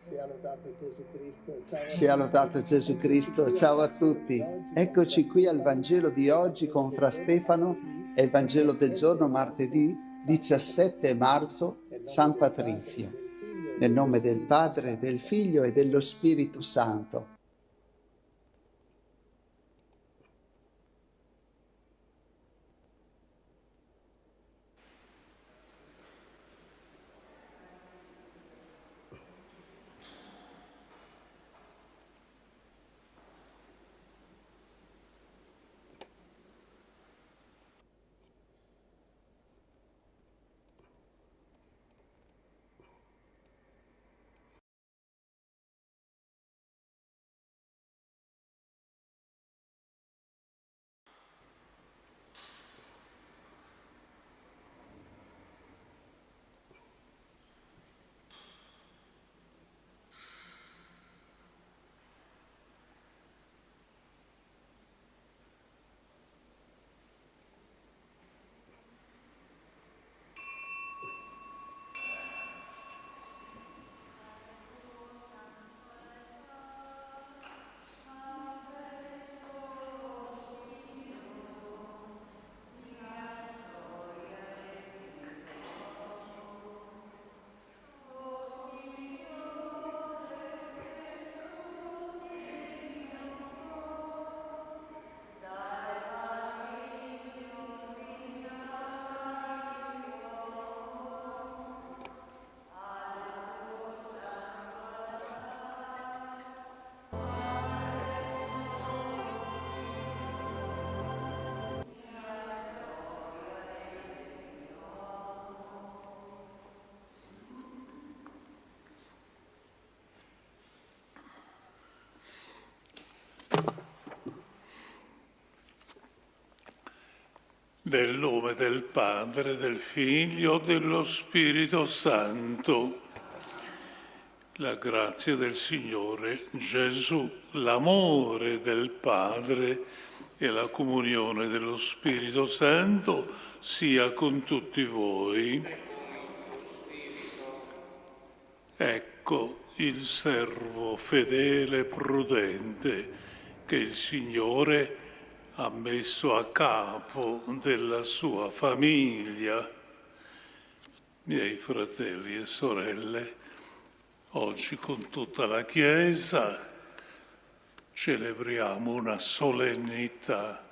Sia lodato Gesù Cristo. Sia lodato Gesù Cristo. Ciao a tutti. Eccoci qui al Vangelo di oggi con Fra Stefano. È il Vangelo del giorno martedì 17 marzo, San Patrizio. Nel nome del Padre, del Figlio e dello Spirito Santo. Nel nome del Padre, del Figlio, dello Spirito Santo. La grazia del Signore Gesù, l'amore del Padre e la comunione dello Spirito Santo sia con tutti voi. Ecco il servo fedele e prudente che il Signore ha messo a capo della sua famiglia. Miei fratelli e sorelle, oggi con tutta la Chiesa celebriamo una solennità.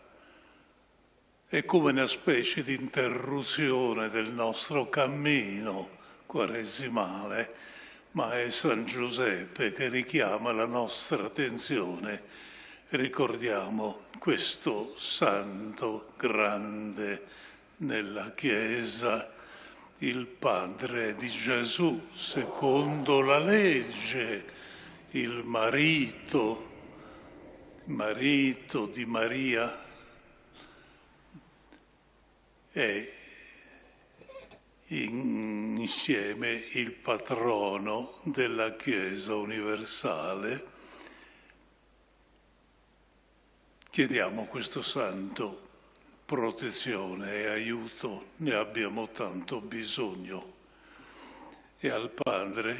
È come una specie di interruzione del nostro cammino quaresimale, ma è San Giuseppe che richiama la nostra attenzione. Ricordiamo questo santo grande nella Chiesa, il padre di Gesù, secondo la legge, il marito di Maria, è insieme il patrono della Chiesa universale. Chiediamo a questo santo protezione e aiuto, ne abbiamo tanto bisogno. E al Padre,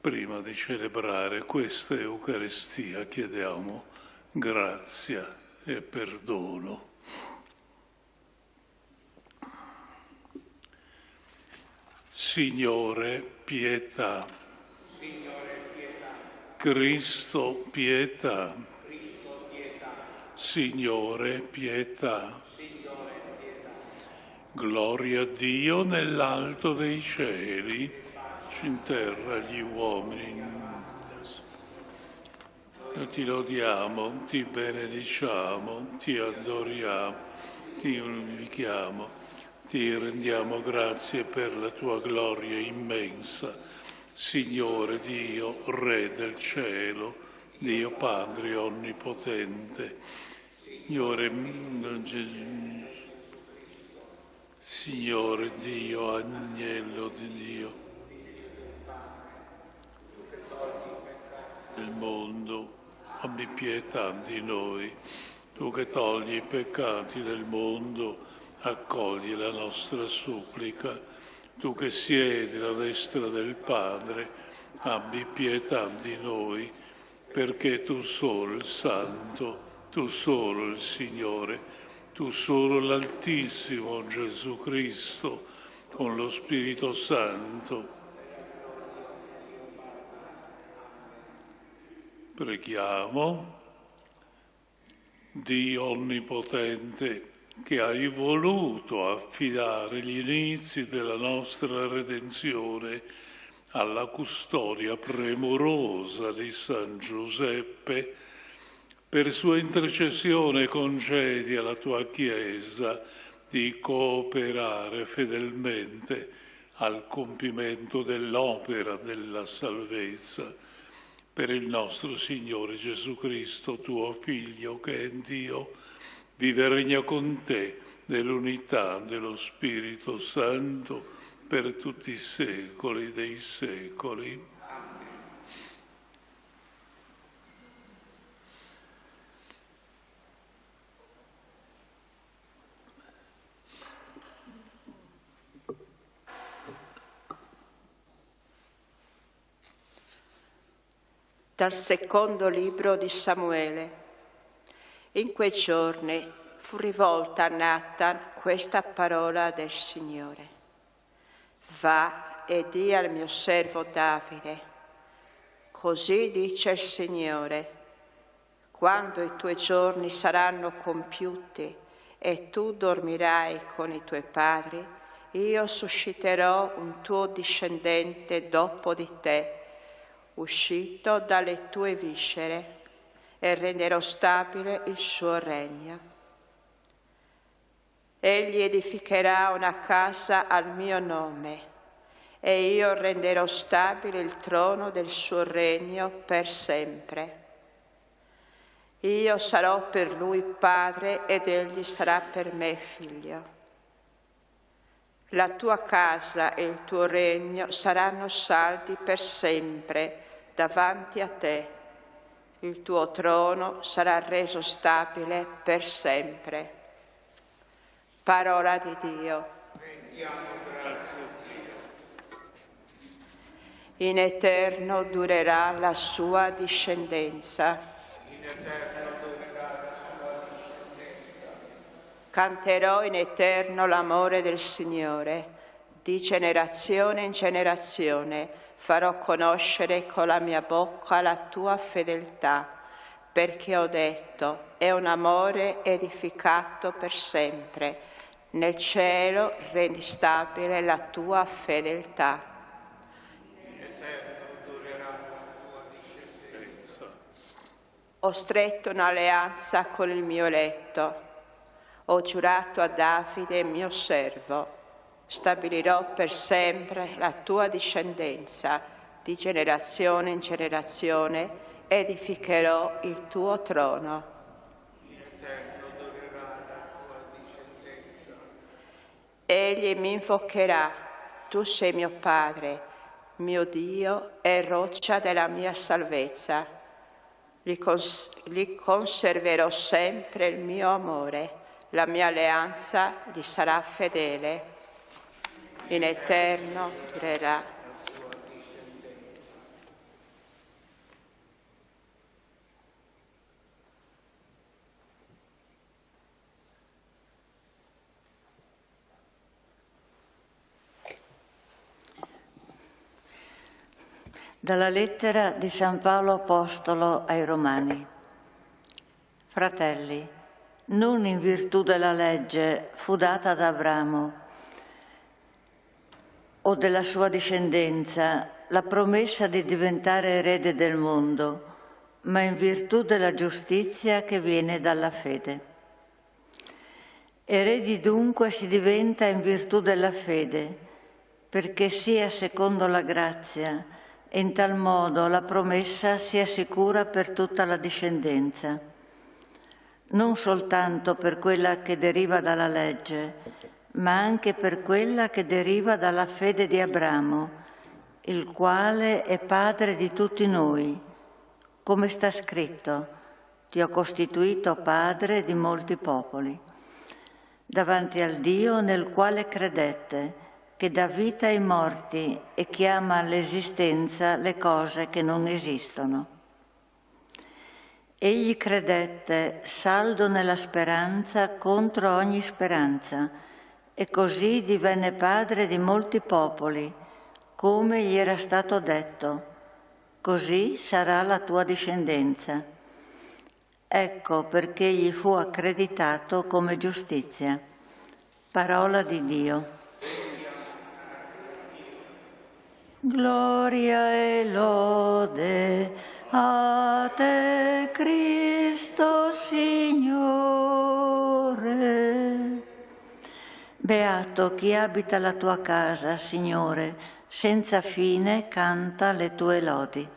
prima di celebrare questa Eucaristia, chiediamo grazia e perdono. Signore, pietà. Signore, pietà. Cristo, pietà. Signore, pietà. Signore, pietà. Gloria a Dio nell'alto dei cieli, in terra gli uomini. Noi ti lodiamo, ti benediciamo, ti adoriamo, ti glorifichiamo, ti rendiamo grazie per la tua gloria immensa. Signore Dio, Re del cielo, Dio Padre onnipotente, Signore Dio, Agnello di Dio del mondo, abbi pietà di noi. Tu che togli i peccati del mondo, accogli la nostra supplica. Tu che siedi alla destra del Padre, abbi pietà di noi, perché tu solo il Santo, tu solo il Signore, tu solo l'Altissimo Gesù Cristo, con lo Spirito Santo. Preghiamo. Dio Onnipotente, che hai voluto affidare gli inizi della nostra redenzione alla custodia premurosa di San Giuseppe, per sua intercessione concedi alla tua Chiesa di cooperare fedelmente al compimento dell'opera della salvezza. Per il nostro Signore Gesù Cristo, tuo Figlio, che è Dio, vive e regna con te nell'unità dello Spirito Santo per tutti i secoli dei secoli. Dal secondo libro di Samuele. In quei giorni fu rivolta a Natan questa parola del Signore. Va e di al mio servo Davide, così dice il Signore, quando i tuoi giorni saranno compiuti e tu dormirai con i tuoi padri, io susciterò un tuo discendente dopo di te, uscito dalle tue viscere, e renderò stabile il suo regno. Egli edificherà una casa al mio nome, e io renderò stabile il trono del suo regno per sempre. Io sarò per lui padre ed egli sarà per me figlio. La tua casa e il tuo regno saranno saldi per sempre davanti a te. Il tuo trono sarà reso stabile per sempre. Parola di Dio. Rendiamo grazie a Dio. In eterno durerà la sua discendenza. In eterno durerà la sua discendenza. Canterò in eterno l'amore del Signore. Di generazione in generazione farò conoscere con la mia bocca la tua fedeltà, perché ho detto, è un amore edificato per sempre. Nel cielo rendi stabile la tua fedeltà. In eterno durerà la tua discendenza. Ho stretto un'alleanza con il mio eletto. Ho giurato a Davide, mio servo. Stabilirò per sempre la tua discendenza, di generazione in generazione edificherò il tuo trono. In eterno durerà la tua discendenza. Egli mi invocherà, tu sei mio Padre, mio Dio e roccia della mia salvezza. Gli conserverò sempre il mio amore, la mia alleanza gli sarà fedele. In eterno durerà. Dalla lettera di San Paolo Apostolo ai Romani. Fratelli, non in virtù della legge fu data ad Abramo o della sua discendenza la promessa di diventare erede del mondo, ma in virtù della giustizia che viene dalla fede. Eredi dunque si diventa in virtù della fede, perché sia secondo la grazia, e in tal modo la promessa sia sicura per tutta la discendenza, non soltanto per quella che deriva dalla legge, ma anche per quella che deriva dalla fede di Abramo, il quale è padre di tutti noi, come sta scritto, ti ho costituito padre di molti popoli, davanti al Dio nel quale credette, che dà vita ai morti e chiama all'esistenza le cose che non esistono. Egli credette, saldo nella speranza contro ogni speranza, e così divenne padre di molti popoli, come gli era stato detto: così sarà la tua discendenza. Ecco perché gli fu accreditato come giustizia. Parola di Dio. Gloria e lode a te, Cristo Signore. Beato chi abita la tua casa, Signore, senza fine canta le tue lodi.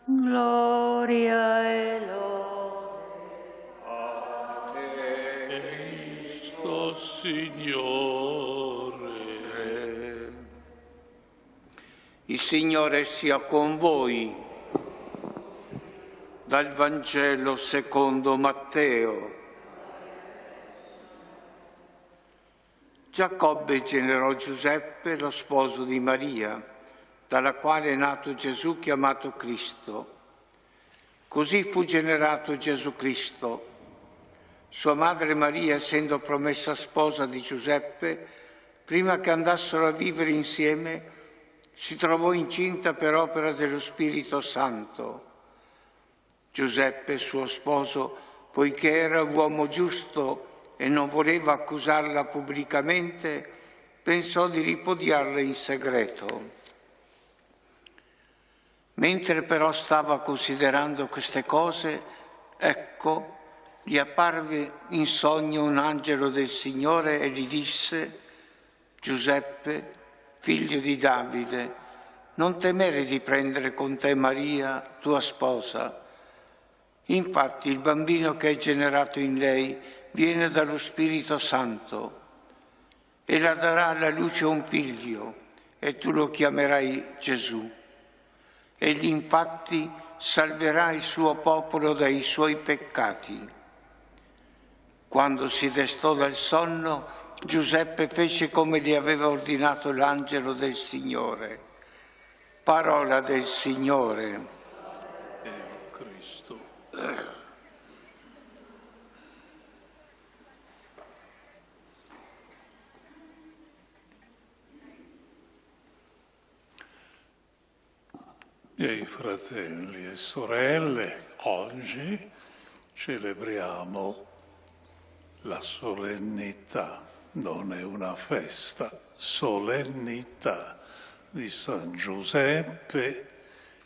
Gloria e lode a te, Cristo Signore. Il Signore sia con voi. Dal Vangelo secondo Matteo. Giacobbe generò Giuseppe, lo sposo di Maria, dalla quale è nato Gesù chiamato Cristo. Così fu generato Gesù Cristo. Sua madre Maria, essendo promessa sposa di Giuseppe, prima che andassero a vivere insieme, si trovò incinta per opera dello Spirito Santo. Giuseppe, suo sposo, poiché era uomo giusto e non voleva accusarla pubblicamente, pensò di ripudiarla in segreto. Mentre però stava considerando queste cose, ecco, gli apparve in sogno un angelo del Signore e gli disse: Giuseppe, figlio di Davide, non temere di prendere con te Maria, tua sposa. Infatti il bambino che è generato in lei viene dallo Spirito Santo. Ella darà alla luce un figlio e tu lo chiamerai Gesù. Egli infatti salverà il suo popolo dai suoi peccati. Quando si destò dal sonno, Giuseppe fece come gli aveva ordinato l'angelo del Signore. Parola del Signore. Cristo. Miei fratelli e sorelle, oggi celebriamo la solennità, non è una festa, solennità di San Giuseppe,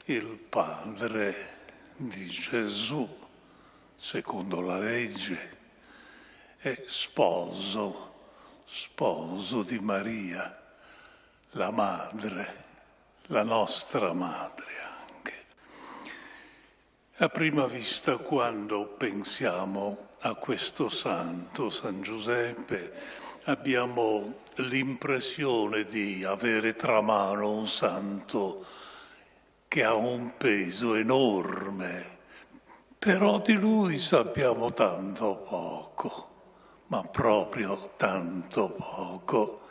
il padre di Gesù, secondo la legge, e sposo di Maria, la madre, la nostra madre anche. A prima vista, quando pensiamo a questo santo, San Giuseppe, abbiamo l'impressione di avere tra mano un santo che ha un peso enorme, però di lui sappiamo tanto poco, ma proprio tanto poco.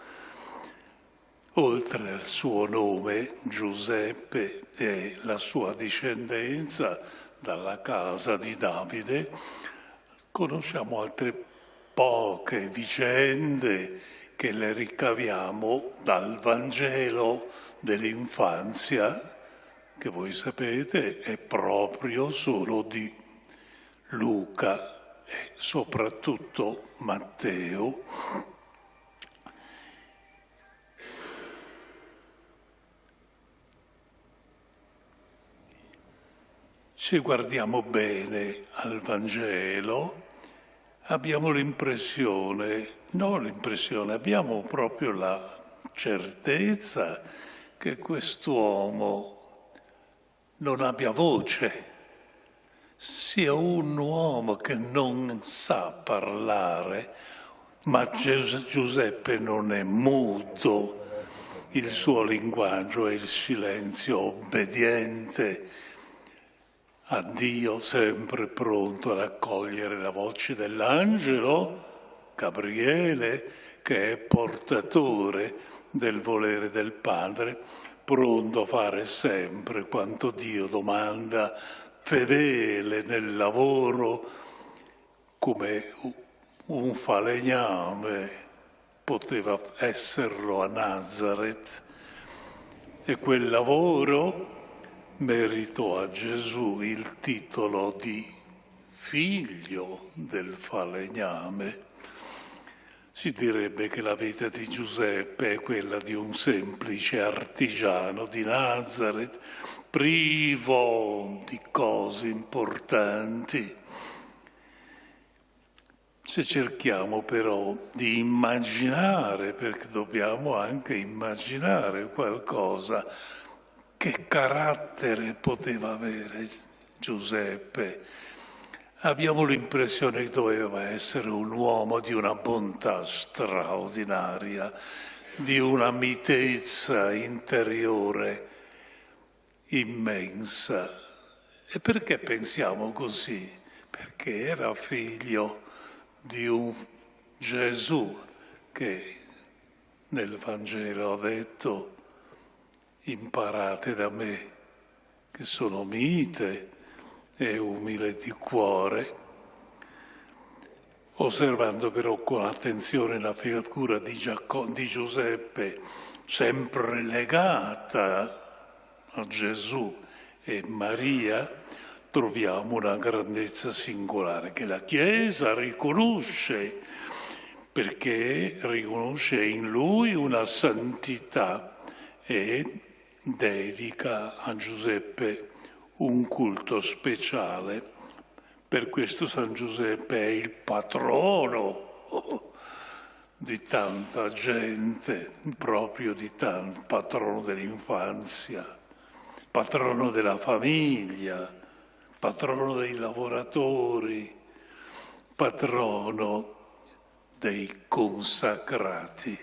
Oltre al suo nome, Giuseppe, e la sua discendenza dalla casa di Davide, conosciamo altre poche vicende che le ricaviamo dal Vangelo dell'infanzia, che voi sapete è proprio solo di Luca e soprattutto Matteo. Se guardiamo bene al Vangelo, abbiamo abbiamo proprio la certezza che quest'uomo non abbia voce, sia un uomo che non sa parlare, ma Giuseppe non è muto, il suo linguaggio è il silenzio obbediente a Dio, sempre pronto ad accogliere la voce dell'angelo Gabriele, che è portatore del volere del Padre, pronto a fare sempre quanto Dio domanda, fedele nel lavoro, come un falegname poteva esserlo a Nazareth. E quel lavoro meritò a Gesù il titolo di figlio del falegname. Si direbbe che la vita di Giuseppe è quella di un semplice artigiano di Nazareth, privo di cose importanti. Se cerchiamo però di immaginare, perché dobbiamo anche immaginare qualcosa, che carattere poteva avere Giuseppe? Abbiamo l'impressione che doveva essere un uomo di una bontà straordinaria, di una mitezza interiore immensa. E perché pensiamo così? Perché era figlio di un Gesù che nel Vangelo ha detto: imparate da me che sono mite e umile di cuore, osservando però con attenzione la figura di Giuseppe, sempre legata a Gesù e Maria, troviamo una grandezza singolare che la Chiesa riconosce, perché riconosce in lui una santità e dedica a Giuseppe un culto speciale. Per questo San Giuseppe è il patrono di tanta gente, proprio patrono dell'infanzia, patrono della famiglia, patrono dei lavoratori, patrono dei consacrati.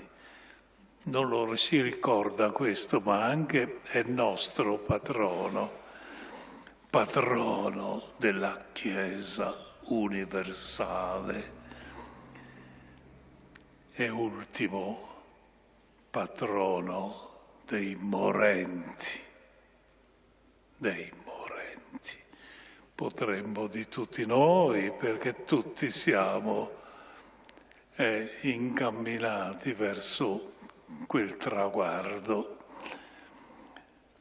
Non lo si ricorda questo, ma anche è nostro patrono, patrono della Chiesa universale e ultimo patrono dei morenti, potremmo di tutti noi, perché tutti siamo incamminati verso quel traguardo.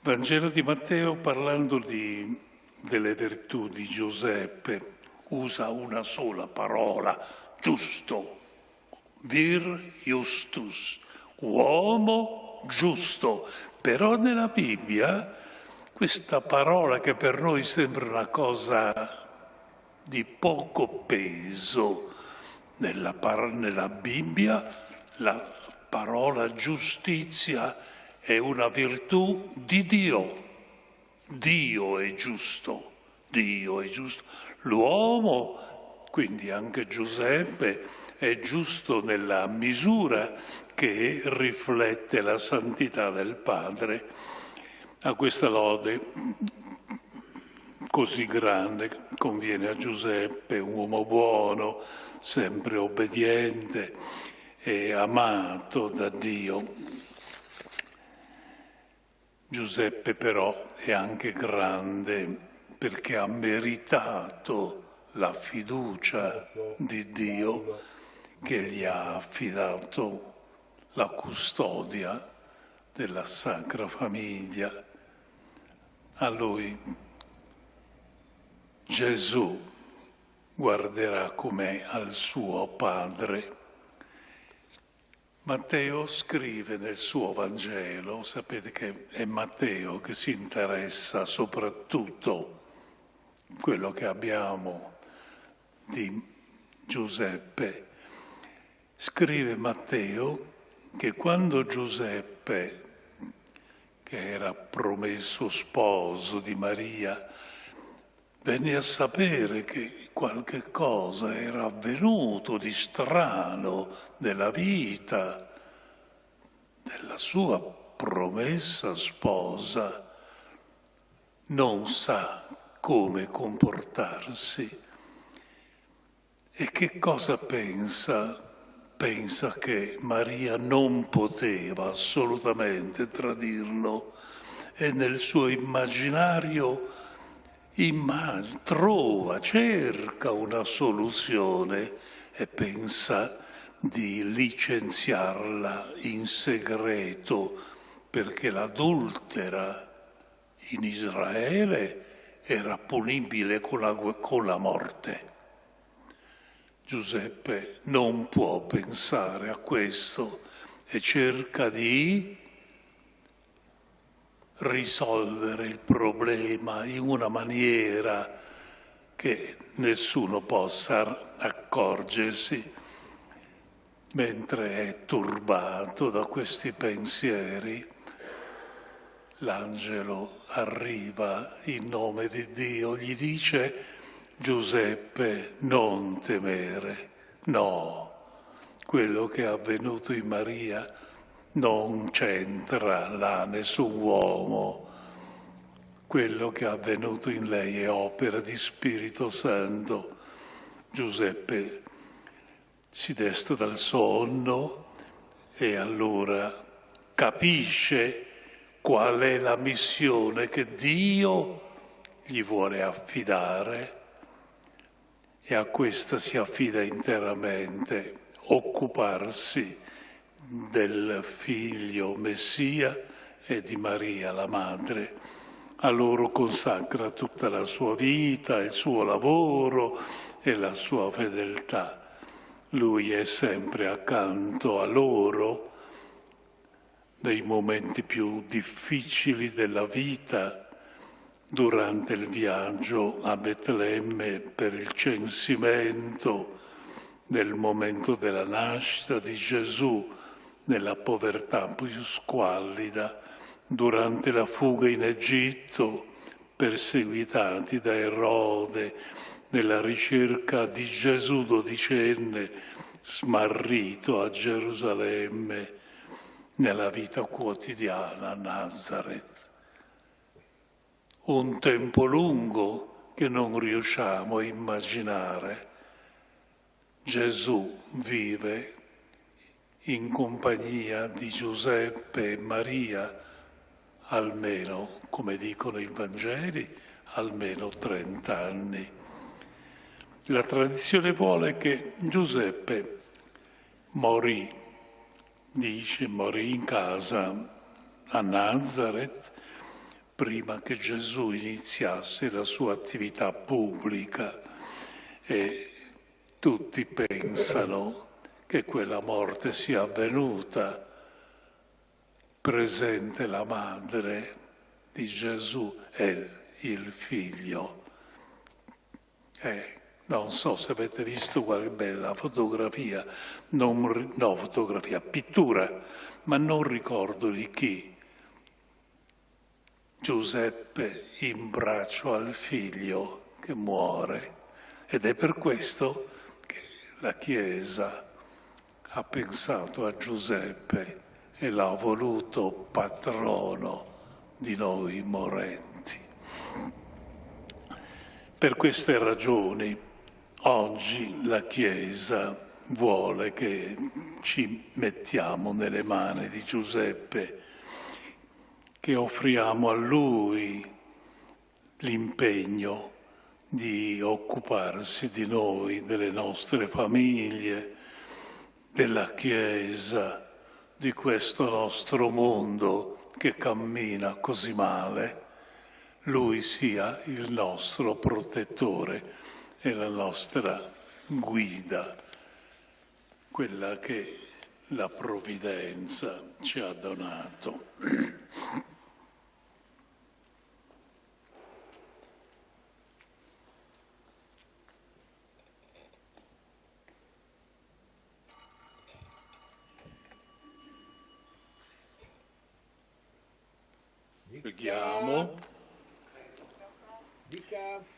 Vangelo di Matteo, parlando delle virtù di Giuseppe, usa una sola parola: giusto, vir justus, uomo giusto. Però nella Bibbia questa parola, che per noi sembra una cosa di poco peso, nella Bibbia la parola giustizia è una virtù di Dio. Dio è giusto, Dio è giusto. L'uomo, quindi anche Giuseppe, è giusto nella misura che riflette la santità del Padre. A questa lode così grande conviene a Giuseppe, un uomo buono, sempre obbediente e amato da Dio. Giuseppe però è anche grande perché ha meritato la fiducia di Dio, che gli ha affidato la custodia della Sacra Famiglia. A lui Gesù guarderà come al suo Padre. Matteo scrive nel suo Vangelo, sapete che è Matteo che si interessa soprattutto quello che abbiamo di Giuseppe. Scrive Matteo che quando Giuseppe, che era promesso sposo di Maria, venne a sapere che qualche cosa era avvenuto di strano nella vita della sua promessa sposa, non sa come comportarsi. E che cosa pensa? pensa che Maria non poteva assolutamente tradirlo e nel suo immaginario cerca una soluzione e pensa di licenziarla in segreto perché l'adultera in Israele era punibile con la morte. Giuseppe non può pensare a questo e cerca di risolvere il problema in una maniera che nessuno possa accorgersi, mentre è turbato da questi pensieri. L'angelo arriva in nome di Dio, gli dice: Giuseppe, non temere, no, quello che è avvenuto in Maria non c'entra là nessun uomo, quello che è avvenuto in lei è opera di Spirito Santo. Giuseppe si desta dal sonno e allora capisce qual è la missione che Dio gli vuole affidare e a questa si affida interamente, occuparsi del figlio Messia e di Maria, la madre. A loro consacra tutta la sua vita, il suo lavoro e la sua fedeltà. Lui è sempre accanto a loro nei momenti più difficili della vita, durante il viaggio a Betlemme per il censimento, nel momento della nascita di Gesù, nella povertà più squallida, durante la fuga in Egitto, perseguitati da Erode, nella ricerca di Gesù dodicenne, smarrito a Gerusalemme, nella vita quotidiana a Nazareth. Un tempo lungo che non riusciamo a immaginare. Gesù vive in compagnia di Giuseppe e Maria, almeno, come dicono i Vangeli, almeno 30 anni. La tradizione vuole che Giuseppe morì in casa a Nazareth prima che Gesù iniziasse la sua attività pubblica e tutti pensano che quella morte sia avvenuta. Presente la madre di Gesù e il figlio. Non so se avete visto quale bella fotografia, pittura, ma non ricordo di chi. Giuseppe in braccio al figlio che muore. Ed è per questo che la Chiesa ha pensato a Giuseppe e l'ha voluto patrono di noi morenti. Per queste ragioni oggi la Chiesa vuole che ci mettiamo nelle mani di Giuseppe, che offriamo a Lui l'impegno di occuparsi di noi, delle nostre famiglie, della Chiesa, di questo nostro mondo che cammina così male. Lui sia il nostro protettore e la nostra guida, quella che la provvidenza ci ha donato. Preghiamo. Dica.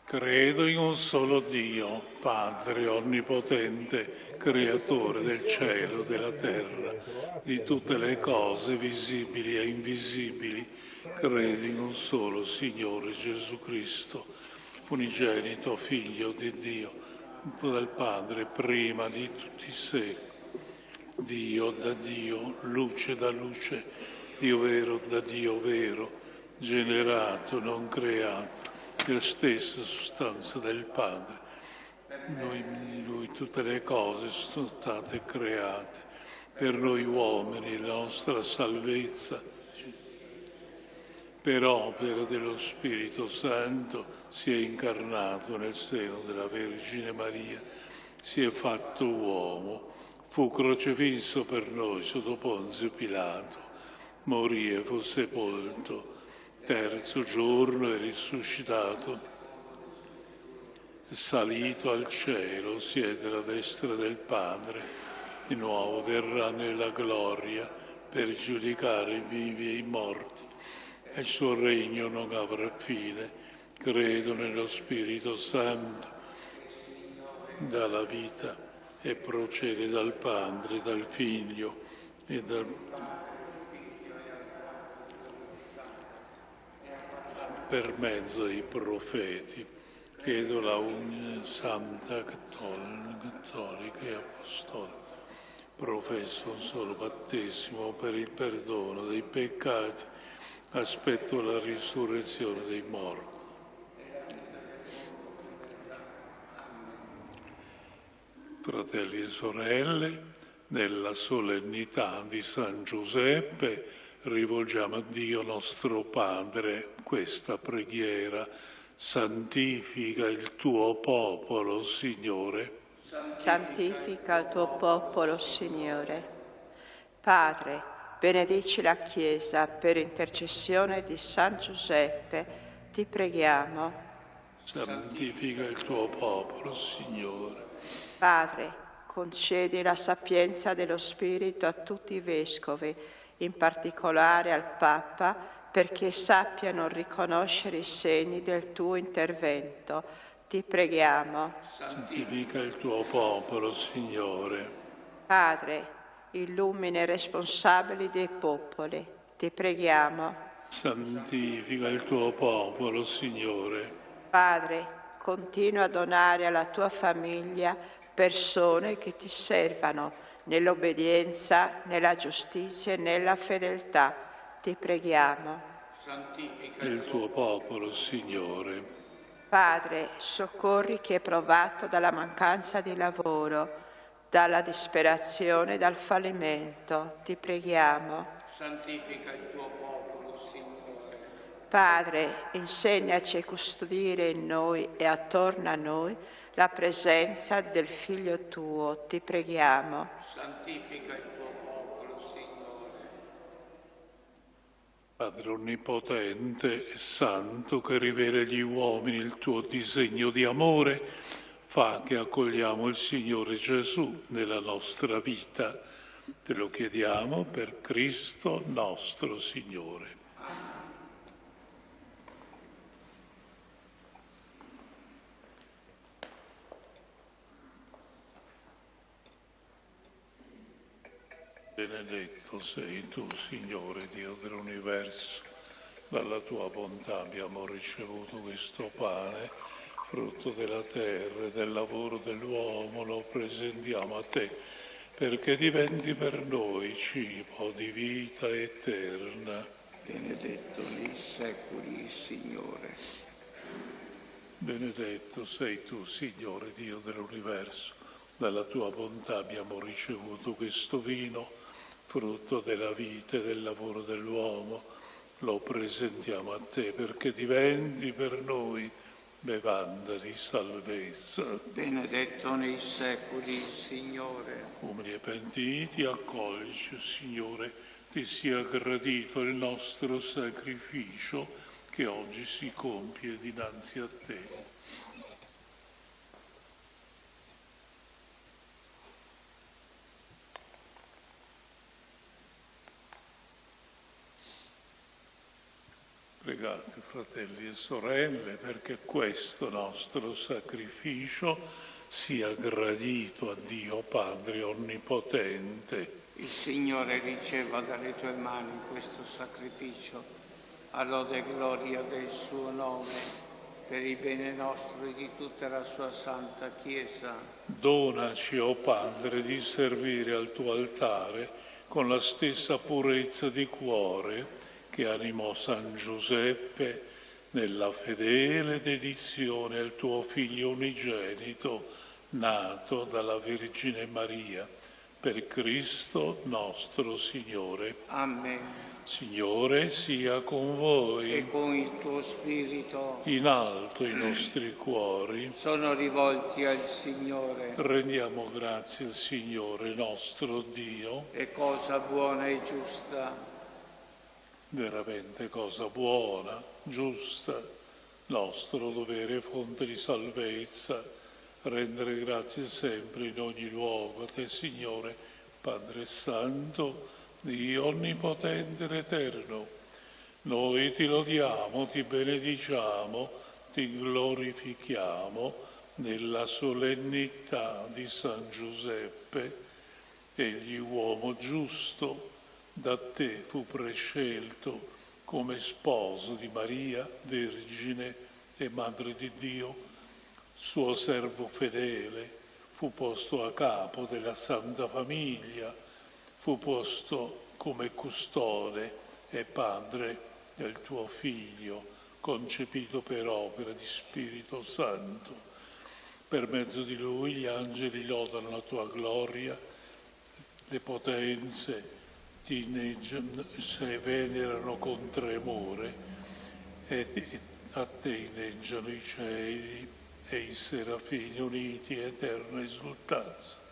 Credo in un solo Dio, Padre onnipotente, creatore del cielo e della terra, di tutte le cose visibili e invisibili. Credo in un solo Signore Gesù Cristo, unigenito Figlio di Dio, dal Padre prima di tutti i secoli, Dio da Dio, luce da luce, Dio vero da Dio vero, generato, non creato, la stessa sostanza del Padre. In Lui tutte le cose sono state create, per noi uomini la nostra salvezza, per opera dello Spirito Santo, si è incarnato nel seno della Vergine Maria, si è fatto uomo, fu crocifisso per noi sotto Ponzio Pilato, morì e fu sepolto, terzo giorno è risuscitato, è salito al cielo, siede alla destra del Padre, di nuovo verrà nella gloria per giudicare i vivi e i morti, e il suo regno non avrà fine. Credo nello Spirito Santo, dalla vita e procede dal Padre, dal Figlio e per mezzo dei profeti. Credo la unia santa cattolica e apostolica. Professo un solo battesimo per il perdono dei peccati. Aspetto la risurrezione dei morti. Fratelli e sorelle, nella solennità di San Giuseppe rivolgiamo a Dio nostro Padre questa preghiera. Santifica il tuo popolo, Signore. Santifica il tuo popolo, Signore. Padre, benedici la Chiesa per intercessione di San Giuseppe, ti preghiamo. Santifica il tuo popolo, Signore. Padre, concedi la sapienza dello Spirito a tutti i vescovi, in particolare al Papa, perché sappiano riconoscere i segni del tuo intervento. Ti preghiamo. Santifica il tuo popolo, Signore. Padre, illumina i responsabili dei popoli. Ti preghiamo. Santifica il tuo popolo, Signore. Padre, continua a donare alla tua famiglia persone che ti servano nell'obbedienza, nella giustizia e nella fedeltà. Ti preghiamo. Santifica il tuo popolo, Signore. Padre, soccorri chi è provato dalla mancanza di lavoro, dalla disperazione e dal fallimento. Ti preghiamo. Santifica il tuo popolo, Signore. Padre, insegnaci a custodire in noi e attorno a noi la presenza del Figlio tuo. Ti preghiamo. Santifica il tuo popolo, Signore. Padre Onnipotente e Santo, che rivela agli uomini il tuo disegno di amore, fa che accogliamo il Signore Gesù nella nostra vita. Te lo chiediamo per Cristo nostro Signore. Benedetto sei tu, Signore, Dio dell'universo. Dalla tua bontà abbiamo ricevuto questo pane, frutto della terra e del lavoro dell'uomo. Lo presentiamo a te, perché diventi per noi cibo di vita eterna. Benedetto nei secoli, Signore. Benedetto sei tu, Signore, Dio dell'universo. Dalla tua bontà abbiamo ricevuto questo vino, frutto della vita e del lavoro dell'uomo. Lo presentiamo a te perché diventi per noi bevanda di salvezza. Benedetto nei secoli, Signore. Umili e pentiti, accoglici, Signore, ti sia gradito il nostro sacrificio che oggi si compie dinanzi a te. Pregate, fratelli e sorelle, perché questo nostro sacrificio sia gradito a Dio Padre Onnipotente. Il Signore riceva dalle tue mani questo sacrificio, a lode e gloria del suo nome, per il bene nostro e di tutta la sua santa Chiesa. Donaci, o Padre, di servire al tuo altare con la stessa purezza di cuore che animò San Giuseppe nella fedele dedizione al tuo Figlio unigenito, nato dalla Vergine Maria, per Cristo nostro Signore. Amen. Signore sia con voi. E con il tuo spirito In alto i nostri cuori. sono rivolti al Signore. Rendiamo grazie al Signore nostro Dio. È cosa buona e giusta. Veramente cosa buona, giusta, nostro dovere e fonte di salvezza, rendere grazie sempre in ogni luogo a te, Signore, Padre Santo, Dio Onnipotente ed Eterno. Noi ti lodiamo, ti benediciamo, ti glorifichiamo nella solennità di San Giuseppe. Egli, uomo giusto, da te fu prescelto come sposo di Maria, Vergine e Madre di Dio. Suo servo fedele fu posto a capo della Santa Famiglia, fu posto come custode e padre del tuo Figlio, concepito per opera di Spirito Santo. Per mezzo di lui gli angeli lodano la tua gloria, le potenze ti venerano con tremore, e a te inneggiano i cieli e i serafini uniti in eterna esultanza.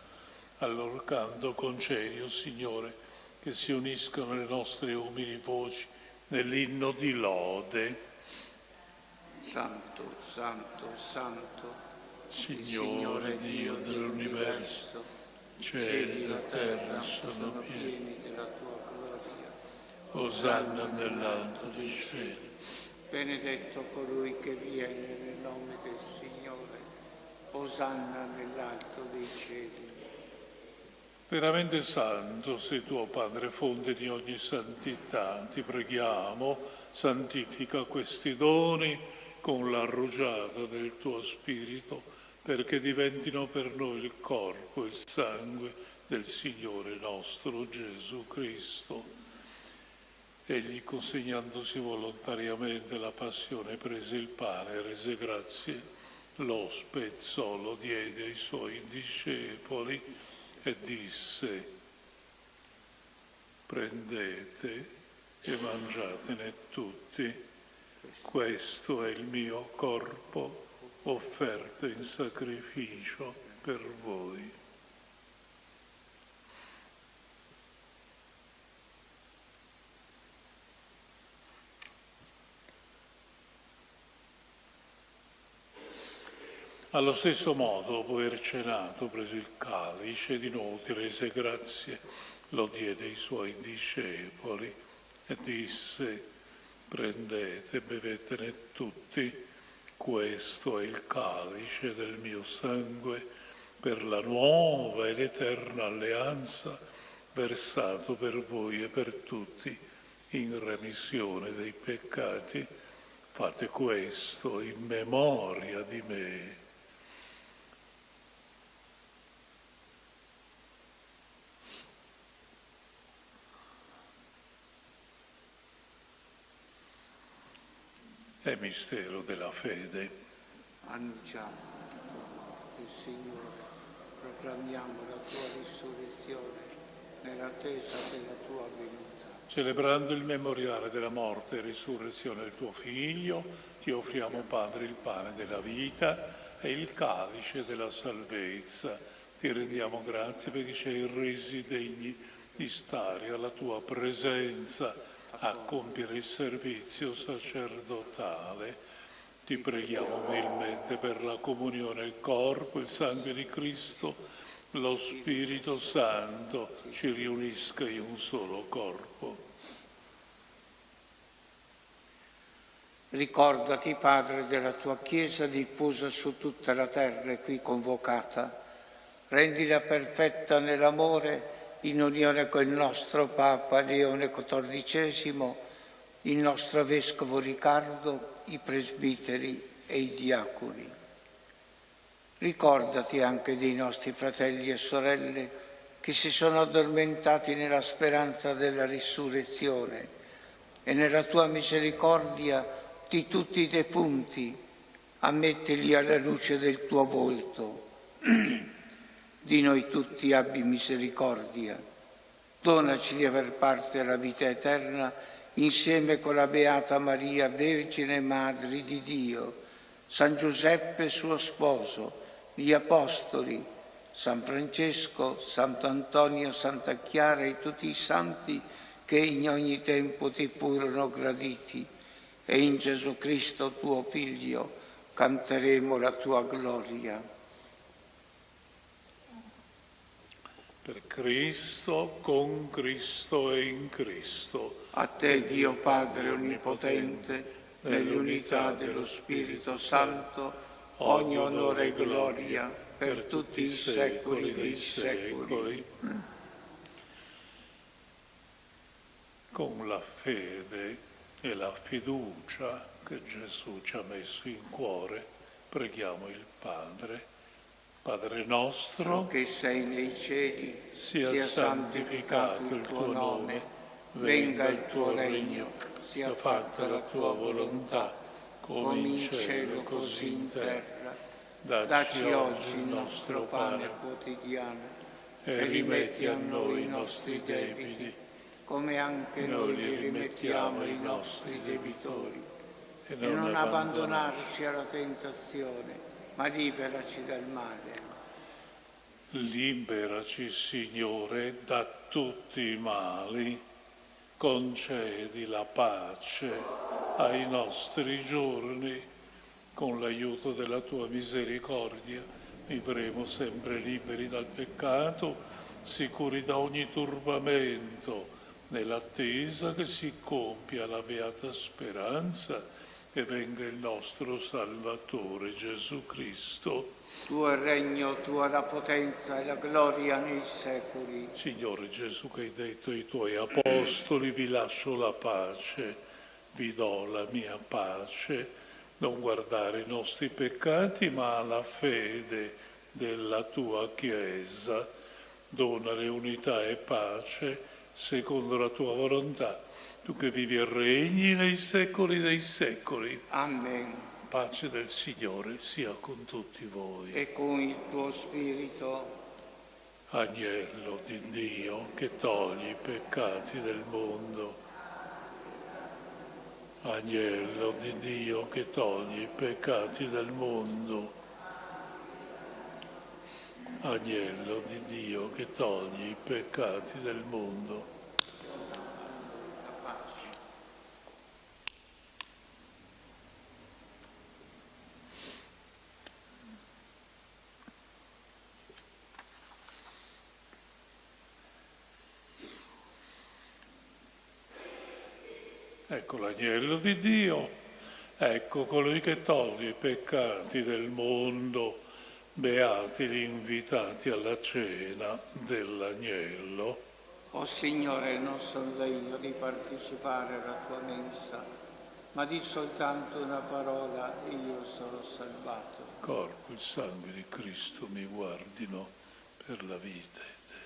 Al loro canto concedi, o Signore, che si uniscano le nostre umili voci nell'inno di lode. Santo, santo, santo, Signore Dio dell'universo, cieli e la terra sono pieni della tua gloria. Osanna nell'alto dei cieli. Benedetto colui che viene nel nome del Signore. Osanna nell'alto dei cieli. Veramente santo sei tuo Padre, fonte di ogni santità. Ti preghiamo, santifica questi doni con la rugiada del tuo Spirito, perché diventino per noi il corpo e il sangue del Signore nostro Gesù Cristo. Egli, consegnandosi volontariamente la passione, prese il pane, rese grazie, lo spezzò, lo diede ai suoi discepoli e disse: prendete e mangiatene tutti, questo è il mio corpo offerto in sacrificio per voi. Allo stesso modo, dopo aver cenato, prese il calice e di nuovo ti rese grazie, lo diede ai suoi discepoli e disse: prendete e bevetene tutti, questo è il calice del mio sangue per la nuova ed eterna alleanza, versato per voi e per tutti in remissione dei peccati. Fate questo in memoria di me. È mistero della fede. Annunciamo il Signore, proclamiamo la tua risurrezione nell'attesa della tua venuta. Celebrando il memoriale della morte e risurrezione del tuo Figlio, ti offriamo, Padre, il pane della vita e il calice della salvezza. Ti rendiamo grazie perché ci hai resi degni di stare alla tua presenza, a compiere il servizio sacerdotale. Ti preghiamo umilmente per la comunione, il corpo, il sangue di Cristo, lo Spirito Santo ci riunisca in un solo corpo. Ricordati, Padre, della tua Chiesa diffusa su tutta la terra e qui convocata. Rendila perfetta nell'amore, in unione con il nostro Papa Leone XIV, il nostro Vescovo Riccardo, i presbiteri, e i diaconi. Ricordati anche dei nostri fratelli e sorelle che si sono addormentati nella speranza della risurrezione e nella tua misericordia di tutti i defunti, ammettili alla luce del tuo volto. Di noi tutti abbi misericordia. Donaci di aver parte alla vita eterna insieme con la Beata Maria, Vergine Madre di Dio, San Giuseppe suo sposo, gli Apostoli, San Francesco, Sant'Antonio, Santa Chiara e tutti i santi che in ogni tempo ti furono graditi, e in Gesù Cristo tuo Figlio canteremo la tua gloria. Per Cristo, con Cristo e in Cristo. A te, Dio Padre Onnipotente, nell'unità dello Spirito Santo, ogni onore e gloria per tutti i secoli dei secoli. Con la fede e la fiducia che Gesù ci ha messo in cuore, preghiamo il Padre. Padre nostro, che sei nei cieli, sia santificato il tuo nome, venga il tuo regno, sia fatta la tua volontà, come in cielo così in terra. Dacci oggi il nostro pane quotidiano e rimetti a noi i nostri debiti, come anche noi li rimettiamo ai nostri debitori. e E non abbandonarci alla tentazione, ma liberaci dal male. Liberaci, Signore, da tutti i mali, concedi la pace ai nostri giorni, con l'aiuto della tua misericordia vivremo sempre liberi dal peccato, sicuri da ogni turbamento, nell'attesa che si compia la beata speranza e venga il nostro Salvatore Gesù Cristo. Tuo è il regno, tua la potenza e la gloria nei secoli. Signore Gesù, che hai detto ai tuoi apostoli, vi lascio la pace, vi do la mia pace, non guardare i nostri peccati, ma la fede della tua Chiesa. Donale unità e pace secondo la tua volontà, tu che vivi e regni nei secoli dei secoli. Amen. Pace del Signore sia con tutti voi. E con il tuo spirito. Agnello di Dio che togli i peccati del mondo. Agnello di Dio che togli i peccati del mondo. Agnello di Dio che togli i peccati del mondo. Ecco l'agnello di Dio, ecco colui che toglie i peccati del mondo, beati gli invitati alla cena dell'agnello. O Signore, non sono degno di partecipare alla tua mensa, ma di soltanto una parola e io sarò salvato. Il corpo e il sangue di Cristo mi guardino per la vita eterna.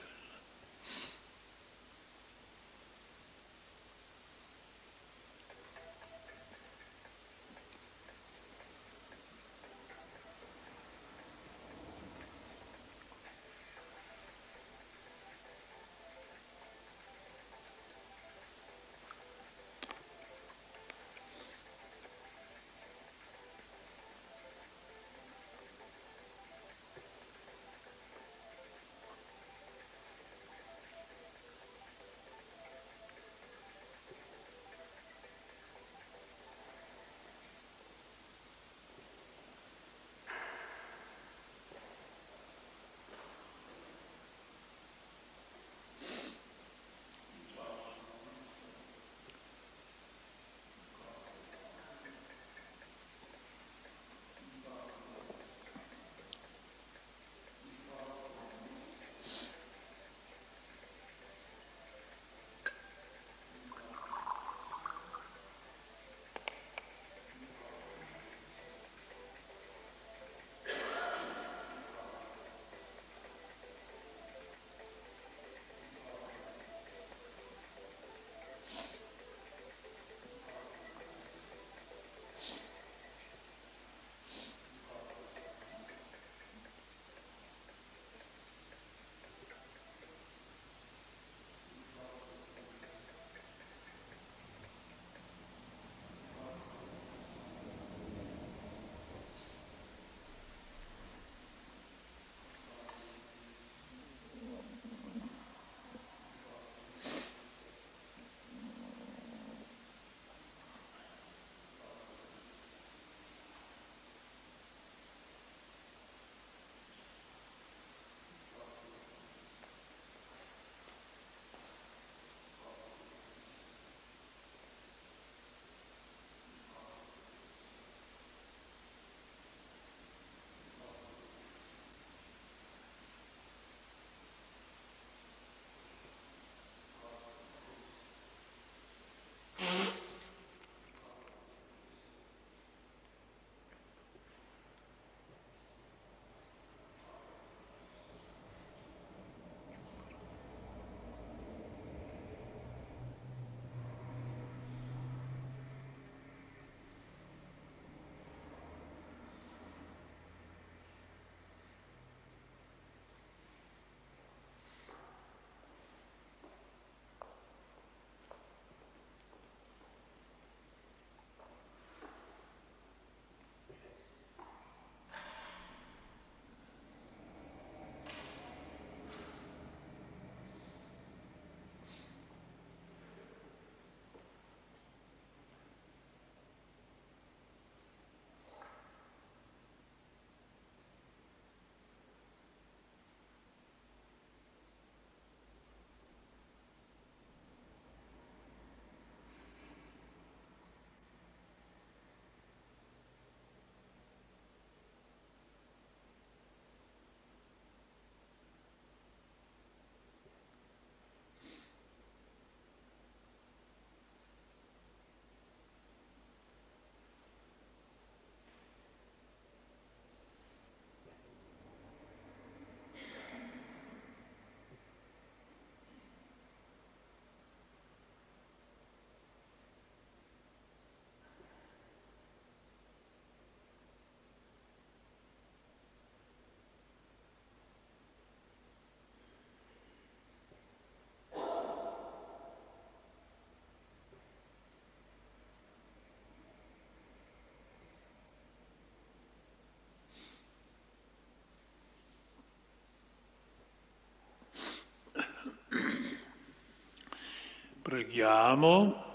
Preghiamo.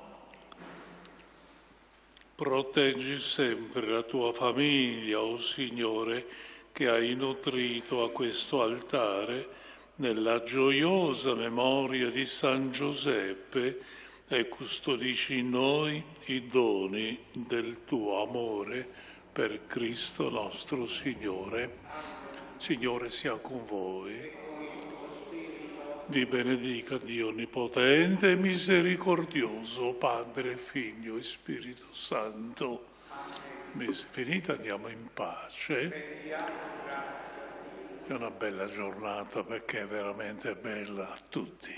Proteggi sempre la tua famiglia, o Signore, che hai nutrito a questo altare nella gioiosa memoria di San Giuseppe e custodisci in noi i doni del tuo amore per Cristo nostro Signore. Signore sia con voi. Vi benedica Dio Onnipotente e Misericordioso, Padre, Figlio e Spirito Santo. Finita, andiamo in pace. È una bella giornata perché è veramente bella a tutti.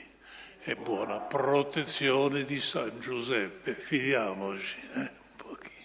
E buona protezione di San Giuseppe. Fidiamoci, un pochino.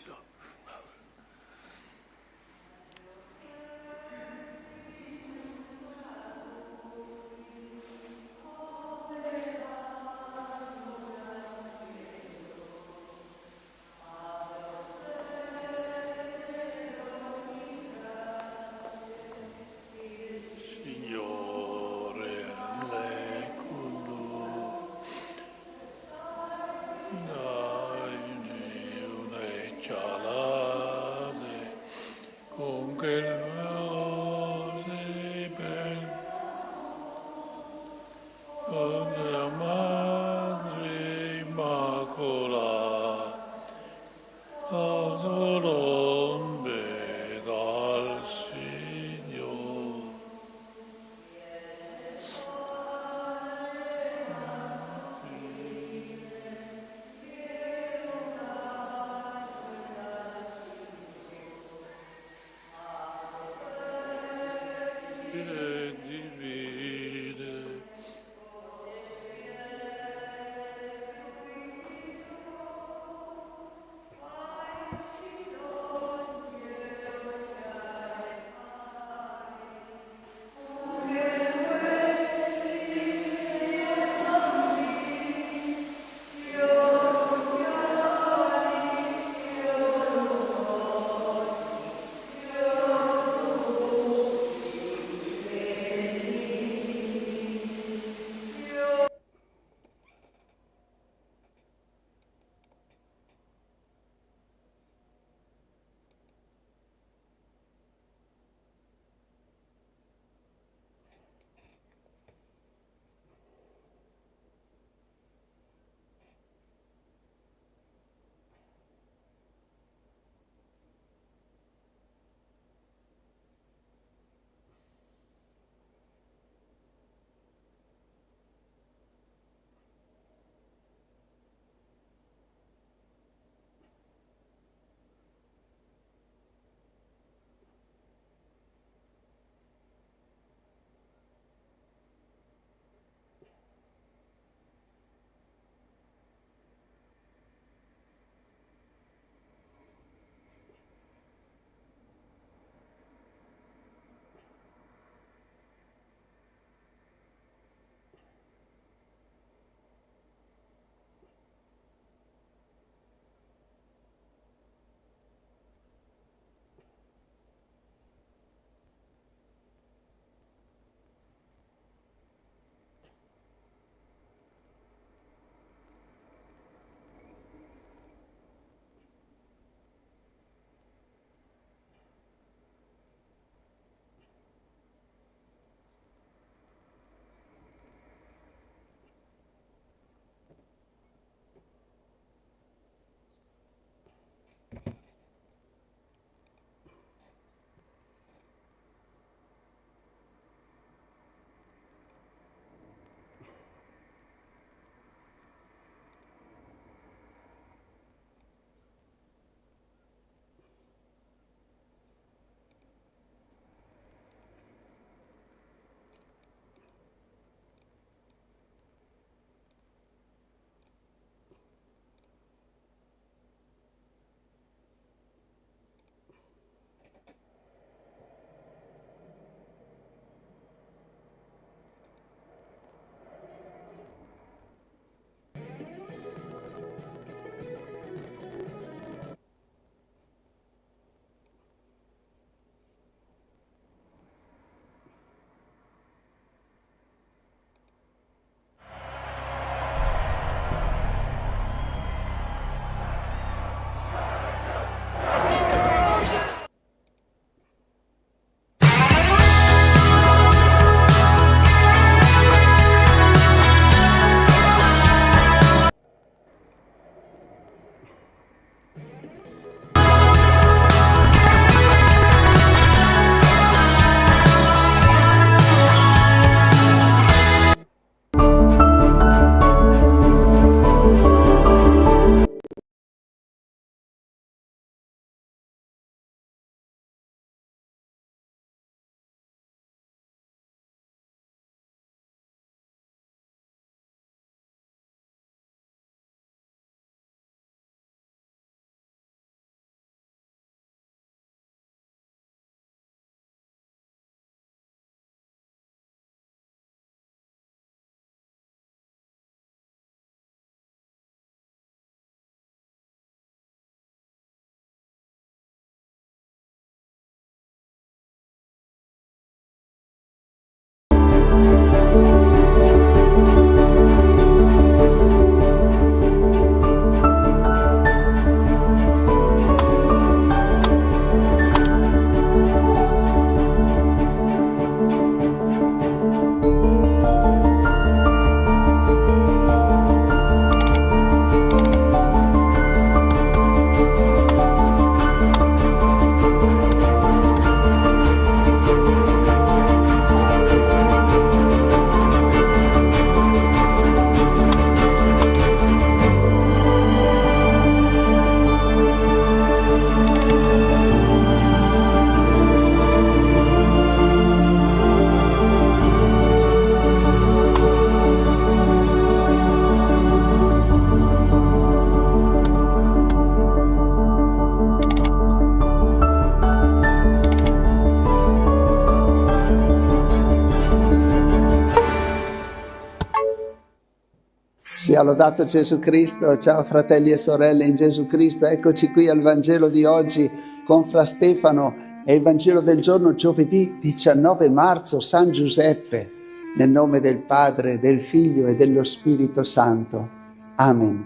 Sia lodato Gesù Cristo. Ciao fratelli e sorelle in Gesù Cristo. Eccoci qui al Vangelo di oggi con Fra Stefano. È il Vangelo del giorno giovedì 19 marzo, San Giuseppe. Nel nome del Padre, del Figlio e dello Spirito Santo. Amen.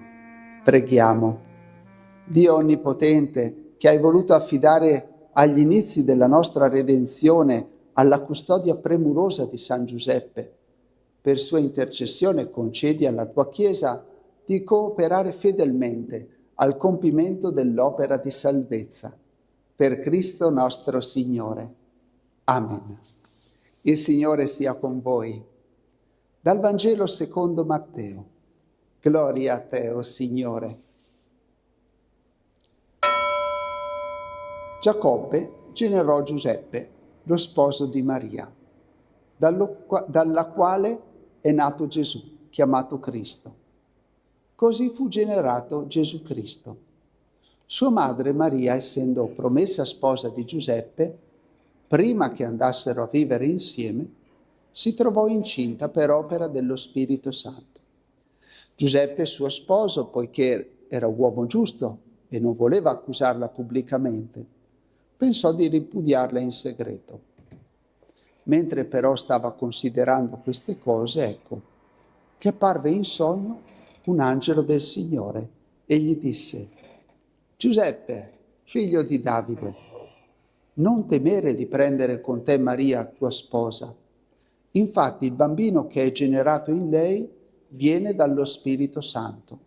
Preghiamo. Dio Onnipotente, che hai voluto affidare agli inizi della nostra redenzione alla custodia premurosa di San Giuseppe, per sua intercessione concedi alla tua Chiesa di cooperare fedelmente al compimento dell'opera di salvezza. Per Cristo nostro Signore. Amen. Il Signore sia con voi. Dal Vangelo secondo Matteo. Gloria a te, o Signore. Giacobbe generò Giuseppe, lo sposo di Maria, dalla quale è nato Gesù, chiamato Cristo. Così fu generato Gesù Cristo. Sua madre Maria, essendo promessa sposa di Giuseppe, prima che andassero a vivere insieme, si trovò incinta per opera dello Spirito Santo. Giuseppe, suo sposo, poiché era uomo giusto e non voleva accusarla pubblicamente, pensò di ripudiarla in segreto. Mentre però stava considerando queste cose, ecco, che apparve in sogno un angelo del Signore e gli disse: Giuseppe, figlio di Davide, non temere di prendere con te Maria, tua sposa. Infatti il bambino che è generato in lei viene dallo Spirito Santo.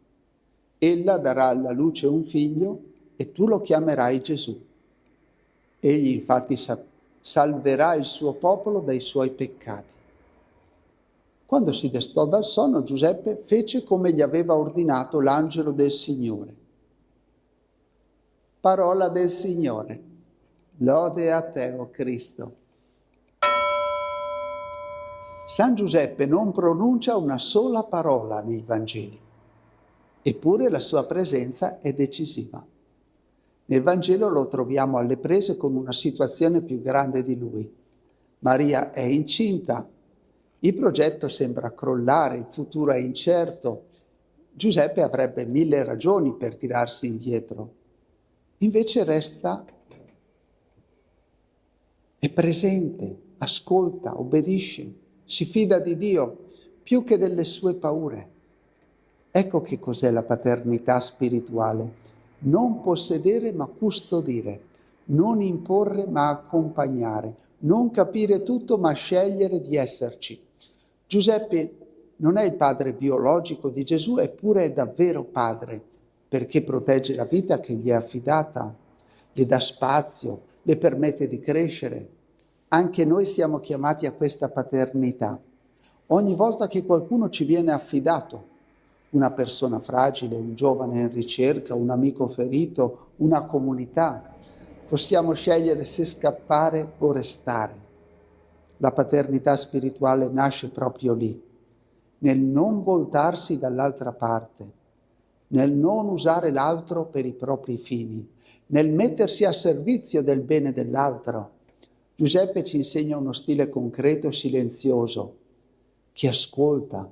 Ella darà alla luce un figlio e tu lo chiamerai Gesù. Egli infatti salverà il suo popolo dai suoi peccati. Quando si destò dal sonno, Giuseppe fece come gli aveva ordinato l'angelo del Signore. Parola del Signore. Lode a te, o Cristo. San Giuseppe non pronuncia una sola parola nei Vangeli, eppure la sua presenza è decisiva. Nel Vangelo lo troviamo alle prese con una situazione più grande di lui. Maria è incinta, il progetto sembra crollare, il futuro è incerto. Giuseppe avrebbe 1000 ragioni per tirarsi indietro. Invece resta, è presente, ascolta, obbedisce, si fida di Dio più che delle sue paure. Ecco che cos'è la paternità spirituale. Non possedere ma custodire, non imporre ma accompagnare, non capire tutto ma scegliere di esserci. Giuseppe non è il padre biologico di Gesù, eppure è davvero padre, perché protegge la vita che gli è affidata, le dà spazio, le permette di crescere. Anche noi siamo chiamati a questa paternità. Ogni volta che qualcuno ci viene affidato, una persona fragile, un giovane in ricerca, un amico ferito, una comunità, possiamo scegliere se scappare o restare. La paternità spirituale nasce proprio lì, nel non voltarsi dall'altra parte, nel non usare l'altro per i propri fini, nel mettersi a servizio del bene dell'altro. Giuseppe ci insegna uno stile concreto, silenzioso, che ascolta,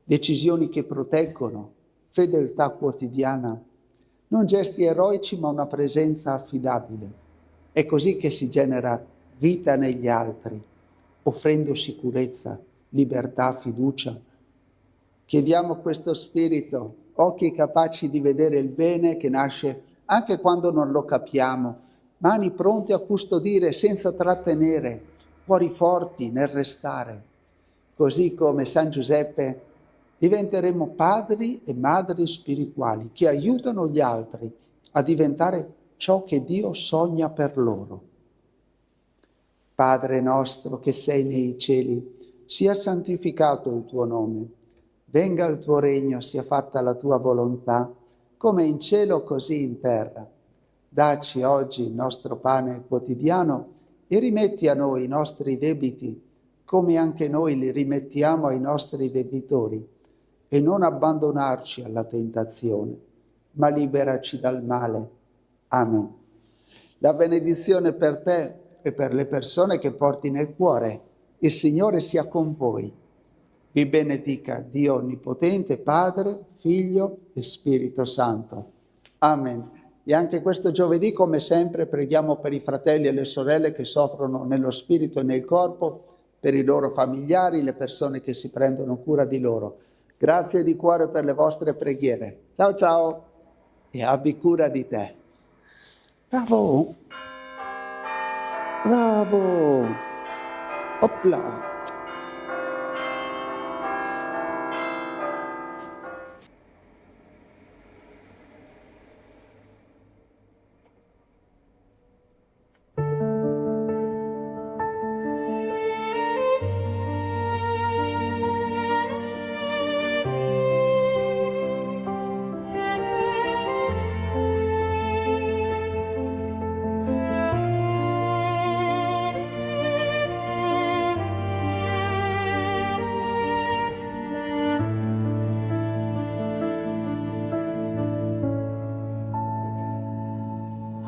decisioni che proteggono, fedeltà quotidiana, non gesti eroici ma una presenza affidabile. È così che si genera vita negli altri, offrendo sicurezza, libertà, fiducia. Chiediamo questo spirito, occhi capaci di vedere il bene che nasce anche quando non lo capiamo, mani pronte a custodire senza trattenere, cuori forti nel restare. Così come San Giuseppe diventeremo padri e madri spirituali che aiutano gli altri a diventare ciò che Dio sogna per loro. Padre nostro che sei nei cieli, sia santificato il tuo nome. Venga il tuo regno, sia fatta la tua volontà, come in cielo così in terra. Dacci oggi il nostro pane quotidiano e rimetti a noi i nostri debiti, come anche noi li rimettiamo ai nostri debitori. E non abbandonarci alla tentazione, ma liberaci dal male. Amen. La benedizione per te e per le persone che porti nel cuore. Il Signore sia con voi. vi benedica Dio Onnipotente, Padre, Figlio e Spirito Santo. Amen. E anche questo giovedì, come sempre, preghiamo per i fratelli e le sorelle che soffrono nello spirito e nel corpo, per i loro familiari, le persone che si prendono cura di loro. Grazie di cuore per le vostre preghiere. Ciao ciao e abbi cura di te. Bravo! Bravo! Opla!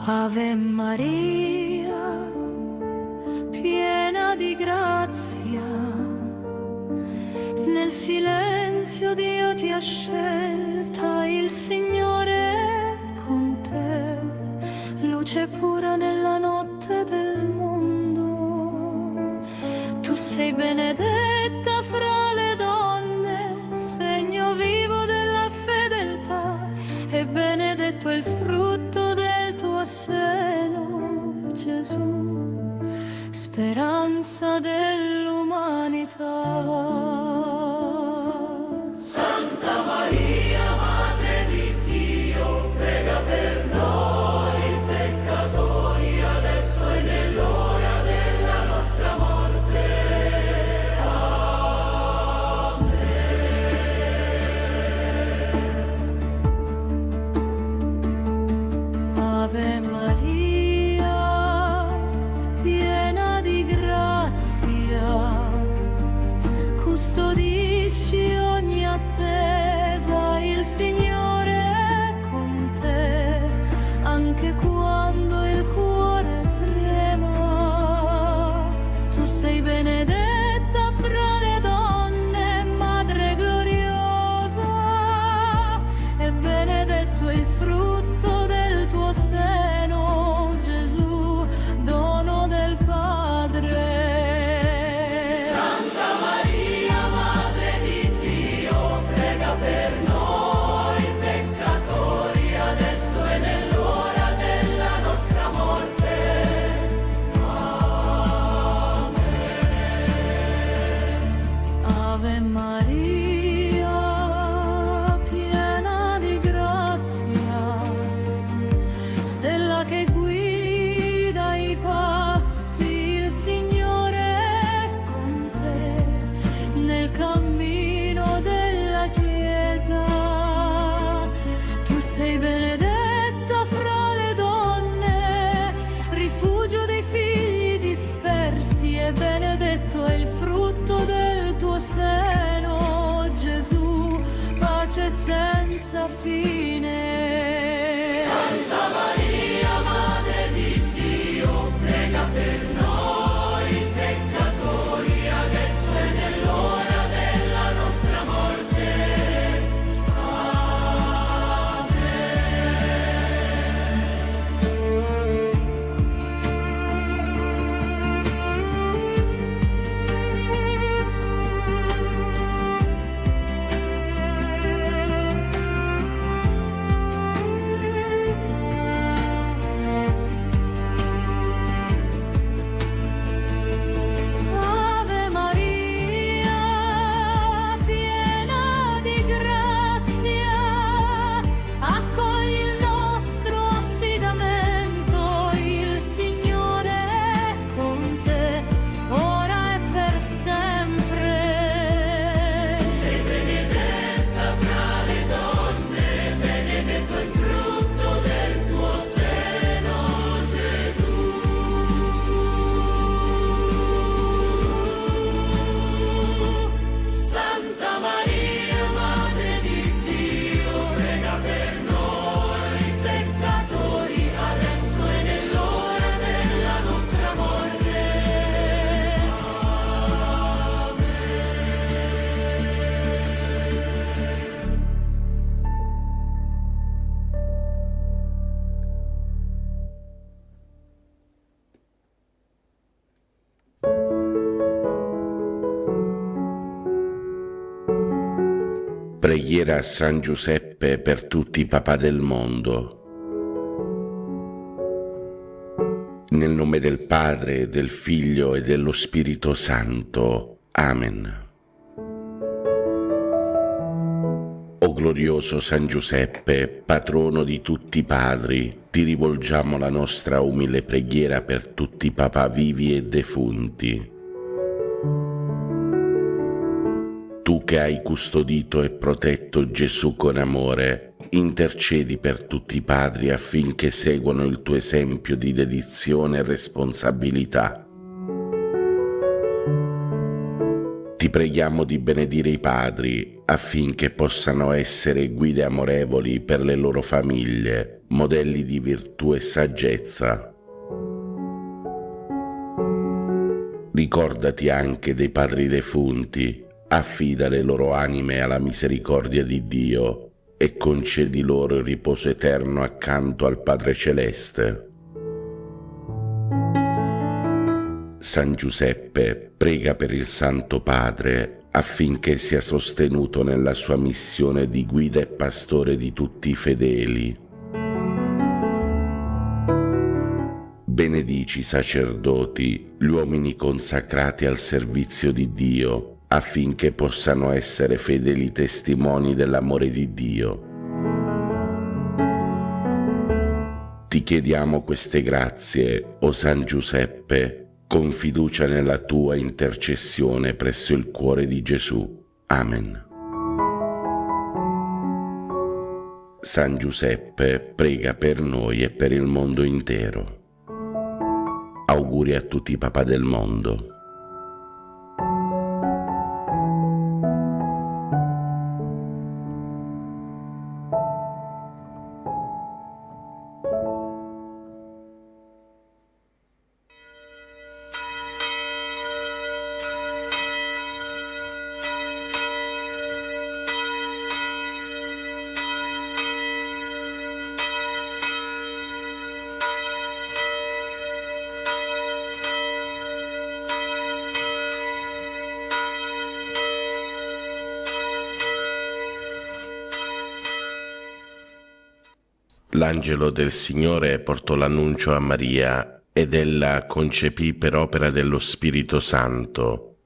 Ave Maria, piena di grazia, nel silenzio Dio ti ha scelta, il Signore è con te, luce pura nella notte del mondo. Tu sei benedetta fra le donne, segno vivo della fedeltà, e benedetto il frutto del tuo seno, Gesù, speranza dell'umanità. Santa Maria, Madre di Dio, prega per noi peccatori, adesso e nell'ora della nostra morte. Amen. Ave Maria, piena di grazia, custodisci ogni attesa, il Signore è con te, anche quando il cuore trema. Tu sei benedetta fra le donne, Madre gloriosa, e benedetto il frutto del tuo seno, Gesù, dono del Padre. Santa Maria, Madre di Dio, prega per noi peccatori, adesso e nell'ora della nostra morte. Amen. Ave Maria, piena di grazia, stella che guida i passi, il Signore è con te, nel cammino della Chiesa. Tu sei benedetta fra le donne, rifugio dei figli dispersi, e benedetto è il frutto del tuo seno, Gesù, pace senza fine. Santa Maria, Madre di Dio, prega per noi peccatori, adesso e nell'ora della nostra morte. Amen. Preghiera a San Giuseppe per tutti i papà del mondo. Nel nome del Padre, del Figlio e dello Spirito Santo. Amen. O glorioso San Giuseppe, patrono di tutti i padri, ti rivolgiamo la nostra umile preghiera per tutti i papà vivi e defunti. Tu che hai custodito e protetto Gesù con amore, intercedi per tutti i padri affinché seguano il tuo esempio di dedizione e responsabilità. Ti preghiamo di benedire i padri affinché possano essere guide amorevoli per le loro famiglie, modelli di virtù e saggezza. Ricordati anche dei padri defunti, affida le loro anime alla misericordia di Dio e concedi loro il riposo eterno accanto al Padre Celeste. San Giuseppe prega per il Santo Padre affinché sia sostenuto nella sua missione di guida e pastore di tutti i fedeli. Benedici i sacerdoti, gli uomini consacrati al servizio di Dio, affinché possano essere fedeli testimoni dell'amore di Dio. Ti chiediamo queste grazie, o San Giuseppe, con fiducia nella tua intercessione presso il cuore di Gesù. Amen. San Giuseppe prega per noi e per il mondo intero. Auguri a tutti i papà del mondo. L'angelo del Signore portò l'annuncio a Maria ed ella concepì per opera dello Spirito Santo.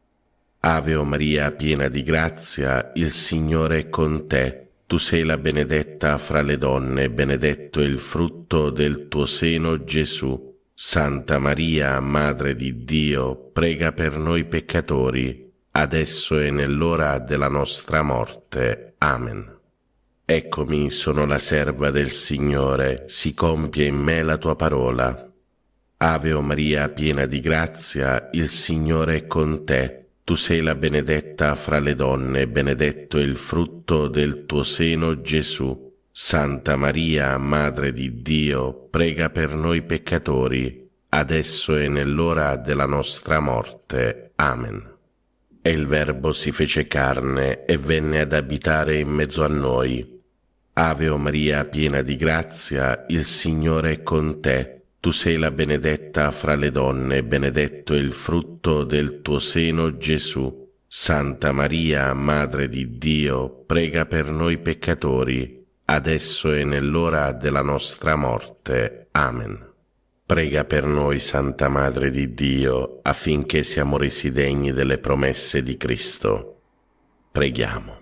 Ave o Maria, piena di grazia, il Signore è con te. Tu sei la benedetta fra le donne, benedetto è il frutto del tuo seno, Gesù. Santa Maria, Madre di Dio, prega per noi peccatori, adesso e nell'ora della nostra morte. Amen. Eccomi, sono la serva del Signore, si compie in me la tua parola. Ave o Maria, piena di grazia, il Signore è con te. Tu sei la benedetta fra le donne, benedetto è il frutto del tuo seno, Gesù. Santa Maria, Madre di Dio, prega per noi peccatori, adesso e nell'ora della nostra morte. Amen. E il Verbo si fece carne e venne ad abitare in mezzo a noi. Ave o Maria, piena di grazia, il Signore è con te. Tu sei la benedetta fra le donne, benedetto è il frutto del tuo seno, Gesù. Santa Maria, Madre di Dio, prega per noi peccatori, adesso e nell'ora della nostra morte. Amen. Prega per noi, Santa Madre di Dio, affinché siamo resi degni delle promesse di Cristo. Preghiamo.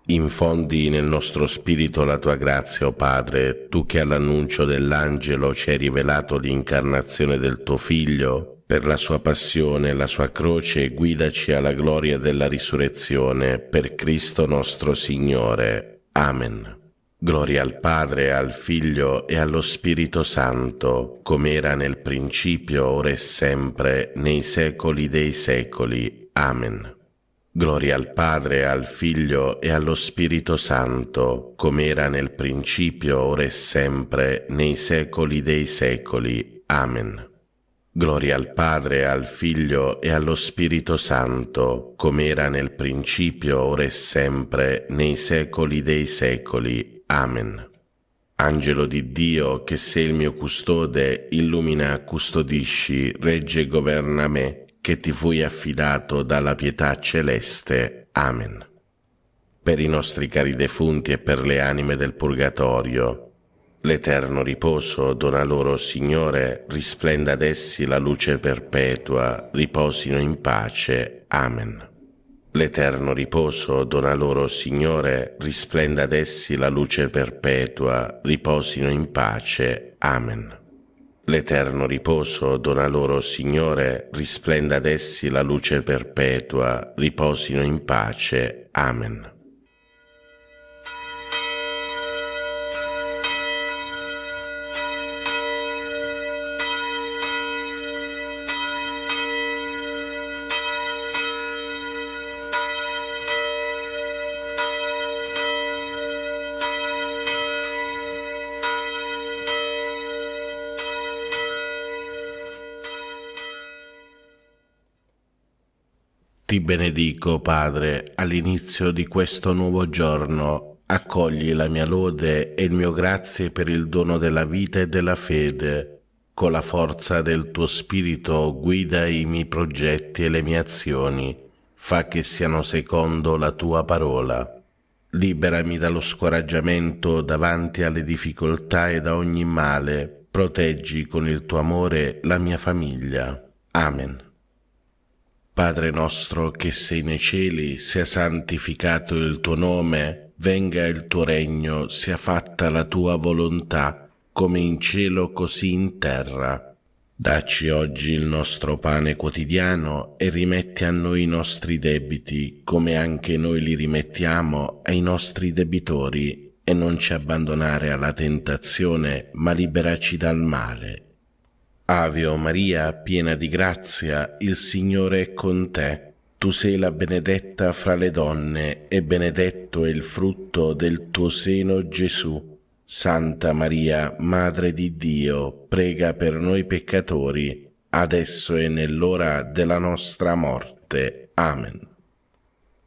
Infondi nel nostro spirito la tua grazia, o Padre, tu che all'annuncio dell'angelo ci hai rivelato l'incarnazione del tuo Figlio, per la sua passione e la sua croce guidaci alla gloria della risurrezione, per Cristo nostro Signore. Amen. Gloria al Padre, al Figlio e allo Spirito Santo, come era nel principio, ora e sempre, nei secoli dei secoli. Amen. Gloria al Padre, al Figlio e allo Spirito Santo, come era nel principio, ora e sempre, nei secoli dei secoli. Amen. Gloria al Padre, al Figlio e allo Spirito Santo, come era nel principio, ora e sempre, nei secoli dei secoli. Amen. Angelo di Dio, che sei il mio custode, illumina, custodisci, regge e governa me, che ti fui affidato dalla pietà celeste. Amen. per i nostri cari defunti e per le anime del purgatorio. L'eterno riposo dona loro, Signore, risplenda ad essi la luce perpetua, riposino in pace. Amen. L'eterno riposo dona loro, Signore, risplenda ad essi la luce perpetua, riposino in pace. Amen. L'eterno riposo dona loro, Signore, risplenda ad essi la luce perpetua, riposino in pace. Amen. Ti benedico, Padre, all'inizio di questo nuovo giorno. Accogli la mia lode e il mio grazie per il dono della vita e della fede. Con la forza del tuo Spirito guida i miei progetti e le mie azioni. Fa che siano secondo la tua parola. Liberami dallo scoraggiamento davanti alle difficoltà e da ogni male. Proteggi con il tuo amore la mia famiglia. Amen. Padre nostro che sei nei cieli, sia santificato il tuo nome, venga il tuo regno, sia fatta la tua volontà, come in cielo così in terra. Dacci oggi il nostro pane quotidiano e rimetti a noi i nostri debiti, come anche noi li rimettiamo ai nostri debitori, e non ci abbandonare alla tentazione, ma liberaci dal male. Ave o Maria, piena di grazia, il Signore è con te. Tu sei la benedetta fra le donne, e benedetto è il frutto del tuo seno, Gesù. Santa Maria, Madre di Dio, prega per noi peccatori, adesso e nell'ora della nostra morte. Amen.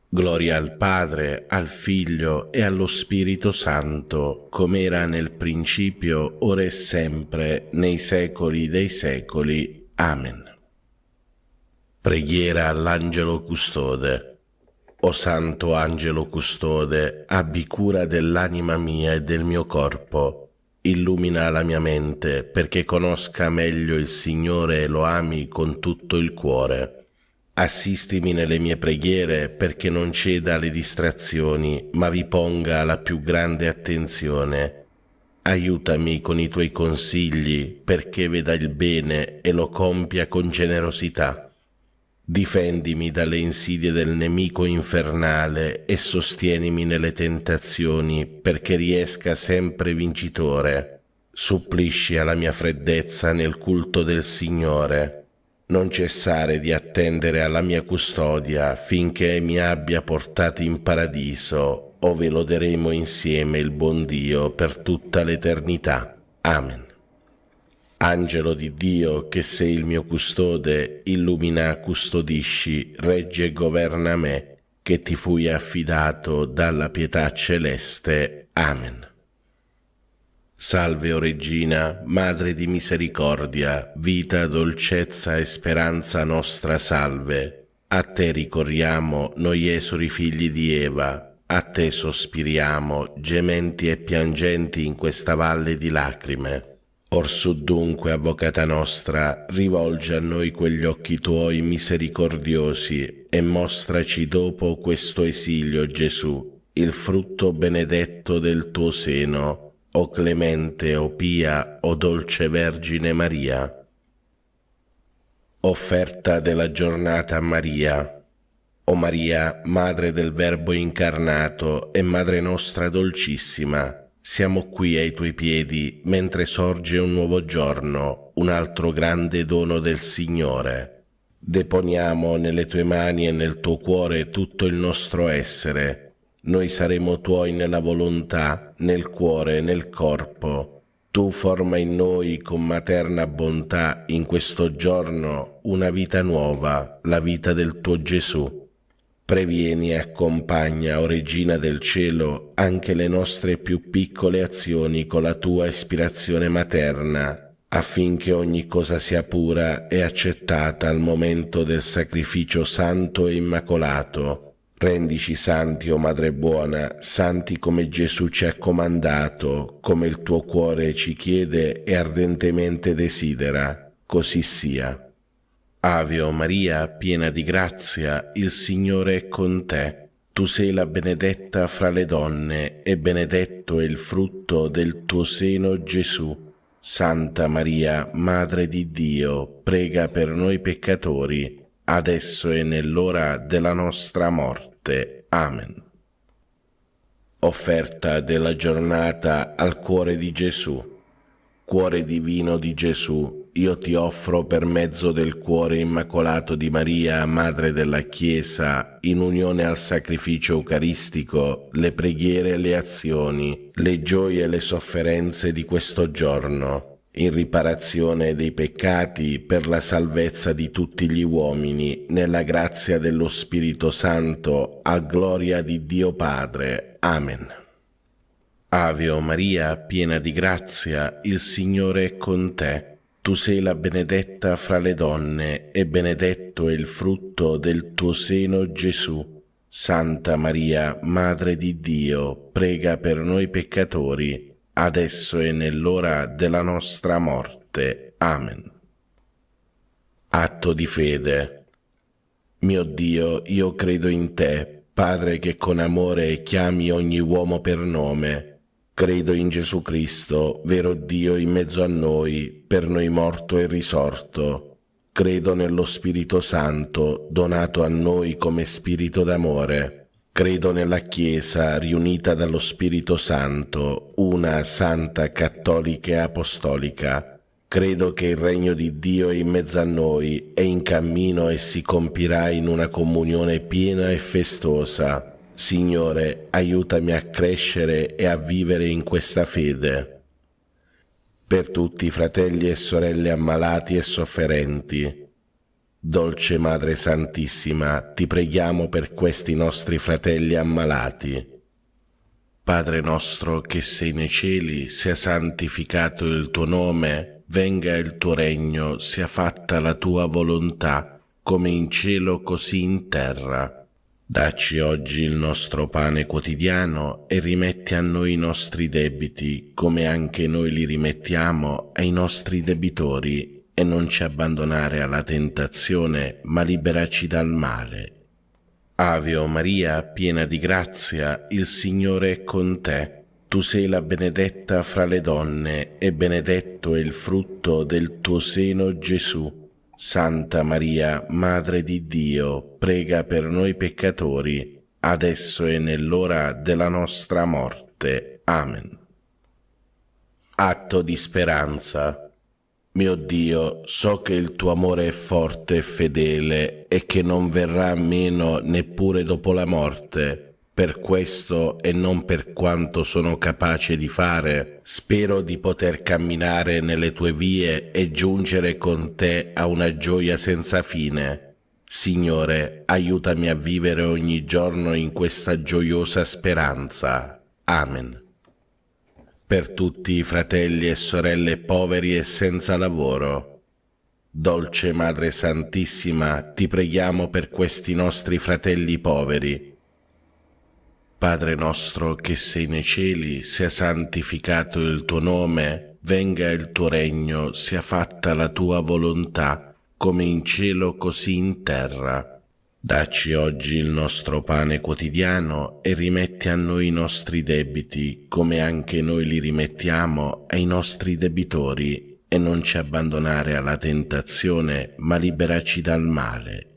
Gloria al Padre, al Figlio e allo Spirito Santo, come era nel principio, ora e sempre, nei secoli dei secoli. Amen. Preghiera all'Angelo Custode. O Santo Angelo Custode, abbi cura dell'anima mia e del mio corpo. Illumina la mia mente perché conosca meglio il Signore e lo ami con tutto il cuore. Assistimi nelle mie preghiere perché non ceda alle distrazioni, ma vi ponga la più grande attenzione. Aiutami con i tuoi consigli perché veda il bene e lo compia con generosità. Difendimi dalle insidie del nemico infernale e sostienimi nelle tentazioni perché riesca sempre vincitore. Supplisci alla mia freddezza nel culto del Signore. Non cessare di attendere alla mia custodia finché mi abbia portato in paradiso, ove loderemo insieme il buon Dio per tutta l'eternità. Amen. Angelo di Dio, che sei il mio custode, illumina, custodisci, regge e governa me, che ti fui affidato dalla pietà celeste. Amen. Salve, o Regina, Madre di misericordia, vita, dolcezza e speranza nostra, salve. A te ricorriamo, noi esuli figli di Eva, a te sospiriamo, gementi e piangenti in questa valle di lacrime. Orsù dunque, Avvocata nostra, rivolgi a noi quegli occhi tuoi misericordiosi e mostraci dopo questo esilio, Gesù, il frutto benedetto del tuo seno, o clemente, o pia, o dolce Vergine Maria. Offerta della giornata a Maria. O Maria, Madre del Verbo incarnato e Madre nostra dolcissima, siamo qui ai tuoi piedi mentre sorge un nuovo giorno, un altro grande dono del Signore. Deponiamo nelle tue mani e nel tuo cuore tutto il nostro essere. Noi saremo tuoi nella volontà, nel cuore, nel corpo. Tu forma in noi con materna bontà in questo giorno una vita nuova, la vita del tuo Gesù. Previeni e accompagna, o Regina del Cielo, anche le nostre più piccole azioni con la tua ispirazione materna, affinché ogni cosa sia pura e accettata al momento del sacrificio santo e immacolato, Rendici santi, o Madre buona, santi come Gesù ci ha comandato, come il tuo cuore ci chiede e ardentemente desidera, così sia. Ave o Maria, piena di grazia, il Signore è con te. Tu sei la benedetta fra le donne, e benedetto è il frutto del tuo seno, Gesù. Santa Maria, Madre di Dio, prega per noi peccatori, adesso e nell'ora della nostra morte. Amen. Offerta della giornata al cuore di Gesù. Cuore divino di Gesù, io ti offro per mezzo del cuore immacolato di Maria, Madre della Chiesa, in unione al sacrificio eucaristico, le preghiere e le azioni, le gioie e le sofferenze di questo giorno, in riparazione dei peccati, per la salvezza di tutti gli uomini, nella grazia dello Spirito Santo, a gloria di Dio Padre. Amen. Ave o Maria, piena di grazia, il Signore è con te. Tu sei la benedetta fra le donne, e benedetto è il frutto del tuo seno, Gesù. Santa Maria, Madre di Dio, prega per noi peccatori, adesso e nell'ora della nostra morte. Amen. Atto di fede. Mio Dio, io credo in te, Padre che con amore chiami ogni uomo per nome. Credo in Gesù Cristo, vero Dio in mezzo a noi, per noi morto e risorto. Credo nello Spirito Santo, donato a noi come Spirito d'amore. Credo nella Chiesa, riunita dallo Spirito Santo, una, santa, cattolica e apostolica. Credo che il regno di Dio è in mezzo a noi, è in cammino e si compirà in una comunione piena e festosa. Signore, aiutami a crescere e a vivere in questa fede. Per tutti i fratelli e sorelle ammalati e sofferenti, dolce Madre Santissima, ti preghiamo per questi nostri fratelli ammalati. Padre nostro che sei nei cieli, sia santificato il tuo nome, venga il tuo regno, sia fatta la tua volontà, come in cielo così in terra. Dacci oggi il nostro pane quotidiano e rimetti a noi i nostri debiti, come anche noi li rimettiamo ai nostri debitori, e non ci abbandonare alla tentazione, ma liberaci dal male. Ave o Maria, piena di grazia, il Signore è con te. Tu sei la benedetta fra le donne, e benedetto è il frutto del tuo seno, Gesù. Santa Maria, Madre di Dio, prega per noi peccatori, adesso e nell'ora della nostra morte. Amen. Atto di speranza. Mio Dio, so che il tuo amore è forte e fedele e che non verrà meno neppure dopo la morte. Per questo, e non per quanto sono capace di fare, spero di poter camminare nelle tue vie e giungere con te a una gioia senza fine. Signore, aiutami a vivere ogni giorno in questa gioiosa speranza. Amen. Per tutti i fratelli e sorelle poveri e senza lavoro, dolce Madre Santissima, ti preghiamo per questi nostri fratelli poveri. Padre nostro che sei nei cieli, sia santificato il tuo nome, venga il tuo regno, sia fatta la tua volontà, come in cielo così in terra. Dacci oggi il nostro pane quotidiano e rimetti a noi i nostri debiti, come anche noi li rimettiamo ai nostri debitori, e non ci abbandonare alla tentazione, ma liberaci dal male.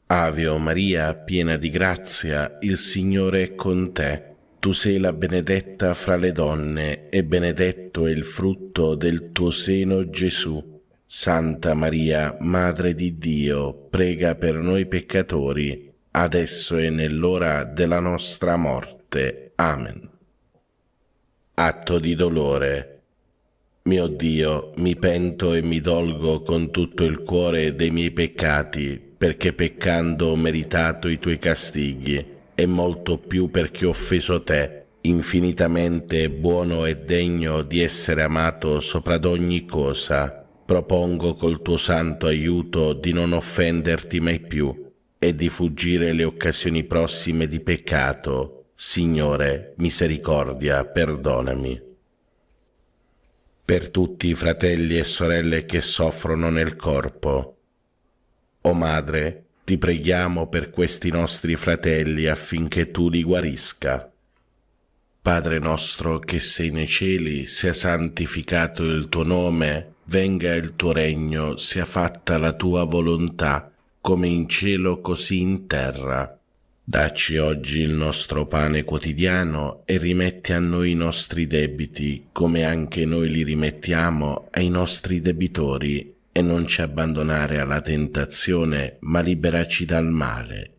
Ave o Maria, piena di grazia, il Signore è con te. Tu sei la benedetta fra le donne, e benedetto è il frutto del tuo seno, Gesù. Santa Maria, Madre di Dio, prega per noi peccatori, adesso e nell'ora della nostra morte. Amen. Atto di dolore. Mio Dio, mi pento e mi dolgo con tutto il cuore dei miei peccati, perché peccando ho meritato i tuoi castighi, e molto più perché ho offeso te, infinitamente buono e degno di essere amato sopra d'ogni cosa. Propongo col tuo santo aiuto di non offenderti mai più, e di fuggire le occasioni prossime di peccato. Signore, misericordia, perdonami. Per tutti i fratelli e sorelle che soffrono nel corpo. O Madre, ti preghiamo per questi nostri fratelli affinché tu li guarisca. Padre nostro che sei nei cieli, sia santificato il tuo nome, venga il tuo regno, sia fatta la tua volontà, come in cielo così in terra. Dacci oggi il nostro pane quotidiano e rimetti a noi i nostri debiti, come anche noi li rimettiamo ai nostri debitori, e non ci abbandonare alla tentazione, ma liberaci dal male.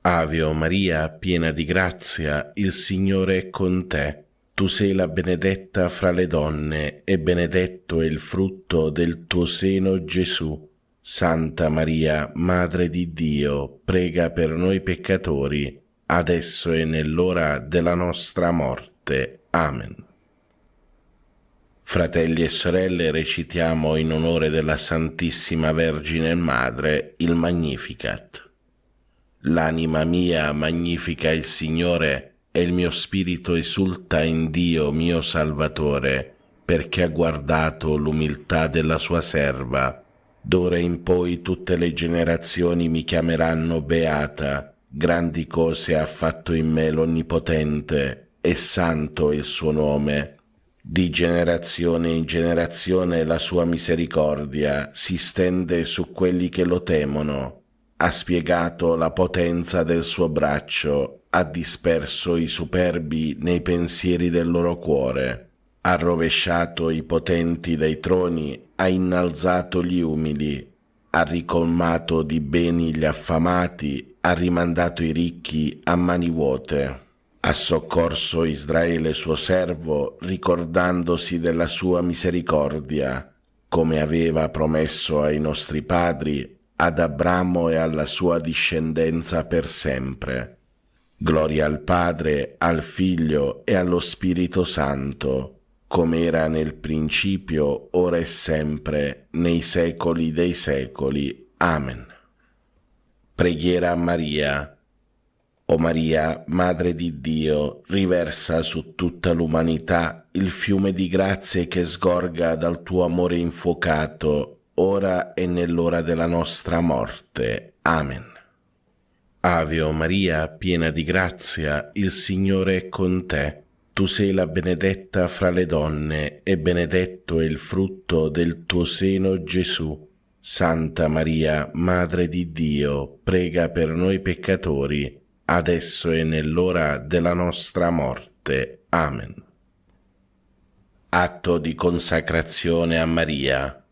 Ave o Maria, piena di grazia, il Signore è con te. Tu sei la benedetta fra le donne, e benedetto è il frutto del tuo seno, Gesù. Santa Maria, Madre di Dio, prega per noi peccatori, adesso e nell'ora della nostra morte. Amen. Fratelli e sorelle, recitiamo in onore della Santissima Vergine Madre il Magnificat. L'anima mia magnifica il Signore e il mio spirito esulta in Dio mio Salvatore, perché ha guardato l'umiltà della sua serva. D'ora in poi tutte le generazioni mi chiameranno beata. Grandi cose ha fatto in me l'Onnipotente, e santo è il suo nome. Di generazione in generazione la sua misericordia si stende su quelli che lo temono. Ha spiegato la potenza del suo braccio, ha disperso i superbi nei pensieri del loro cuore. Ha rovesciato i potenti dai troni, ha innalzato gli umili, ha ricolmato di beni gli affamati, ha rimandato i ricchi a mani vuote. Ha soccorso Israele suo servo, ricordandosi della sua misericordia, come aveva promesso ai nostri padri, ad Abramo e alla sua discendenza per sempre. Gloria al Padre, al Figlio e allo Spirito Santo, come era nel principio, ora e sempre, nei secoli dei secoli. Amen. Preghiera a Maria. O Maria, Madre di Dio, riversa su tutta l'umanità il fiume di grazie che sgorga dal tuo amore infuocato, ora e nell'ora della nostra morte. Amen. Ave o Maria, piena di grazia, il Signore è con te. Tu sei la benedetta fra le donne, e benedetto è il frutto del tuo seno, Gesù. Santa Maria, Madre di Dio, prega per noi peccatori, adesso e nell'ora della nostra morte. Amen. Atto di consacrazione a Maria.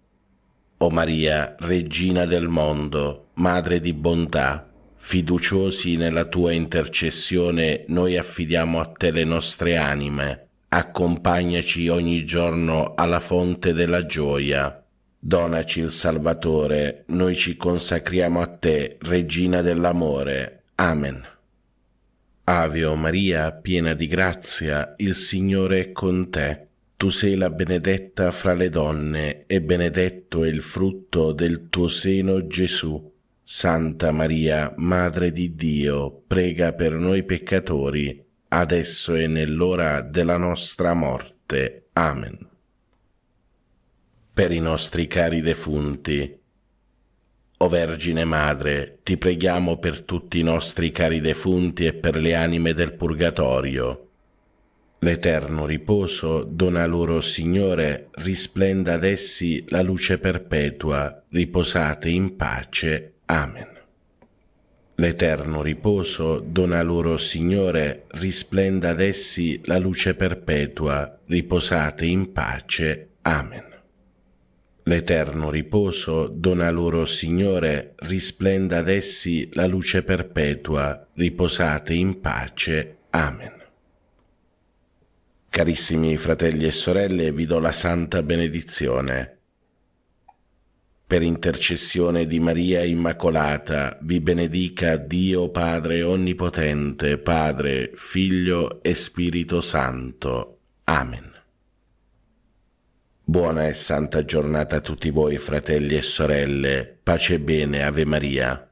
O Maria, Regina del mondo, Madre di bontà, fiduciosi nella tua intercessione, noi affidiamo a te le nostre anime. Accompagnaci ogni giorno alla fonte della gioia. Donaci il Salvatore, noi ci consacriamo a te, Regina dell'amore. Amen. Ave o Maria, piena di grazia, il Signore è con te. Tu sei la benedetta fra le donne, e benedetto è il frutto del tuo seno, Gesù. Santa Maria, Madre di Dio, prega per noi peccatori, adesso e nell'ora della nostra morte. Amen. Per i nostri cari defunti. O Vergine Madre, ti preghiamo per tutti i nostri cari defunti e per le anime del purgatorio. L'eterno riposo dona loro, Signore, risplenda ad essi la luce perpetua, riposate in pace. Amen. L'eterno riposo dona loro, Signore, risplenda ad essi la luce perpetua, riposate in pace. Amen. L'eterno riposo dona loro, Signore, risplenda ad essi la luce perpetua, riposate in pace. Amen. Carissimi fratelli e sorelle, vi do la santa benedizione. Per intercessione di Maria Immacolata, vi benedica Dio Padre Onnipotente, Padre, Figlio e Spirito Santo. Amen. Buona e santa giornata a tutti voi, fratelli e sorelle. Pace e bene, Ave Maria.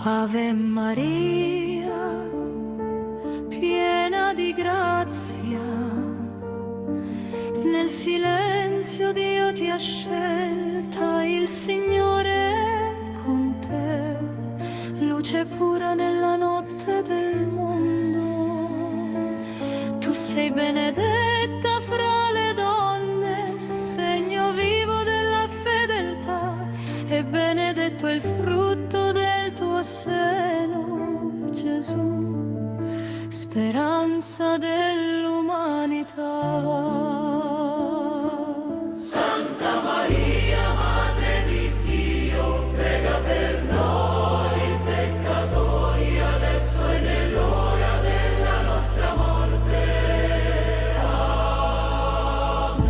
Ave Maria, piena di grazia, nel silenzio Dio ti ha scelta, il Signore è con te, luce pura nella notte del mondo. Tu sei benedetta fra le donne, segno vivo della fedeltà, e benedetto è il frutto del tuo seno, Gesù, speranza dell'umanità. Santa Maria, Madre di Dio, prega per noi peccatori, adesso e nell'ora della nostra morte. Amen.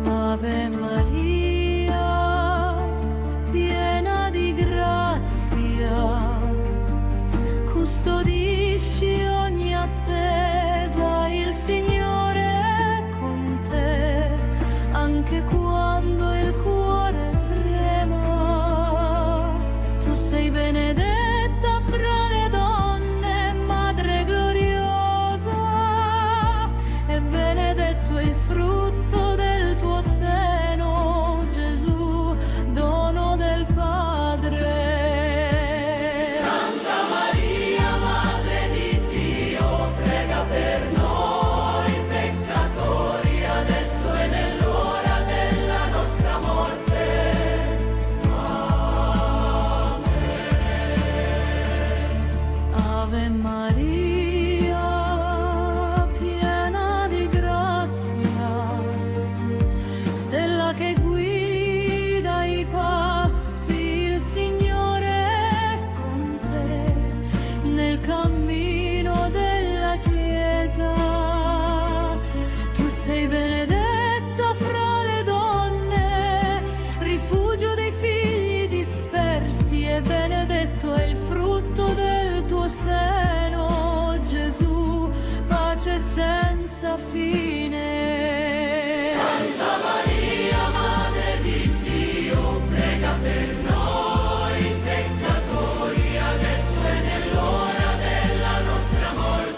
Ave Maria, piena di grazia, custodisci ogni attesa, il Signore è con te, anche quando il cuore trema. Tu sei benedetta fra le donne, Madre gloriosa, e benedetto è il frutto del tuo seno, Gesù, dono del Padre. Santa Maria, Madre di Dio, prega per noi peccatori, adesso e nell'ora della nostra morte. Ave Maria, piena di grazia, stella che guida i passi, il Signore è con te, nel cammino della Chiesa. Tu sei benedetta fra le donne, rifugio dei figli dispersi, e benedetto è il frutto del tuo seno, Gesù, pace senza fine. Santa Maria, Madre di Dio, prega per noi peccatori, adesso e nell'ora della nostra morte.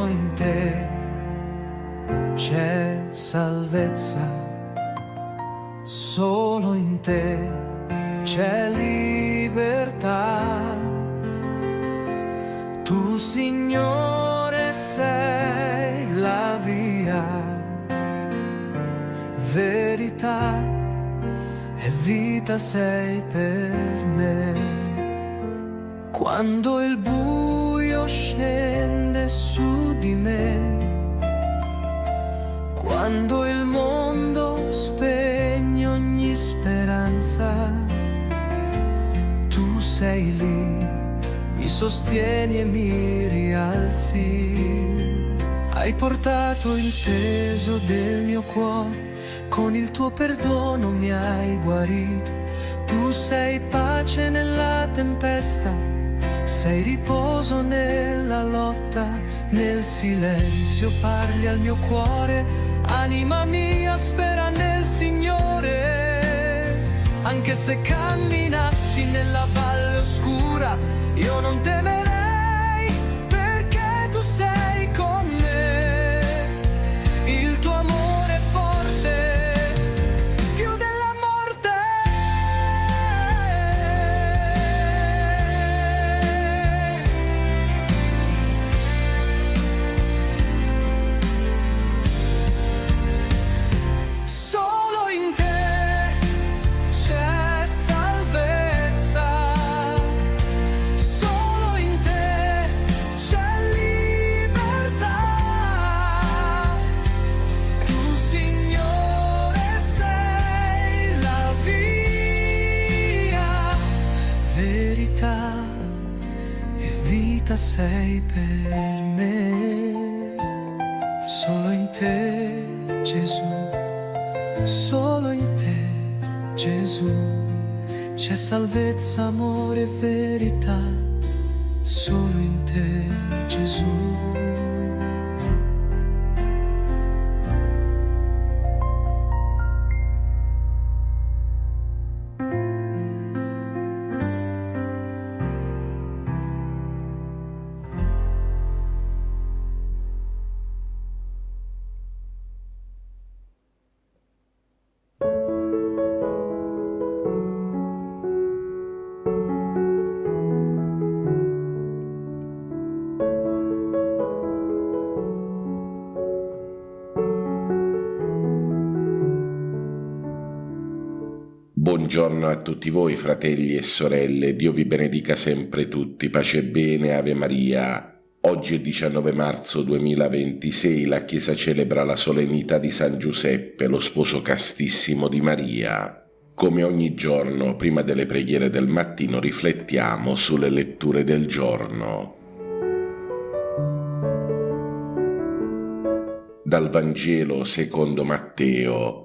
in te c'è salvezza, solo in te c'è libertà. Tu, Signore, sei la via, verità e vita sei per me. Quando il buio scende su di me, quando il mondo spegne ogni speranza, tu sei lì, mi sostieni e mi rialzi. Hai portato il peso del mio cuore, con il tuo perdono mi hai guarito. Tu sei pace nella tempesta, sei riposo nella lotta. Nel silenzio parli al mio cuore, anima mia spera nel Signore. Anche se camminassi nella valle oscura, io non temerei, perché tu sei con me. Il tuo amore è forte, più della morte. Solo in te c'è salvezza, solo in te c'è libertà. Tu, Signore, sei la via, verità e vita sei per me. Solo in te, Gesù, solo in te, Gesù, c'è salvezza, amore e verità. Solo in te, Gesù. Buongiorno a tutti voi, fratelli e sorelle, Dio vi benedica sempre tutti, pace e bene, Ave Maria. Oggi è 19 marzo 2026, la Chiesa celebra la solennità di San Giuseppe, lo sposo castissimo di Maria. Come ogni giorno, prima delle preghiere del mattino, riflettiamo sulle letture del giorno. Dal Vangelo secondo Matteo.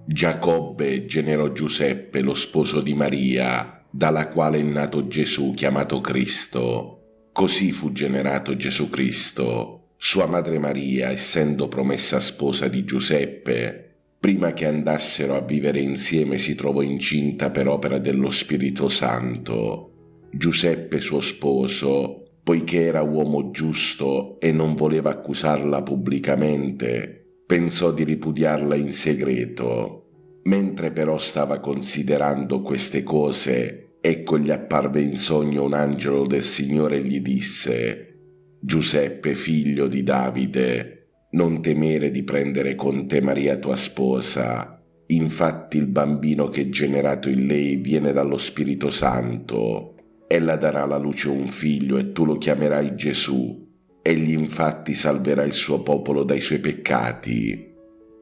Giacobbe generò Giuseppe, lo sposo di Maria, dalla quale è nato Gesù, chiamato Cristo. Così fu generato Gesù Cristo. Sua madre Maria, essendo promessa sposa di Giuseppe, prima che andassero a vivere insieme, si trovò incinta per opera dello Spirito Santo. Giuseppe, suo sposo, poiché era uomo giusto e non voleva accusarla pubblicamente, pensò di ripudiarla in segreto. Mentre però stava considerando queste cose, ecco gli apparve in sogno un angelo del Signore e gli disse: Giuseppe, figlio di Davide, non temere di prendere con te Maria tua sposa. Infatti il bambino che è generato in lei viene dallo Spirito Santo. Ella darà alla luce un figlio e tu lo chiamerai Gesù. Egli infatti salverà il suo popolo dai suoi peccati.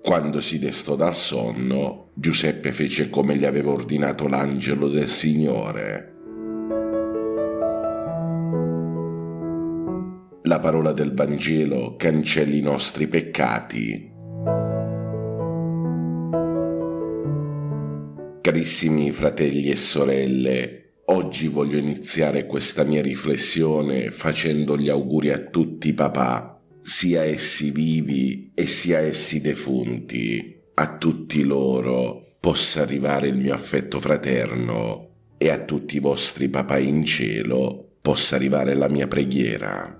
Quando si destò dal sonno, Giuseppe fece come gli aveva ordinato l'angelo del Signore. La parola del Vangelo cancelli i nostri peccati. Carissimi fratelli e sorelle, oggi voglio iniziare questa mia riflessione facendo gli auguri a tutti i papà, sia essi vivi e sia essi defunti. A tutti loro possa arrivare il mio affetto fraterno e a tutti i vostri papà in cielo possa arrivare la mia preghiera.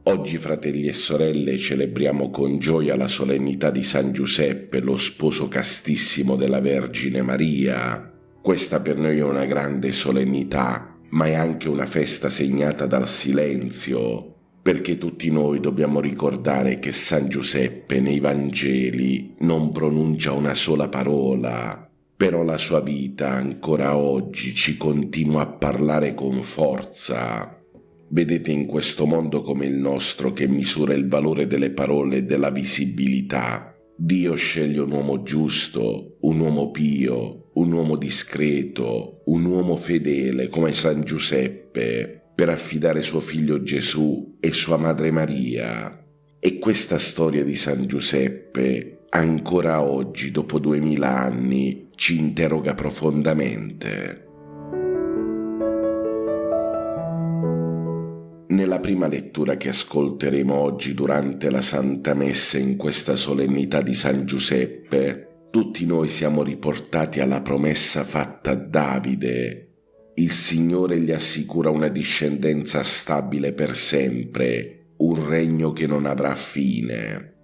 Oggi, fratelli e sorelle, celebriamo con gioia la solennità di San Giuseppe, lo sposo castissimo della Vergine Maria. Questa per noi è una grande solennità, ma è anche una festa segnata dal silenzio, perché tutti noi dobbiamo ricordare che San Giuseppe nei Vangeli non pronuncia una sola parola, però la sua vita ancora oggi ci continua a parlare con forza. Vedete, in questo mondo come il nostro, che misura il valore delle parole e della visibilità, Dio sceglie un uomo giusto, un uomo pio, un uomo discreto, un uomo fedele come San Giuseppe per affidare suo figlio Gesù e sua madre Maria. E questa storia di San Giuseppe ancora oggi, dopo 2000 anni, ci interroga profondamente. Nella prima lettura che ascolteremo oggi durante la Santa Messa in questa solennità di San Giuseppe, tutti noi siamo riportati alla promessa fatta a Davide. Il Signore gli assicura una discendenza stabile per sempre, un regno che non avrà fine.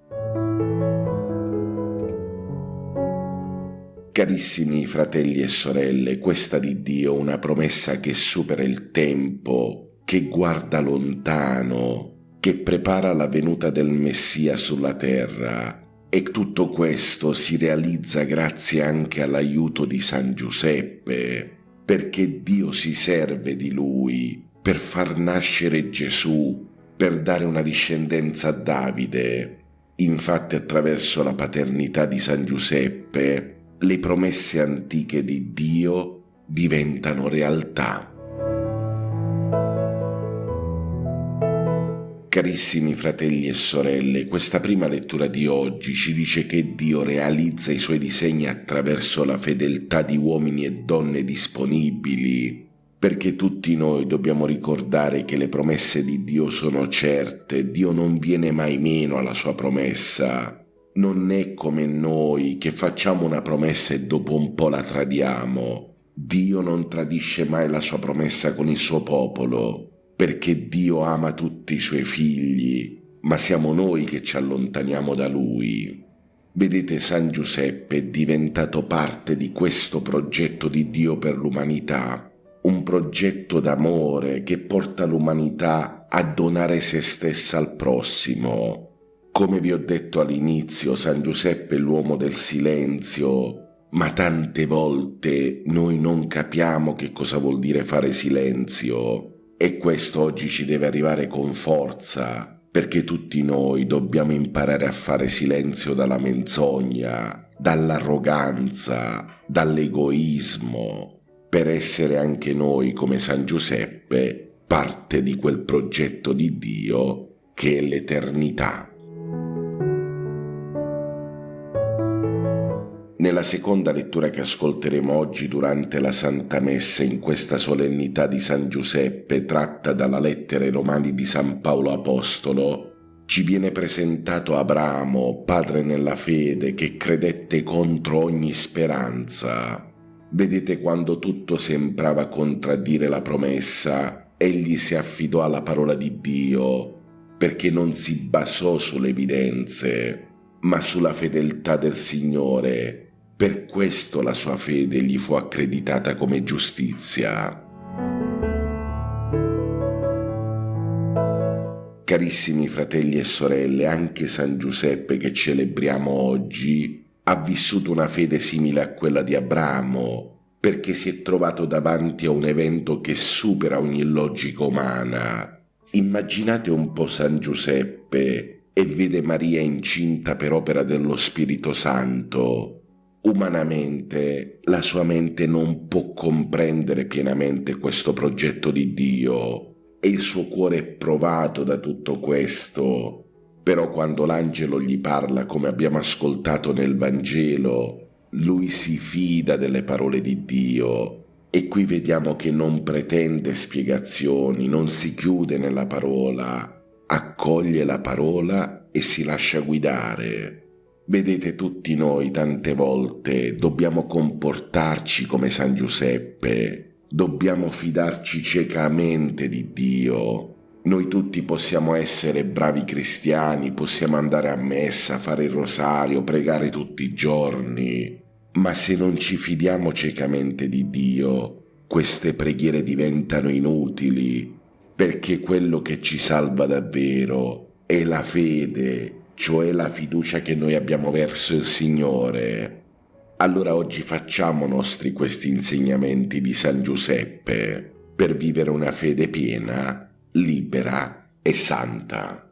Carissimi fratelli e sorelle, questa di Dio è una promessa che supera il tempo, che guarda lontano, che prepara la venuta del Messia sulla terra, e tutto questo si realizza grazie anche all'aiuto di San Giuseppe, perché Dio si serve di lui per far nascere Gesù, per dare una discendenza a Davide. Infatti, attraverso la paternità di San Giuseppe, le promesse antiche di Dio diventano realtà. Carissimi fratelli e sorelle, questa prima lettura di oggi ci dice che Dio realizza i suoi disegni attraverso la fedeltà di uomini e donne disponibili, perché tutti noi dobbiamo ricordare che le promesse di Dio sono certe, Dio non viene mai meno alla sua promessa. Non è come noi che facciamo una promessa e dopo un po' la tradiamo. Dio non tradisce mai la sua promessa con il suo popolo, perché Dio ama tutti i suoi figli, ma siamo noi che ci allontaniamo da Lui. Vedete, San Giuseppe è diventato parte di questo progetto di Dio per l'umanità, un progetto d'amore che porta l'umanità a donare se stessa al prossimo. Come vi ho detto all'inizio, San Giuseppe è l'uomo del silenzio, ma tante volte noi non capiamo che cosa vuol dire fare silenzio. E questo oggi ci deve arrivare con forza, perché tutti noi dobbiamo imparare a fare silenzio dalla menzogna, dall'arroganza, dall'egoismo, per essere anche noi, come San Giuseppe, parte di quel progetto di Dio che è l'eternità. Nella seconda lettura che ascolteremo oggi durante la Santa Messa in questa solennità di San Giuseppe, tratta dalla lettera ai Romani di San Paolo Apostolo, ci viene presentato Abramo, padre nella fede, che credette contro ogni speranza. Vedete, quando tutto sembrava contraddire la promessa, egli si affidò alla parola di Dio, perché non si basò sulle evidenze, ma sulla fedeltà del Signore. Per questo la sua fede gli fu accreditata come giustizia. Carissimi fratelli e sorelle, anche San Giuseppe che celebriamo oggi ha vissuto una fede simile a quella di Abramo, perché si è trovato davanti a un evento che supera ogni logica umana. Immaginate un po' San Giuseppe e vede Maria incinta per opera dello Spirito Santo. Umanamente la sua mente non può comprendere pienamente questo progetto di Dio e il suo cuore è provato da tutto questo. Però quando l'angelo gli parla, come abbiamo ascoltato nel Vangelo, lui si fida delle parole di Dio. E qui vediamo che non pretende spiegazioni, non si chiude nella parola, accoglie la parola e si lascia guidare. Vedete, tutti noi tante volte dobbiamo comportarci come San Giuseppe, dobbiamo fidarci ciecamente di Dio. Noi tutti possiamo essere bravi cristiani, possiamo andare a messa, fare il rosario, pregare tutti i giorni, ma se non ci fidiamo ciecamente di Dio, queste preghiere diventano inutili, perché quello che ci salva davvero è la fede, cioè la fiducia che noi abbiamo verso il Signore. Allora oggi facciamo nostri questi insegnamenti di San Giuseppe per vivere una fede piena, libera e santa.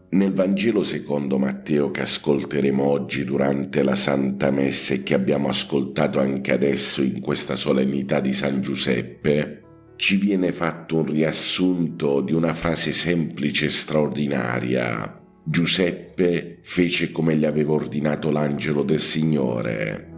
Nel Vangelo secondo Matteo che ascolteremo oggi durante la Santa Messa e che abbiamo ascoltato anche adesso in questa solennità di San Giuseppe, ci viene fatto un riassunto di una frase semplice e straordinaria. Giuseppe fece come gli aveva ordinato l'angelo del Signore.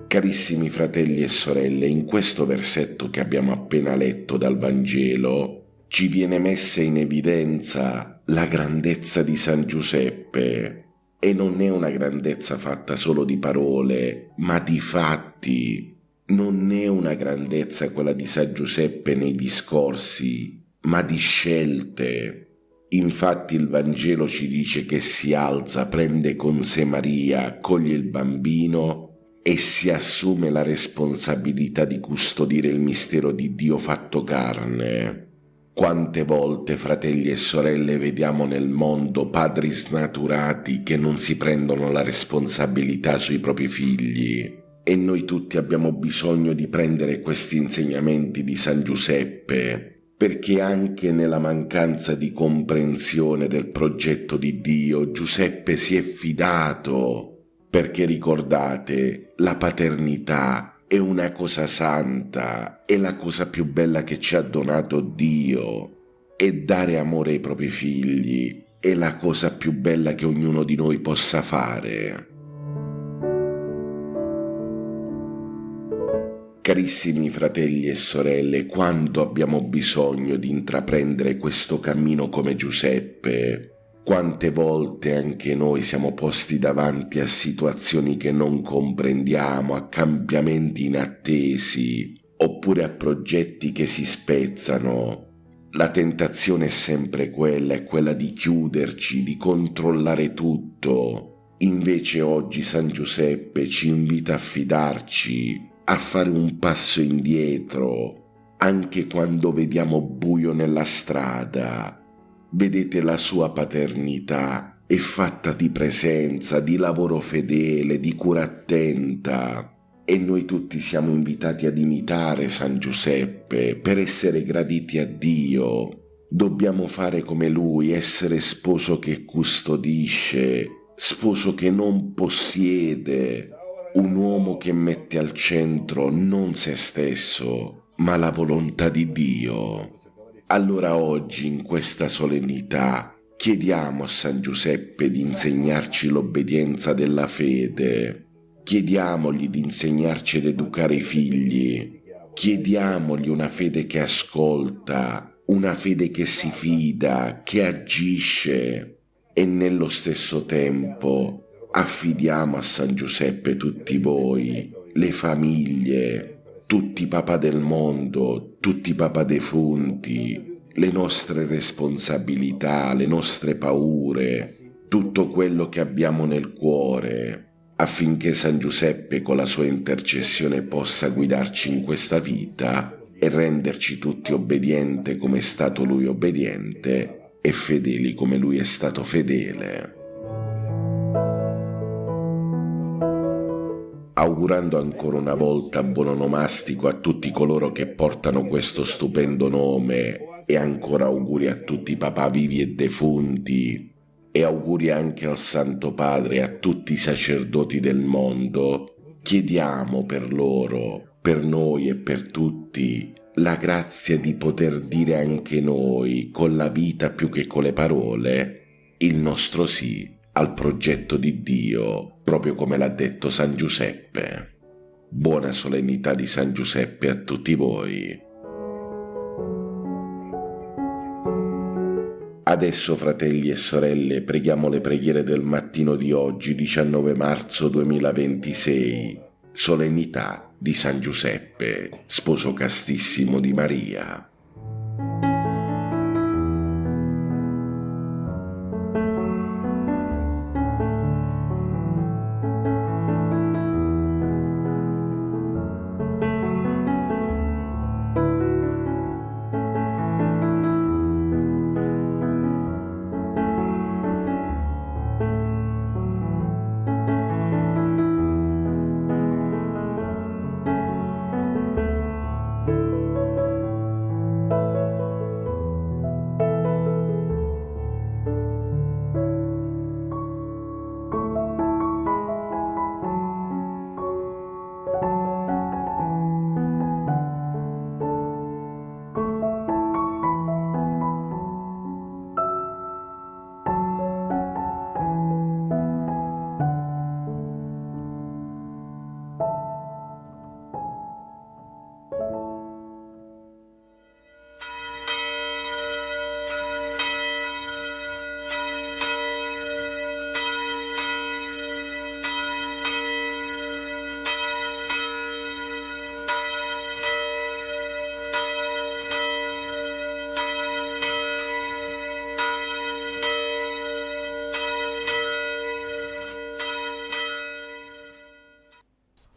Carissimi fratelli e sorelle, in questo versetto che abbiamo appena letto dal Vangelo ci viene messa in evidenza la grandezza di San Giuseppe, e non è una grandezza fatta solo di parole, ma di fatti. Non è una grandezza quella di San Giuseppe nei discorsi, ma di scelte. Infatti il Vangelo ci dice che si alza, prende con sé Maria, accoglie il bambino e si assume la responsabilità di custodire il mistero di Dio fatto carne. Quante volte, fratelli e sorelle, vediamo nel mondo padri snaturati che non si prendono la responsabilità sui propri figli, e noi tutti abbiamo bisogno di prendere questi insegnamenti di San Giuseppe, perché anche nella mancanza di comprensione del progetto di Dio, Giuseppe si è fidato. Perché ricordate, la paternità è una cosa santa, è la cosa più bella che ci ha donato Dio, e dare amore ai propri figli è la cosa più bella che ognuno di noi possa fare. Carissimi fratelli e sorelle, quanto abbiamo bisogno di intraprendere questo cammino come Giuseppe. Quante volte anche noi siamo posti davanti a situazioni che non comprendiamo, a cambiamenti inattesi, oppure a progetti che si spezzano. La tentazione è sempre quella, è quella di chiuderci, di controllare tutto. Invece oggi San Giuseppe ci invita a fidarci, a fare un passo indietro, anche quando vediamo buio nella strada. Vedete, la sua paternità è fatta di presenza, di lavoro fedele, di cura attenta, e noi tutti siamo invitati ad imitare San Giuseppe per essere graditi a Dio. Dobbiamo fare come lui, essere sposo che custodisce, sposo che non possiede, un uomo che mette al centro non se stesso, ma la volontà di Dio. Allora oggi, in questa solennità, chiediamo a San Giuseppe di insegnarci l'obbedienza della fede, chiediamogli di insegnarci ad educare i figli, chiediamogli una fede che ascolta, una fede che si fida, che agisce, e nello stesso tempo affidiamo a San Giuseppe tutti voi, le famiglie, tutti i papà del mondo, tutti i papà defunti, le nostre responsabilità, le nostre paure, tutto quello che abbiamo nel cuore, affinché San Giuseppe con la sua intercessione possa guidarci in questa vita e renderci tutti obbedienti come è stato lui obbediente e fedeli come lui è stato fedele. Augurando ancora una buon onomastico a tutti coloro che portano questo stupendo nome, e ancora auguri a tutti i papà vivi e defunti, e auguri anche al Santo Padre e a tutti i sacerdoti del mondo, chiediamo per loro, per noi e per tutti, la grazia di poter dire anche noi, con la vita più che con le parole, il nostro sì al progetto di Dio, proprio come l'ha detto San Giuseppe. Buona solennità di San Giuseppe a tutti voi. Adesso, fratelli e sorelle, preghiamo le preghiere del mattino di oggi, 19 marzo 2026, solennità di San Giuseppe, sposo castissimo di Maria.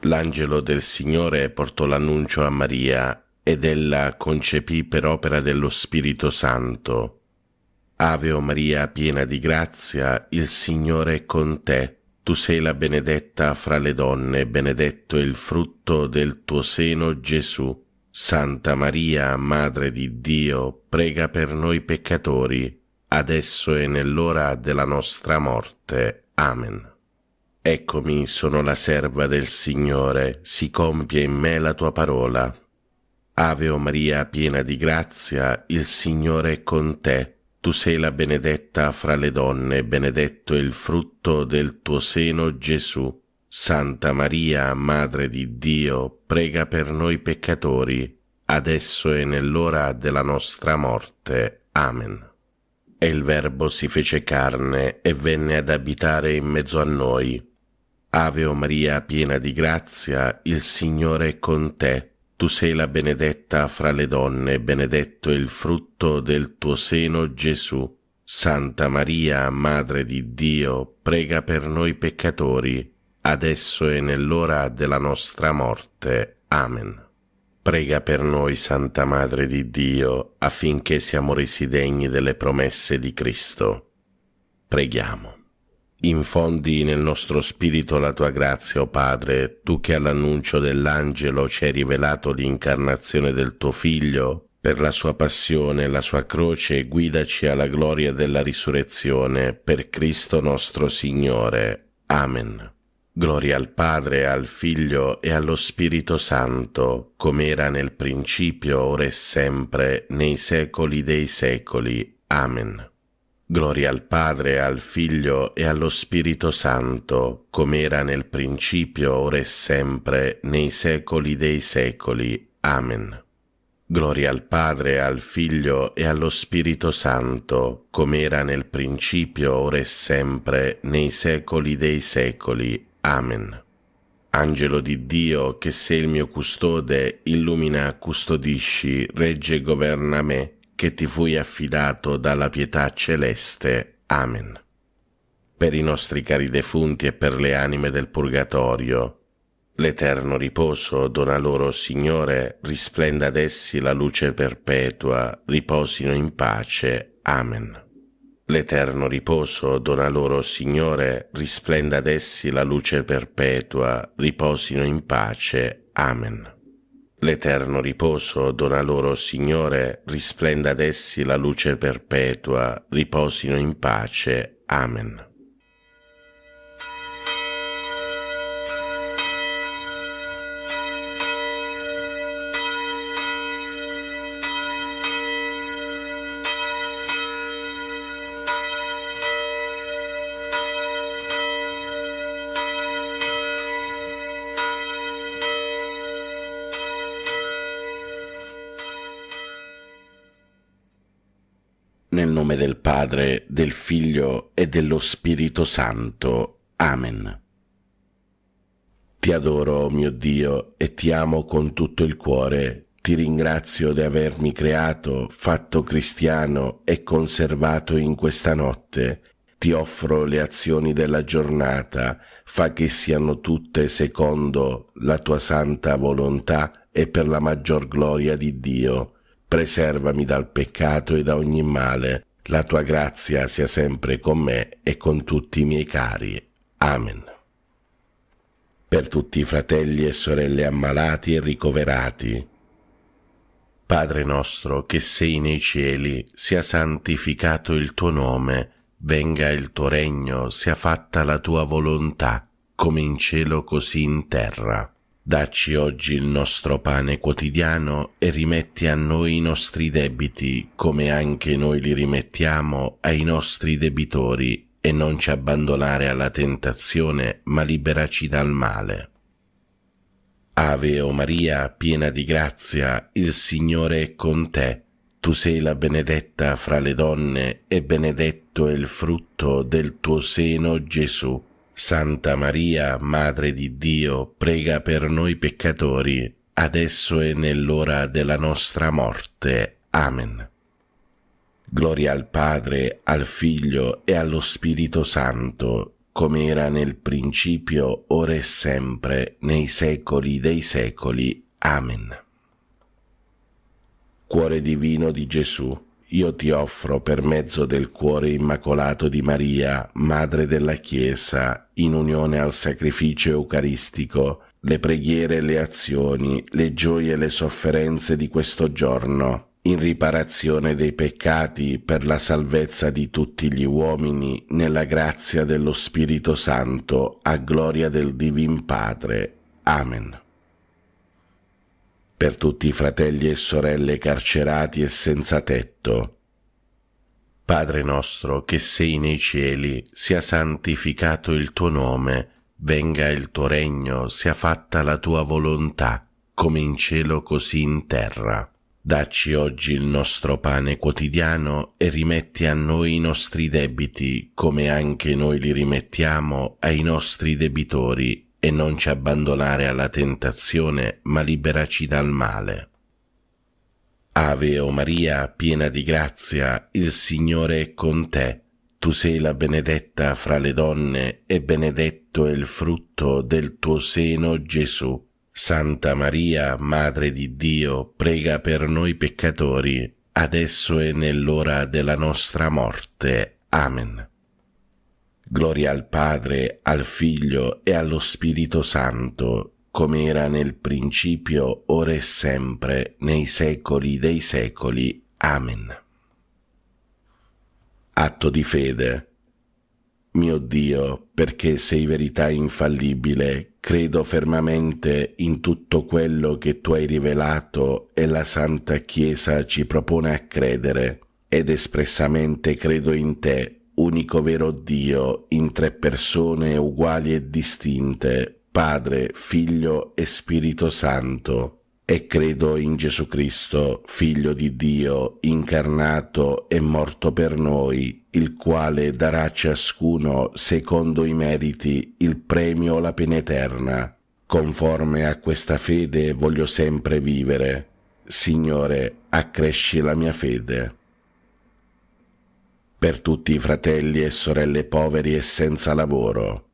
L'angelo del Signore portò l'annuncio a Maria ed ella concepì per opera dello Spirito Santo. Ave o Maria, piena di grazia, il Signore è con te. Tu sei la benedetta fra le donne, benedetto è il frutto del tuo seno, Gesù. Santa Maria, Madre di Dio, prega per noi peccatori, adesso e nell'ora della nostra morte. Amen. Eccomi, sono la serva del Signore, si compie in me la tua parola. Ave o Maria, piena di grazia, il Signore è con te. Tu sei la benedetta fra le donne, benedetto è il frutto del tuo seno, Gesù. Santa Maria, Madre di Dio, prega per noi peccatori, adesso e nell'ora della nostra morte. Amen. E il Verbo si fece carne e venne ad abitare in mezzo a noi. Ave o Maria, piena di grazia, il Signore è con te. Tu sei la benedetta fra le donne, benedetto è il frutto del tuo seno, Gesù. Santa Maria, Madre di Dio, prega per noi peccatori, adesso e nell'ora della nostra morte. Amen. Prega per noi, Santa Madre di Dio, affinché siamo resi degni delle promesse di Cristo. Preghiamo. Infondi nel nostro spirito la tua grazia, o Padre, tu che all'annuncio dell'angelo ci hai rivelato l'incarnazione del tuo Figlio, per la sua passione e la sua croce guidaci alla gloria della risurrezione, per Cristo nostro Signore. Amen. Gloria al Padre, al Figlio e allo Spirito Santo, come era nel principio, ora e sempre, nei secoli dei secoli. Amen. Gloria al Padre, al Figlio e allo Spirito Santo, come era nel principio, ora e sempre, nei secoli dei secoli. Amen. Gloria al Padre, al Figlio e allo Spirito Santo, come era nel principio, ora e sempre, nei secoli dei secoli. Amen. Angelo di Dio, che sei il mio custode, illumina, custodisci, regge e governa me, che ti fui affidato dalla pietà celeste. Amen. Per i nostri cari defunti e per le anime del purgatorio, l'eterno riposo dona loro, Signore, risplenda ad essi la luce perpetua, riposino in pace. Amen. L'eterno riposo dona loro, Signore, risplenda ad essi la luce perpetua, riposino in pace. Amen. L'eterno riposo dona loro, Signore, risplenda ad essi la luce perpetua, riposino in pace. Amen. Nel nome del Padre, del Figlio e dello Spirito Santo. Amen. Ti adoro, mio Dio, e ti amo con tutto il cuore. Ti ringrazio di avermi creato, fatto cristiano e conservato in questa notte. Ti offro le azioni della giornata, fa che siano tutte secondo la tua santa volontà e per la maggior gloria di Dio. Preservami dal peccato e da ogni male. La tua grazia sia sempre con me e con tutti i miei cari. Amen. Per tutti i fratelli e sorelle ammalati e ricoverati. Padre nostro che sei nei cieli, sia santificato il tuo nome, venga il tuo regno, sia fatta la tua volontà, come in cielo così in terra. Dacci oggi il nostro pane quotidiano e rimetti a noi i nostri debiti, come anche noi li rimettiamo ai nostri debitori, e non ci abbandonare alla tentazione, ma liberaci dal male. Ave o Maria, piena di grazia, il Signore è con te. Tu sei la benedetta fra le donne, e benedetto è il frutto del tuo seno, Gesù. Santa Maria, Madre di Dio, prega per noi peccatori, adesso e nell'ora della nostra morte. Amen. Gloria al Padre, al Figlio e allo Spirito Santo, come era nel principio, ora e sempre, nei secoli dei secoli. Amen. Cuore divino di Gesù, io ti offro per mezzo del cuore immacolato di Maria, Madre della Chiesa, in unione al sacrificio eucaristico, le preghiere e le azioni, le gioie e le sofferenze di questo giorno, in riparazione dei peccati per la salvezza di tutti gli uomini, nella grazia dello Spirito Santo, a gloria del Divin Padre. Amen. Per tutti i fratelli e sorelle carcerati e senza tetto. Padre nostro che sei nei cieli, sia santificato il tuo nome, venga il tuo regno, sia fatta la tua volontà, come in cielo così in terra. Dacci oggi il nostro pane quotidiano e rimetti a noi i nostri debiti, come anche noi li rimettiamo ai nostri debitori, e non ci abbandonare alla tentazione, ma liberaci dal male. Ave o Maria, piena di grazia, il Signore è con te. Tu sei la benedetta fra le donne, e benedetto è il frutto del tuo seno, Gesù. Santa Maria, Madre di Dio, prega per noi peccatori, adesso e nell'ora della nostra morte. Amen. Gloria al Padre, al Figlio e allo Spirito Santo, come era nel principio, ora e sempre, nei secoli dei secoli. Amen. Atto di fede. Mio Dio, perché sei verità infallibile, credo fermamente in tutto quello che tu hai rivelato e la Santa Chiesa ci propone a credere, ed espressamente credo in te, unico vero Dio, in tre persone uguali e distinte, Padre, Figlio e Spirito Santo, e credo in Gesù Cristo, Figlio di Dio, incarnato e morto per noi, il quale darà a ciascuno, secondo i meriti, il premio o la pena eterna. Conforme a questa fede voglio sempre vivere. Signore, accresci la mia fede. Per tutti i fratelli e sorelle poveri e senza lavoro.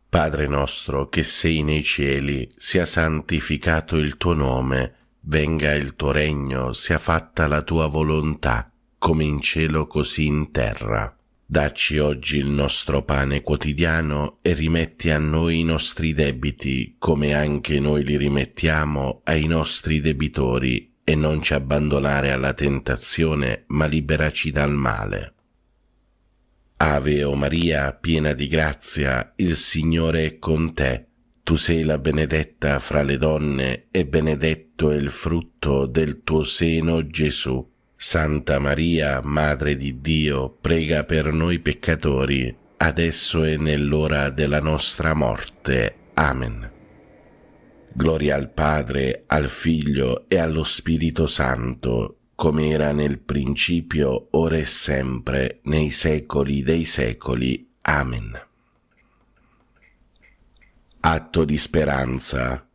Padre nostro che sei nei cieli, sia santificato il tuo nome, venga il tuo regno, sia fatta la tua volontà, come in cielo così in terra. Dacci oggi il nostro pane quotidiano e rimetti a noi i nostri debiti, come anche noi li rimettiamo ai nostri debitori, e non ci abbandonare alla tentazione, ma liberaci dal male. Ave o Maria, piena di grazia, il Signore è con te. Tu sei la benedetta fra le donne, e benedetto è il frutto del tuo seno, Gesù. Santa Maria, Madre di Dio, prega per noi peccatori, adesso e nell'ora della nostra morte. Amen. Gloria al Padre, al Figlio e allo Spirito Santo, come era nel principio, ora e sempre, nei secoli dei secoli. Amen. Atto di speranza.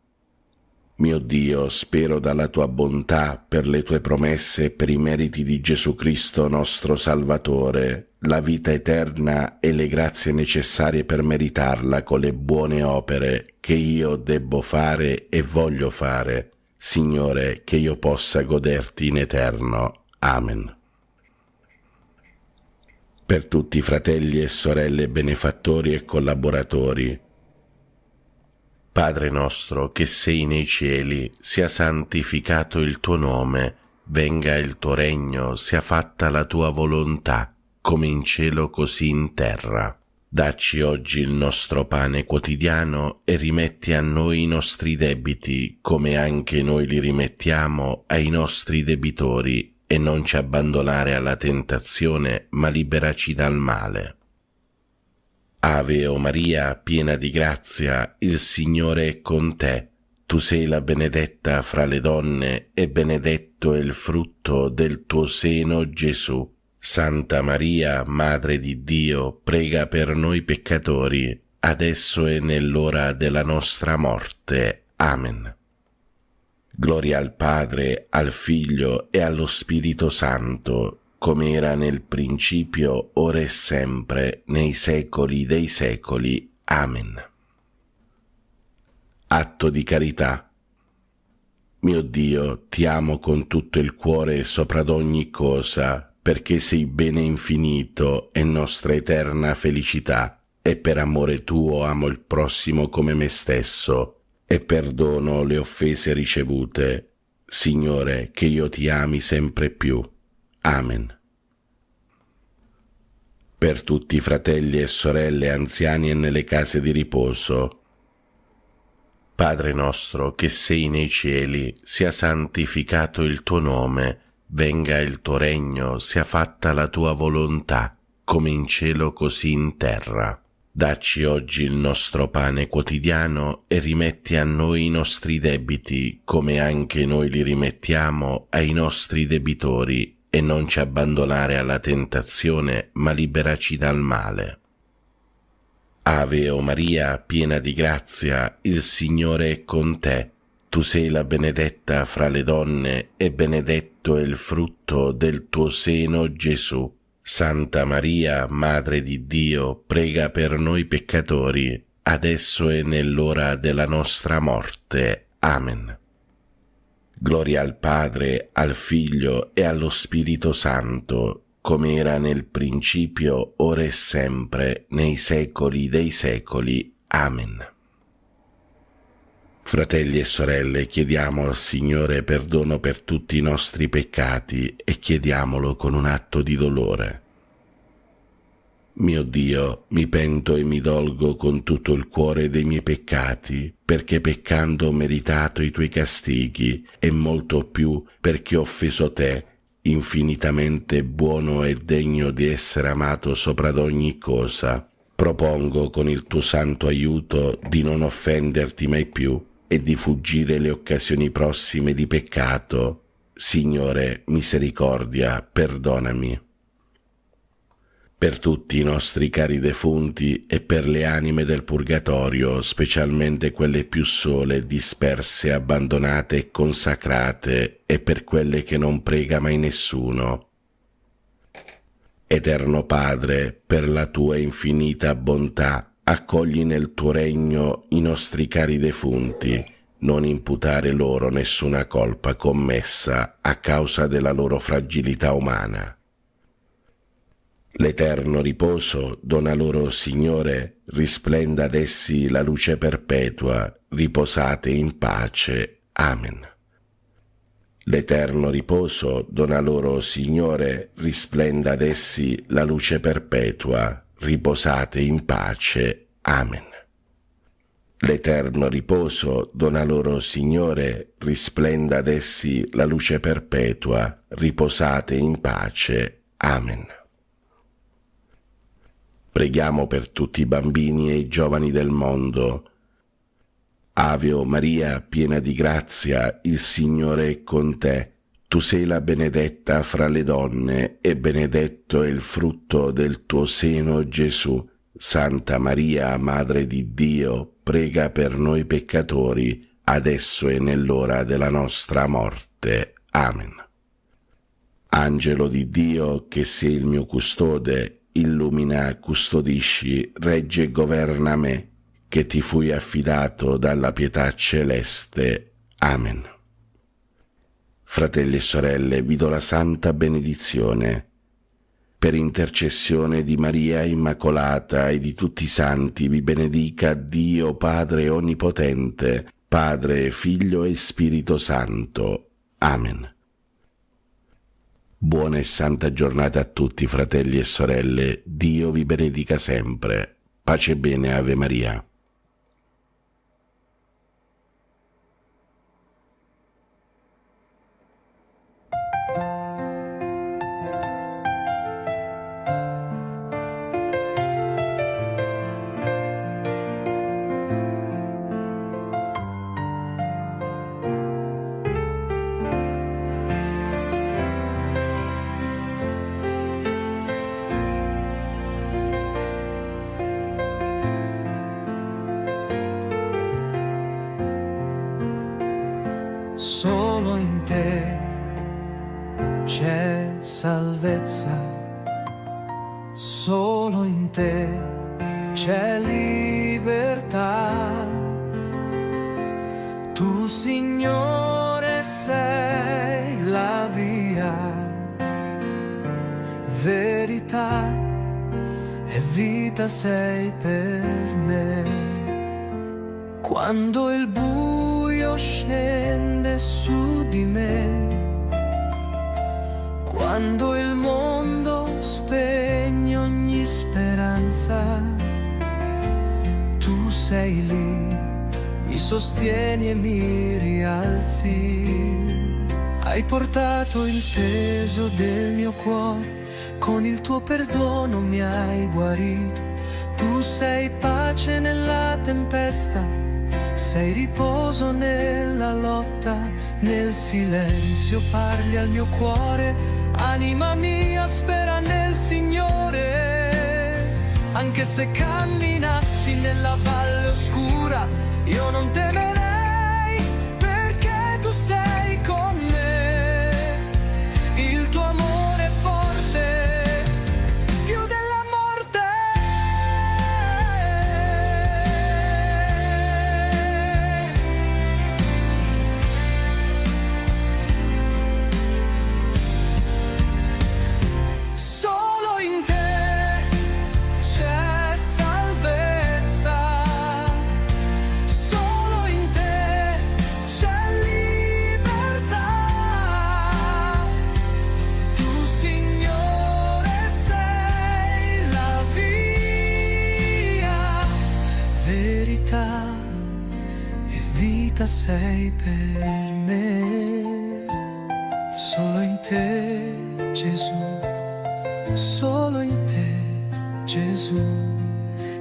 Mio Dio, spero dalla tua bontà, per le tue promesse e per i meriti di Gesù Cristo nostro Salvatore, la vita eterna e le grazie necessarie per meritarla con le buone opere che io debbo fare e voglio fare, Signore, che io possa goderti in eterno. Amen. Per tutti i fratelli e sorelle benefattori e collaboratori, Padre nostro che sei nei cieli, sia santificato il tuo nome, venga il tuo regno, sia fatta la tua volontà, come in cielo così in terra. Dacci oggi il nostro pane quotidiano e rimetti a noi i nostri debiti, come anche noi li rimettiamo ai nostri debitori, e non ci abbandonare alla tentazione, ma liberaci dal male. Ave o Maria, piena di grazia, il Signore è con te. Tu sei la benedetta fra le donne e benedetto è il frutto del tuo seno, Gesù. Santa Maria, Madre di Dio, prega per noi peccatori, adesso e nell'ora della nostra morte. Amen. Gloria al Padre, al Figlio e allo Spirito Santo, come era nel principio, ora e sempre, nei secoli dei secoli. Amen. Atto di carità. Mio Dio, ti amo con tutto il cuore sopra d'ogni cosa, perché sei bene infinito e nostra eterna felicità, e per amore tuo amo il prossimo come me stesso, e perdono le offese ricevute. Signore, che io ti ami sempre più. Amen. Per tutti i fratelli e sorelle anziani e nelle case di riposo, Padre nostro che sei nei cieli, sia santificato il tuo nome, venga il tuo regno, sia fatta la tua volontà, come in cielo così in terra. Dacci oggi il nostro pane quotidiano e rimetti a noi i nostri debiti, come anche noi li rimettiamo ai nostri debitori, e non ci abbandonare alla tentazione, ma liberaci dal male. Ave o Maria, piena di grazia, il Signore è con te. Tu sei la benedetta fra le donne e benedetto è il frutto del tuo seno, Gesù. Santa Maria, Madre di Dio, prega per noi peccatori, adesso e nell'ora della nostra morte. Amen. Gloria al Padre, al Figlio e allo Spirito Santo, come era nel principio, ora e sempre, nei secoli dei secoli. Amen. Fratelli e sorelle, chiediamo al Signore perdono per tutti i nostri peccati e chiediamolo con un atto di dolore. Mio Dio, mi pento e mi dolgo con tutto il cuore dei miei peccati, perché peccando ho meritato i tuoi castighi, e molto più perché ho offeso te, infinitamente buono e degno di essere amato sopra d'ogni cosa. Propongo con il tuo santo aiuto di non offenderti mai più e di fuggire le occasioni prossime di peccato. Signore, misericordia, perdonami. Per tutti i nostri cari defunti e per le anime del purgatorio, specialmente quelle più sole, disperse, abbandonate e consacrate, e per quelle che non prega mai nessuno. Eterno Padre, per la tua infinita bontà, accogli nel tuo regno i nostri cari defunti, non imputare loro nessuna colpa commessa a causa della loro fragilità umana. L'eterno riposo dona loro, Signore, risplenda ad essi la luce perpetua, riposate in pace. Amen. L'eterno riposo dona loro, Signore, risplenda ad essi la luce perpetua, riposate in pace. Amen. L'eterno riposo dona loro, Signore, risplenda ad essi la luce perpetua, riposate in pace. Amen. Preghiamo per tutti i bambini e i giovani del mondo. Ave o Maria, piena di grazia, il Signore è con te. Tu sei la benedetta fra le donne e benedetto è il frutto del tuo seno, Gesù. Santa Maria, Madre di Dio, prega per noi peccatori, adesso e nell'ora della nostra morte. Amen. Angelo di Dio, che sei il mio custode, illumina, custodisci, regge e governa me, che ti fui affidato dalla pietà celeste. Amen. Fratelli e sorelle, vi do la santa benedizione. Per intercessione di Maria Immacolata e di tutti i santi vi benedica Dio Padre Onnipotente, Padre, Figlio e Spirito Santo. Amen. Buona e santa giornata a tutti, fratelli e sorelle. Dio vi benedica sempre. Pace e bene, Ave Maria. Solo in te c'è salvezza, solo in te c'è libertà. Tu, Signore, sei la via, verità e vita sei per me. Quando il buio scende su di me, quando il mondo spegne ogni speranza, tu sei lì, mi sostieni e mi rialzi. Hai portato il peso del mio cuore, con il tuo perdono mi hai guarito. Tu sei pace nella tempesta, sei riposo nella lotta, nel silenzio parli al mio cuore. Anima mia spera nel Signore, anche se camminassi nella valle oscura, io non temerei, perché tu sei con me. Il tuo amore è forte, più della morte. Solo in te c'è salvezza, solo in te c'è libertà. Tu, Signore, sei la via, verità e vita sei per me. Solo in te, Gesù, solo in te, Gesù,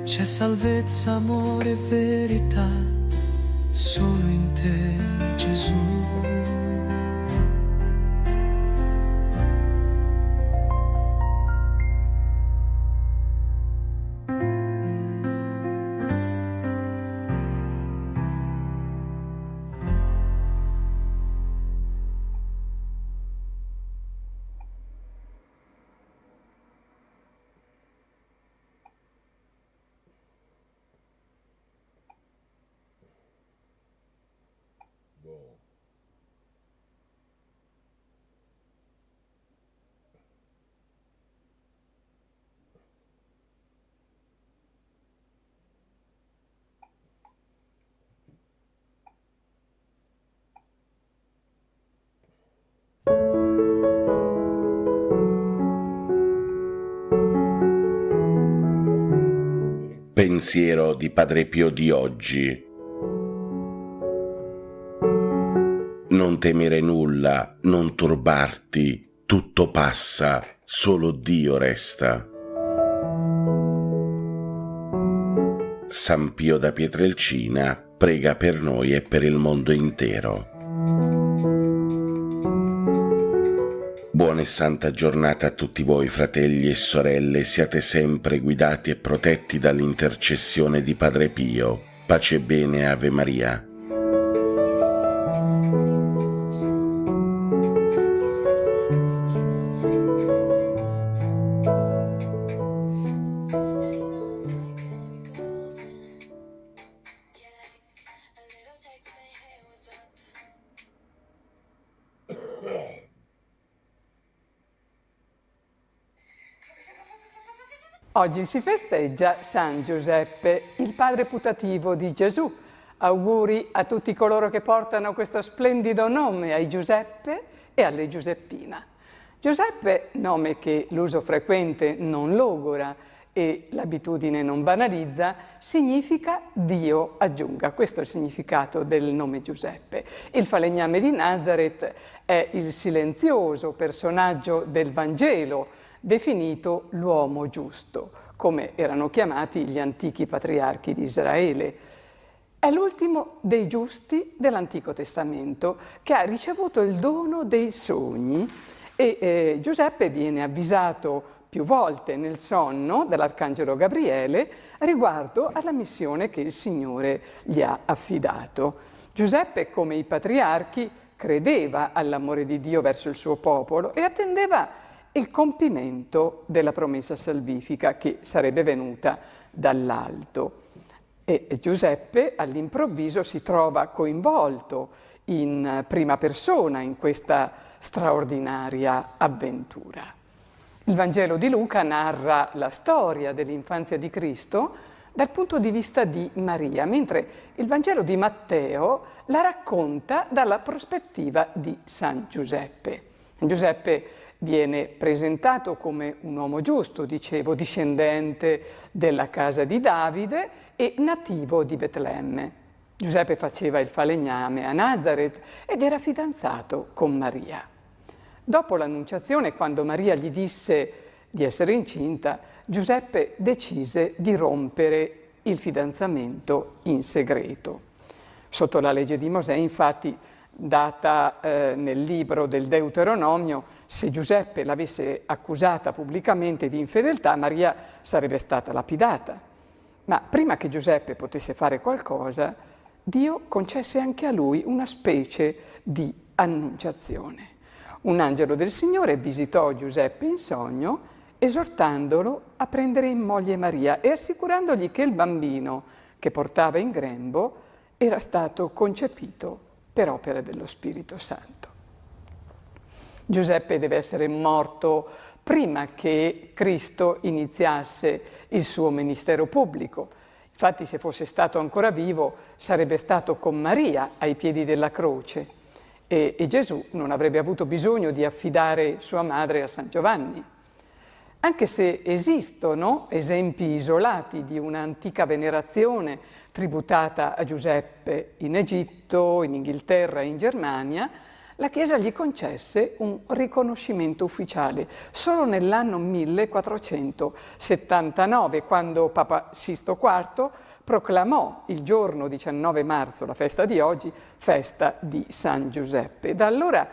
c'è salvezza, amore e verità. Solo in te, Gesù. Pensiero di Padre Pio di oggi. Non temere nulla, non turbarti, tutto passa, solo Dio resta. San Pio da Pietrelcina prega per noi e per il mondo intero. Buona e santa giornata a tutti voi, fratelli e sorelle, siate sempre guidati e protetti dall'intercessione di Padre Pio. Pace e bene, Ave Maria. Oggi si festeggia San Giuseppe, il padre putativo di Gesù. Auguri a tutti coloro che portano questo splendido nome, ai Giuseppe e alle Giuseppina. Giuseppe, nome che l'uso frequente non logora e l'abitudine non banalizza, significa Dio aggiunga. Questo è il significato del nome Giuseppe. Il falegname di Nazaret è il silenzioso personaggio del Vangelo, definito l'uomo giusto, come erano chiamati gli antichi patriarchi di Israele. È l'ultimo dei giusti dell'Antico Testamento che ha ricevuto il dono dei sogni e Giuseppe viene avvisato più volte nel sonno dall'Arcangelo Gabriele riguardo alla missione che il Signore gli ha affidato. Giuseppe, come i patriarchi, credeva all'amore di Dio verso il suo popolo e attendeva il compimento della promessa salvifica che sarebbe venuta dall'alto. E Giuseppe all'improvviso si trova coinvolto in prima persona in questa straordinaria avventura. Il Vangelo di Luca narra la storia dell'infanzia di Cristo dal punto di vista di Maria, mentre il Vangelo di Matteo la racconta dalla prospettiva di San Giuseppe. Giuseppe viene presentato come un uomo giusto, dicevo, discendente della casa di Davide e nativo di Betlemme. Giuseppe faceva il falegname a Nazaret ed era fidanzato con Maria. Dopo l'annunciazione, quando Maria gli disse di essere incinta, Giuseppe decise di rompere il fidanzamento in segreto. Sotto la legge di Mosè, infatti, data nel libro del Deuteronomio, se Giuseppe l'avesse accusata pubblicamente di infedeltà, Maria sarebbe stata lapidata. Ma prima che Giuseppe potesse fare qualcosa, Dio concesse anche a lui una specie di annunciazione. Un angelo del Signore visitò Giuseppe in sogno, esortandolo a prendere in moglie Maria e assicurandogli che il bambino che portava in grembo era stato concepito per opera dello Spirito Santo. Giuseppe deve essere morto prima che Cristo iniziasse il suo ministero pubblico. Infatti, se fosse stato ancora vivo, sarebbe stato con Maria ai piedi della croce e Gesù non avrebbe avuto bisogno di affidare sua madre a San Giovanni. Anche se esistono esempi isolati di un'antica venerazione tributata a Giuseppe in Egitto, in Inghilterra e in Germania, la Chiesa gli concesse un riconoscimento ufficiale solo nell'anno 1479, quando Papa Sisto IV proclamò il giorno 19 marzo, la festa di oggi, festa di San Giuseppe. Da allora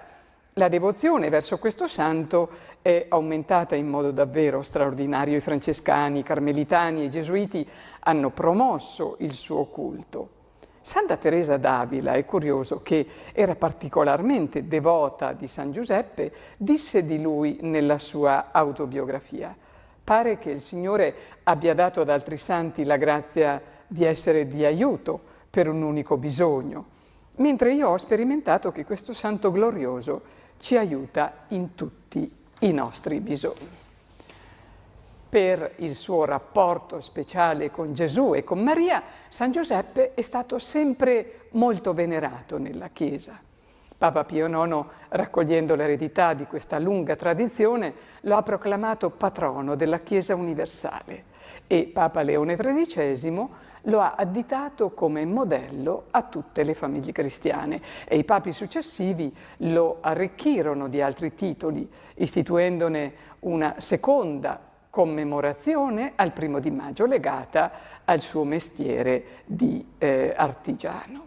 la devozione verso questo santo è aumentata in modo davvero straordinario. I francescani, i carmelitani e i gesuiti hanno promosso il suo culto. Santa Teresa d'Avila, è curioso che era particolarmente devota di San Giuseppe, disse di lui nella sua autobiografia: pare che il Signore abbia dato ad altri santi la grazia di essere di aiuto per un unico bisogno, mentre io ho sperimentato che questo santo glorioso ci aiuta in tutti i nostri bisogni. Per il suo rapporto speciale con Gesù e con Maria, San Giuseppe è stato sempre molto venerato nella Chiesa. Papa Pio IX, raccogliendo l'eredità di questa lunga tradizione, lo ha proclamato patrono della Chiesa universale e Papa Leone XIII lo ha additato come modello a tutte le famiglie cristiane e i papi successivi lo arricchirono di altri titoli, istituendone una seconda commemorazione al 1° di maggio legata al suo mestiere di artigiano.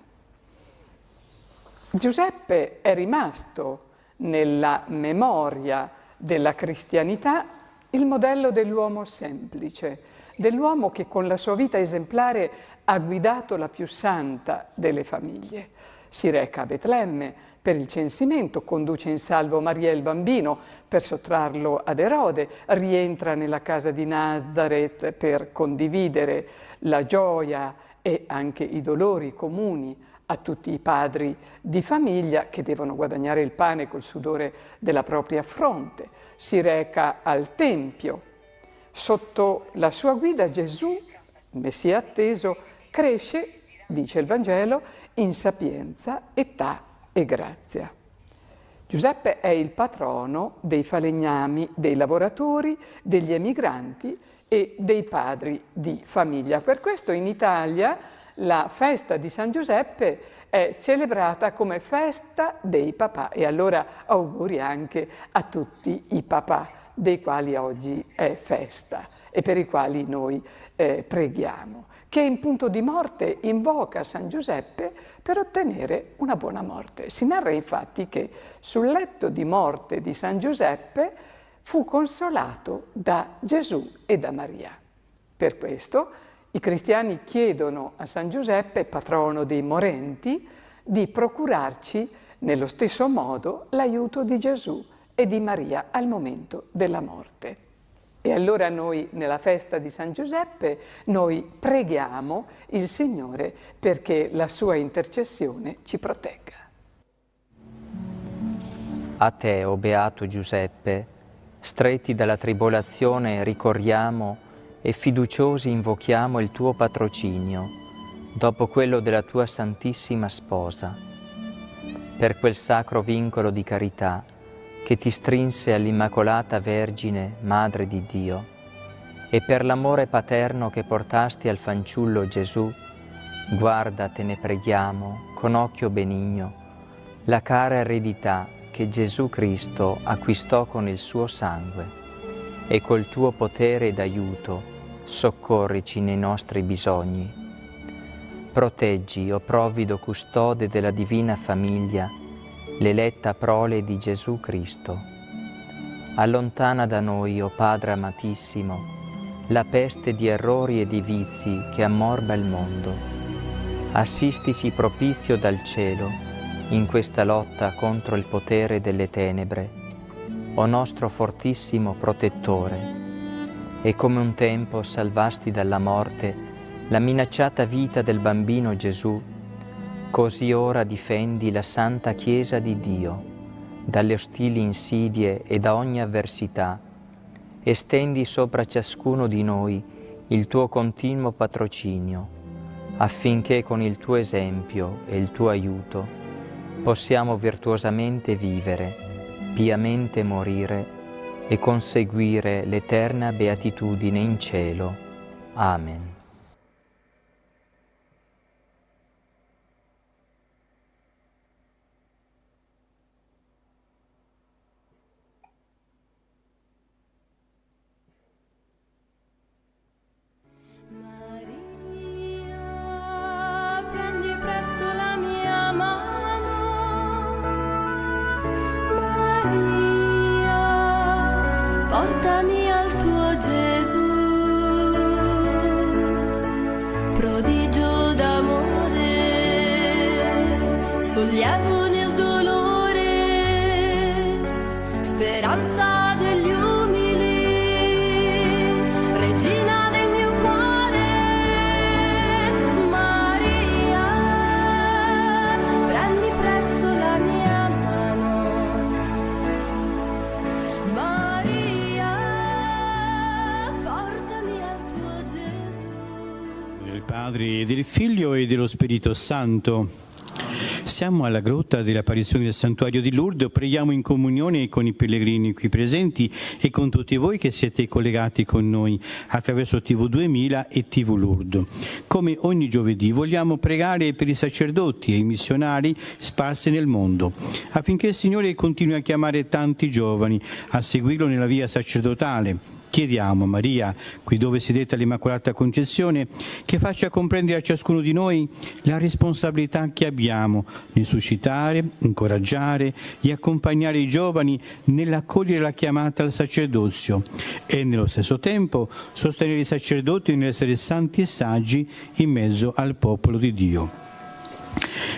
Giuseppe è rimasto nella memoria della cristianità il modello dell'uomo semplice, dell'uomo che con la sua vita esemplare ha guidato la più santa delle famiglie. Si reca a Betlemme per il censimento, conduce in salvo Maria e il bambino per sottrarlo ad Erode, rientra nella casa di Nazaret per condividere la gioia e anche i dolori comuni a tutti i padri di famiglia che devono guadagnare il pane col sudore della propria fronte. Si reca al Tempio. Sotto la sua guida Gesù, il Messia atteso, cresce, dice il Vangelo, in sapienza, età e grazia. Giuseppe è il patrono dei falegnami, dei lavoratori, degli emigranti e dei padri di famiglia. Per questo in Italia la festa di San Giuseppe è celebrata come festa dei papà e allora auguri anche a tutti i papà dei quali oggi è festa e per i quali noi preghiamo, che in punto di morte invoca San Giuseppe per ottenere una buona morte. Si narra infatti che sul letto di morte di San Giuseppe fu consolato da Gesù e da Maria. Per questo i cristiani chiedono a San Giuseppe, patrono dei morenti, di procurarci nello stesso modo l'aiuto di Gesù e di Maria al momento della morte. E allora noi, nella festa di San Giuseppe, noi preghiamo il Signore perché la sua intercessione ci protegga. A te, o Beato Giuseppe, stretti dalla tribolazione ricorriamo e fiduciosi invochiamo il tuo patrocinio, dopo quello della tua Santissima Sposa, per quel sacro vincolo di carità che ti strinse all'Immacolata Vergine, Madre di Dio, e per l'amore paterno che portasti al fanciullo Gesù, guarda, te ne preghiamo, con occhio benigno, la cara eredità che Gesù Cristo acquistò con il suo sangue, e col tuo potere ed aiuto soccorrici nei nostri bisogni. Proteggi, o provvido custode della divina famiglia, l'eletta prole di Gesù Cristo. Allontana da noi, o Padre amatissimo, la peste di errori e di vizi che ammorba il mondo. Assistici propizio dal cielo in questa lotta contro il potere delle tenebre, o nostro fortissimo protettore, e come un tempo salvasti dalla morte la minacciata vita del bambino Gesù, così ora difendi la Santa Chiesa di Dio dalle ostili insidie e da ogni avversità, e stendi sopra ciascuno di noi il tuo continuo patrocinio, affinché con il tuo esempio e il tuo aiuto possiamo virtuosamente vivere, piamente morire e conseguire l'eterna beatitudine in cielo. Amen. Portami al tuo Gesù, prodigio d'amore, sollievo nel dolore, speranza degli umili, regina del mio cuore. Maria, prendi presto la mia mano. Del Padre, e del Figlio e dello Spirito Santo. Siamo alla grotta dell'apparizione del santuario di Lourdes, preghiamo in comunione con i pellegrini qui presenti e con tutti voi che siete collegati con noi attraverso TV 2000 e TV Lourdes. Come ogni giovedì vogliamo pregare per i sacerdoti e i missionari sparsi nel mondo, affinché il Signore continui a chiamare tanti giovani a seguirlo nella via sacerdotale, Chiediamo, Maria, qui dove siedete all'Immacolata Concezione, che faccia comprendere a ciascuno di noi la responsabilità che abbiamo nel suscitare, incoraggiare e accompagnare i giovani nell'accogliere la chiamata al sacerdozio e nello stesso tempo sostenere i sacerdoti nell'essere santi e saggi in mezzo al popolo di Dio.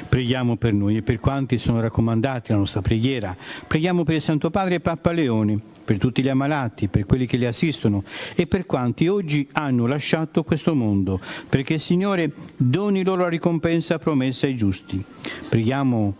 Preghiamo per noi e per quanti sono raccomandati alla nostra preghiera. Preghiamo per il Santo Padre Papa Leone, per tutti gli ammalati, per quelli che li assistono e per quanti oggi hanno lasciato questo mondo, perché il Signore doni loro la ricompensa promessa ai giusti. Preghiamo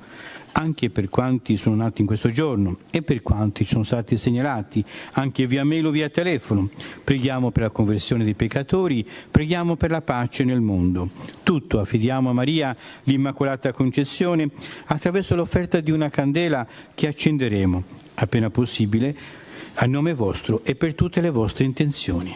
anche per quanti sono nati in questo giorno e per quanti sono stati segnalati, anche via mail o via telefono. Preghiamo per la conversione dei peccatori, preghiamo per la pace nel mondo. Tutto affidiamo a Maria, l'Immacolata Concezione, attraverso l'offerta di una candela che accenderemo, appena possibile, a nome vostro e per tutte le vostre intenzioni.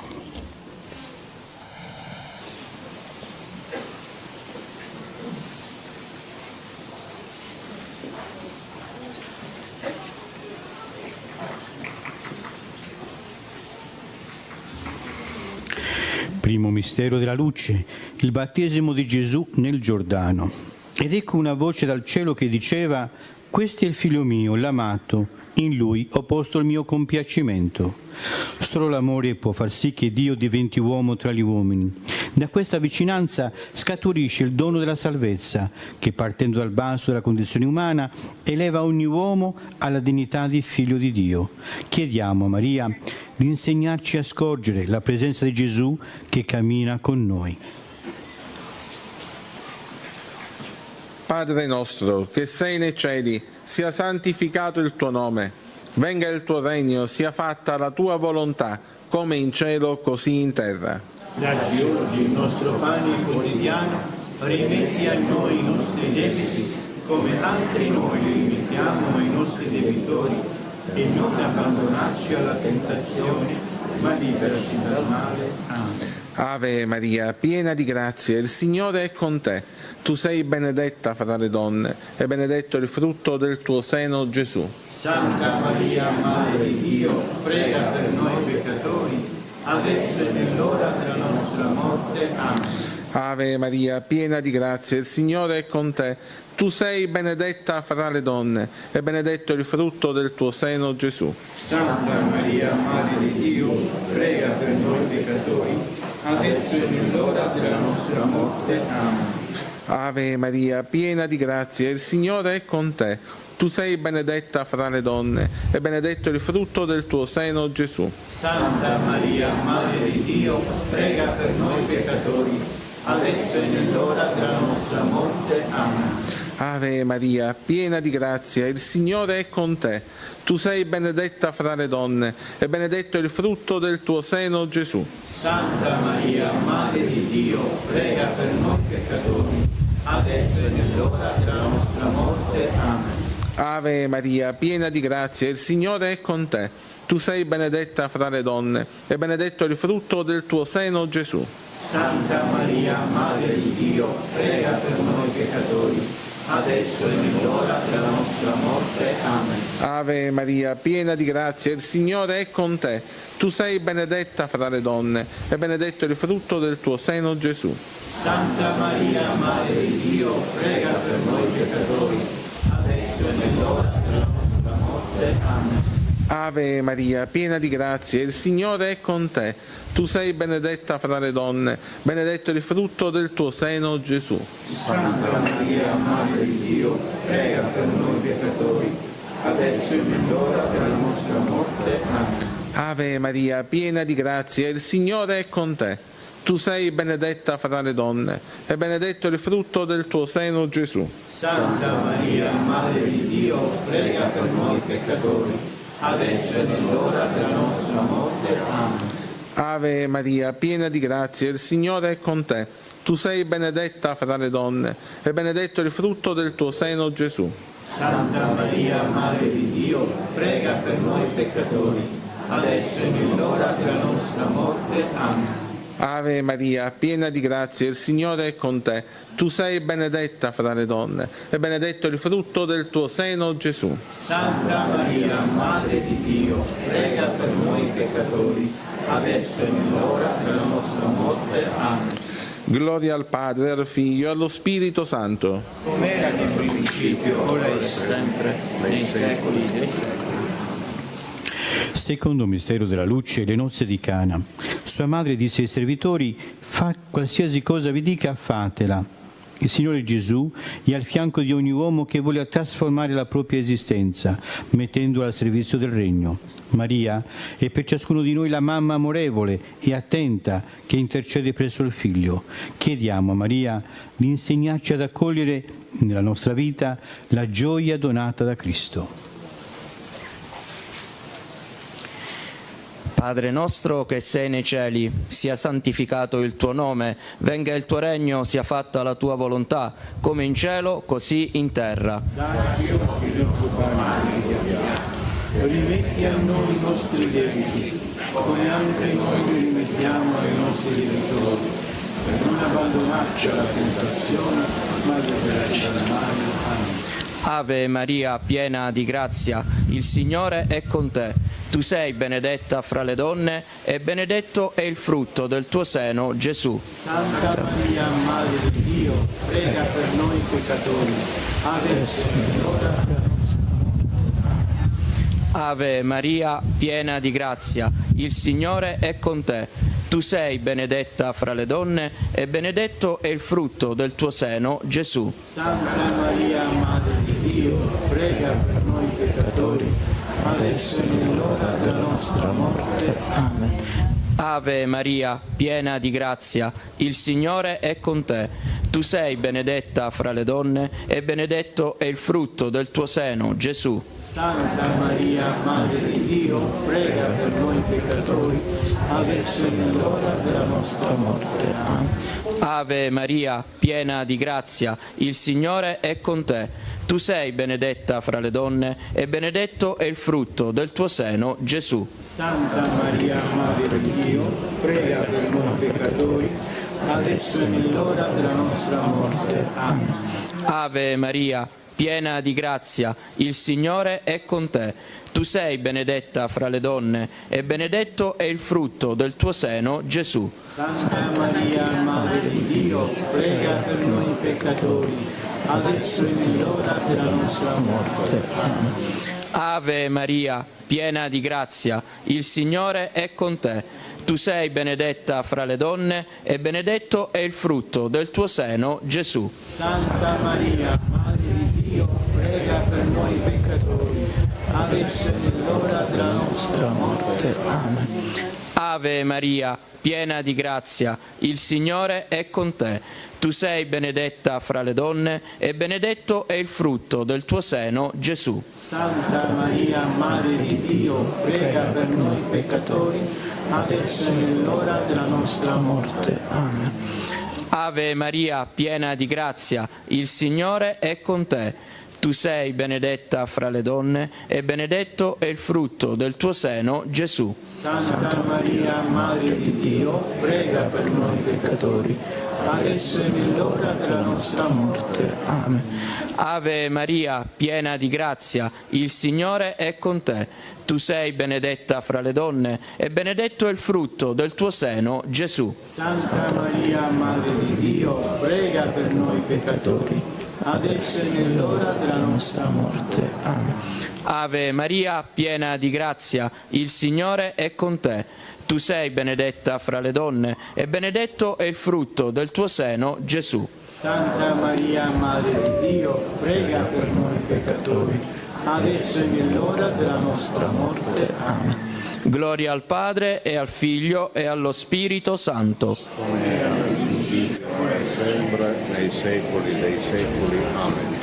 Primo mistero della luce, il battesimo di Gesù nel Giordano. Ed ecco una voce dal cielo che diceva: questo è il figlio mio, l'amato, in lui ho posto il mio compiacimento. Solo l'amore può far sì che Dio diventi uomo tra gli uomini. Da questa vicinanza scaturisce il dono della salvezza, che partendo dal basso della condizione umana eleva ogni uomo alla dignità di figlio di Dio. Chiediamo a Maria di insegnarci a scorgere la presenza di Gesù che cammina con noi. Padre nostro, che sei nei cieli, sia santificato il tuo nome. Venga il tuo regno, sia fatta la tua volontà, come in cielo così in terra. Dacci oggi il nostro pane quotidiano, rimetti a noi i nostri debiti, come anche noi li rimettiamo ai nostri debitori, e non abbandonarci alla tentazione, ma liberaci dal male. Amen. Ave Maria, piena di grazia, il Signore è con te. Tu sei benedetta fra le donne, e benedetto il frutto del tuo seno, Gesù. Santa Maria, Madre di Dio, prega per noi peccatori, adesso e nell'ora della nostra morte. Amen. Ave Maria, piena di grazia, il Signore è con te. Tu sei benedetta fra le donne, e benedetto il frutto del tuo seno, Gesù. Santa Maria, Madre di Dio, prega per noi peccatori, adesso e nell'ora della nostra morte. Amen. Ave Maria, piena di grazia, il Signore è con te. Tu sei benedetta fra le donne, e benedetto il frutto del tuo seno, Gesù. Santa Maria, Madre di Dio, prega per noi peccatori, adesso e nell'ora della nostra morte. Amen. Ave Maria, piena di grazia, il Signore è con te. Tu sei benedetta fra le donne, e benedetto il frutto del tuo seno, Gesù. Santa Maria, Madre di Dio, prega per noi peccatori, adesso e nell'ora della nostra morte. Amen. Ave Maria, piena di grazia, il Signore è con te. Tu sei benedetta fra le donne, e benedetto il frutto del tuo seno, Gesù. Santa Maria, Madre di Dio, prega per noi peccatori, adesso e nell'ora della nostra morte. Amen. Ave Maria, piena di grazia, il Signore è con te. Tu sei benedetta fra le donne, e benedetto il frutto del tuo seno, Gesù. Santa Maria, Madre di Dio, prega per noi peccatori, adesso e nell'ora della nostra morte. Amen. Ave Maria, piena di grazia, il Signore è con te. Tu sei benedetta fra le donne, benedetto il frutto del tuo seno, Gesù. Santa Maria, Madre di Dio, prega per noi peccatori, adesso e nell'ora della nostra morte. Amen. Ave Maria, piena di grazia, il Signore è con te. Tu sei benedetta fra le donne, e benedetto il frutto del tuo seno, Gesù. Santa Maria, Madre di Dio, prega per noi peccatori, adesso e nell'ora della nostra morte. Amen. Ave Maria, piena di grazia, il Signore è con te. Tu sei benedetta fra le donne, e benedetto il frutto del tuo seno, Gesù. Santa Maria, Madre di Dio, prega per noi peccatori, adesso e nell'ora della nostra morte. Amen. Ave Maria, piena di grazia, il Signore è con te. Tu sei benedetta fra le donne, e benedetto il frutto del tuo seno, Gesù. Santa Maria, Madre di Dio, prega per noi peccatori, adesso e nell'ora della nostra morte. Amen. Gloria al Padre, al Figlio e allo Spirito Santo. Come era nel principio, ora e sempre, nei secoli dei secoli. Secondo mistero della luce, le nozze di Cana. Sua madre disse ai servitori: fa qualsiasi cosa vi dica, fatela. Il Signore Gesù è al fianco di ogni uomo che vuole trasformare la propria esistenza, mettendola al servizio del regno. Maria è per ciascuno di noi la mamma amorevole e attenta che intercede presso il Figlio. Chiediamo a Maria di insegnarci ad accogliere nella nostra vita la gioia donata da Cristo. Padre nostro che sei nei cieli, sia santificato il tuo nome, venga il tuo regno, sia fatta la tua volontà, come in cielo, così in terra. Dacci oggi il nostro pane quotidiano, rimetti a noi i nostri debiti, come anche noi li rimettiamo ai nostri debitori, per non abbandonarci alla tentazione, ma liberaci dal male. Amen. Ave Maria, piena di grazia, il Signore è con te. Tu sei benedetta fra le donne e benedetto è il frutto del tuo seno, Gesù. Santa Maria, Madre di Dio, prega per noi peccatori, adesso e nell'ora della nostra morte. Ave Maria, piena di grazia, il Signore è con te. Tu sei benedetta fra le donne e benedetto è il frutto del tuo seno, Gesù. Santa Maria, Madre di Dio, prega per noi peccatori, adesso e nell'ora della nostra morte. Amen. Ave Maria, piena di grazia, il Signore è con te. Tu sei benedetta fra le donne e benedetto è il frutto del tuo seno, Gesù. Santa Maria, Madre di Dio, prega per noi peccatori, adesso e nell'ora della nostra morte. Amen. Ave Maria, piena di grazia, il Signore è con te. Tu sei benedetta fra le donne e benedetto è il frutto del tuo seno, Gesù. Santa Maria, Madre di Dio, prega per noi peccatori, adesso e nell'ora della nostra morte. Amen. Ave Maria, piena di grazia, il Signore è con te. Tu sei benedetta fra le donne e benedetto è il frutto del tuo seno, Gesù. Santa Maria, Madre di Dio, prega per noi peccatori, adesso e nell'ora della nostra morte. Amen. Ave Maria, piena di grazia, il Signore è con te. Tu sei benedetta fra le donne e benedetto è il frutto del tuo seno, Gesù. Santa Maria, Madre di Dio, prega per noi peccatori, adesso e nell'ora della nostra morte. Amen. Ave Maria, piena di grazia, il Signore è con te. Tu sei benedetta fra le donne e benedetto è il frutto del tuo seno, Gesù. Santa Maria, Madre di Dio, prega per noi peccatori, adesso e nell'ora della nostra morte. Amen. Ave Maria, piena di grazia, il Signore è con te. Tu sei benedetta fra le donne e benedetto è il frutto del tuo seno, Gesù. Santa Maria, Madre di Dio, prega per noi peccatori, adesso e nell'ora della nostra morte. Amen. Ave Maria, piena di grazia, il Signore è con te. Tu sei benedetta fra le donne e benedetto è il frutto del tuo seno, Gesù. Santa Maria, Madre di Dio, prega per noi peccatori, adesso e nell'ora della nostra morte. Amen. Ave Maria, piena di grazia, il Signore è con te. Tu sei benedetta fra le donne e benedetto è il frutto del tuo seno, Gesù. Santa Maria, Madre di Dio, prega per noi peccatori, adesso e nell'ora della nostra morte. Amen. Gloria al Padre e al Figlio e allo Spirito Santo. Come era nel principio, ora e sempre, nei secoli dei secoli. Amen.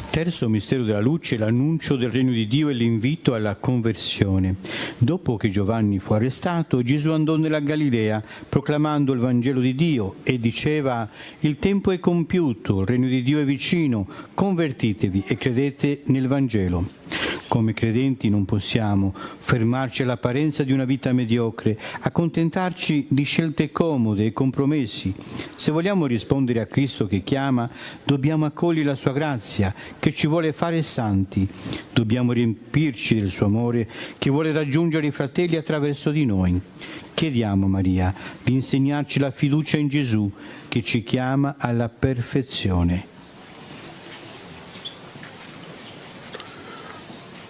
Terzo mistero della luce, l'annuncio del regno di Dio e l'invito alla conversione. Dopo che Giovanni fu arrestato, Gesù andò nella Galilea proclamando il Vangelo di Dio e diceva: il tempo è compiuto, il regno di Dio è vicino, convertitevi e credete nel Vangelo. Come credenti non possiamo fermarci all'apparenza di una vita mediocre, accontentarci di scelte comode e compromessi. Se vogliamo rispondere a Cristo che chiama, dobbiamo accogliere la sua grazia che ci vuole fare santi. Dobbiamo riempirci del suo amore che vuole raggiungere i fratelli attraverso di noi. Chiediamo a Maria di insegnarci la fiducia in Gesù che ci chiama alla perfezione.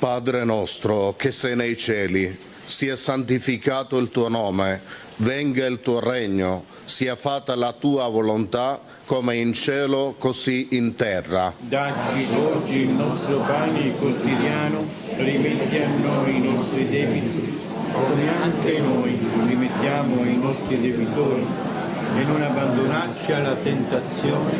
Padre nostro che sei nei cieli, sia santificato il tuo nome, venga il tuo regno, sia fatta la tua volontà come in cielo così in terra. Dacci oggi il nostro pane quotidiano, rimetti a noi i nostri debiti, come anche noi rimettiamo ai nostri debitori, e non abbandonarci alla tentazione,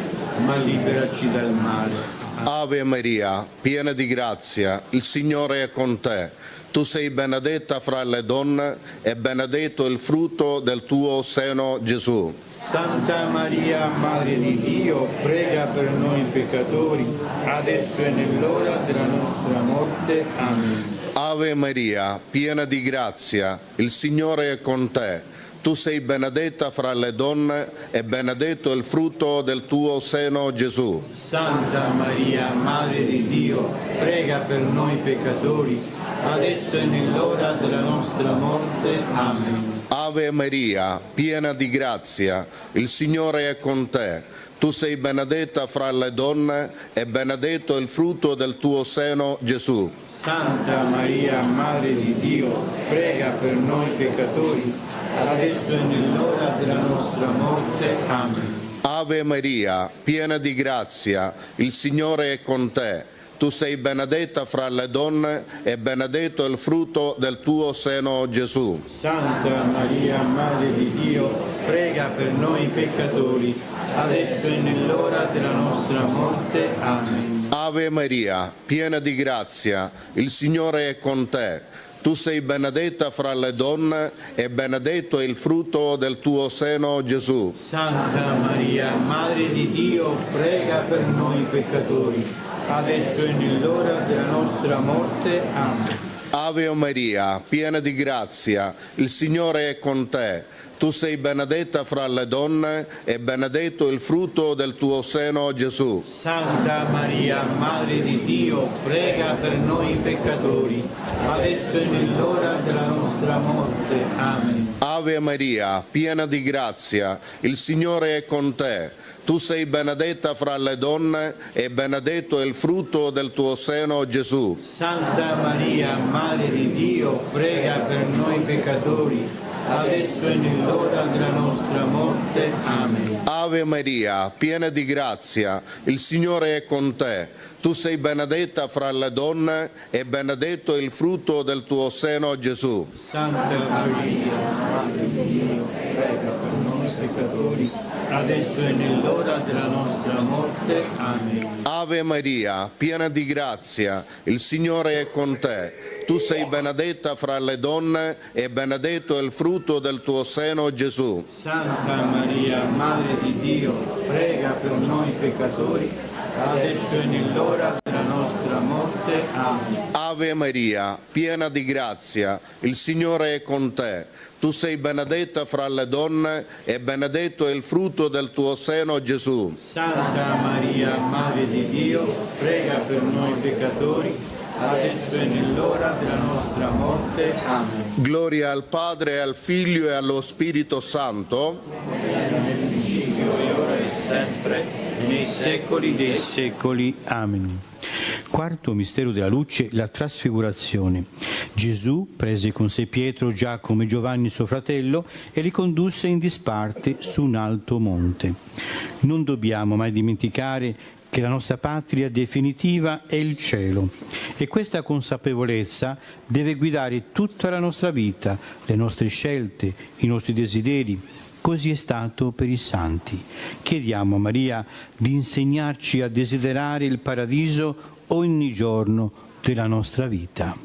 ma liberaci dal male. Ave Maria, piena di grazia, il Signore è con te. Tu sei benedetta fra le donne e benedetto il frutto del tuo seno, Gesù. Santa Maria, Madre di Dio, prega per noi peccatori, adesso e nell'ora della nostra morte. Amen. Ave Maria, piena di grazia, il Signore è con te. Tu sei benedetta fra le donne e benedetto il frutto del tuo seno, Gesù. Santa Maria, Madre di Dio, prega per noi peccatori, adesso e nell'ora della nostra morte. Amen. Ave Maria, piena di grazia, il Signore è con te. Tu sei benedetta fra le donne e benedetto il frutto del tuo seno, Gesù. Santa Maria, Madre di Dio, prega per noi peccatori, adesso e nell'ora della nostra morte. Amen. Ave Maria, piena di grazia, il Signore è con te. Tu sei benedetta fra le donne e benedetto il frutto del tuo seno, Gesù. Santa Maria, Madre di Dio, prega per noi peccatori, adesso e nell'ora della nostra morte. Amen. Ave Maria, piena di grazia, il Signore è con te. Tu sei benedetta fra le donne e benedetto è il frutto del tuo seno, Gesù. Santa Maria, Madre di Dio, prega per noi peccatori, adesso e nell'ora della nostra morte. Amen. Ave Maria, piena di grazia, il Signore è con te. Tu sei benedetta fra le donne e benedetto il frutto del tuo seno, Gesù. Santa Maria, Madre di Dio, prega per noi peccatori, adesso e nell'ora della nostra morte. Amen. Ave Maria, piena di grazia, il Signore è con te. Tu sei benedetta fra le donne e benedetto è il frutto del tuo seno, Gesù. Santa Maria, Madre di Dio, prega per noi peccatori, adesso e nell'ora della nostra morte. Amen. Ave Maria, piena di grazia, il Signore è con te. Tu sei benedetta fra le donne e benedetto è il frutto del tuo seno, Gesù. Santa Maria, Madre di Dio, prega per noi peccatori, adesso e nell'ora della nostra morte. Amen. Ave Maria, piena di grazia, il Signore è con te. Tu sei benedetta fra le donne e benedetto è il frutto del tuo seno, Gesù. Santa Maria, Madre di Dio, prega per noi peccatori, adesso e nell'ora della nostra morte. Amen. Ave Maria, piena di grazia, il Signore è con te. Tu sei benedetta fra le donne e benedetto è il frutto del tuo seno, Gesù. Santa Maria, Madre di Dio, prega per noi peccatori, adesso e nell'ora della nostra morte. Amen. Gloria al Padre, al Figlio e allo Spirito Santo. Nel principio e ora e sempre, nei secoli dei secoli. Amen. Quarto mistero della luce, la trasfigurazione. Gesù prese con sé Pietro, Giacomo e Giovanni suo fratello e li condusse in disparte su un alto monte. Non dobbiamo mai dimenticare che la nostra patria definitiva è il cielo e questa consapevolezza deve guidare tutta la nostra vita, le nostre scelte, i nostri desideri. Così è stato per i santi. Chiediamo a Maria di insegnarci a desiderare il paradiso ogni giorno della nostra vita.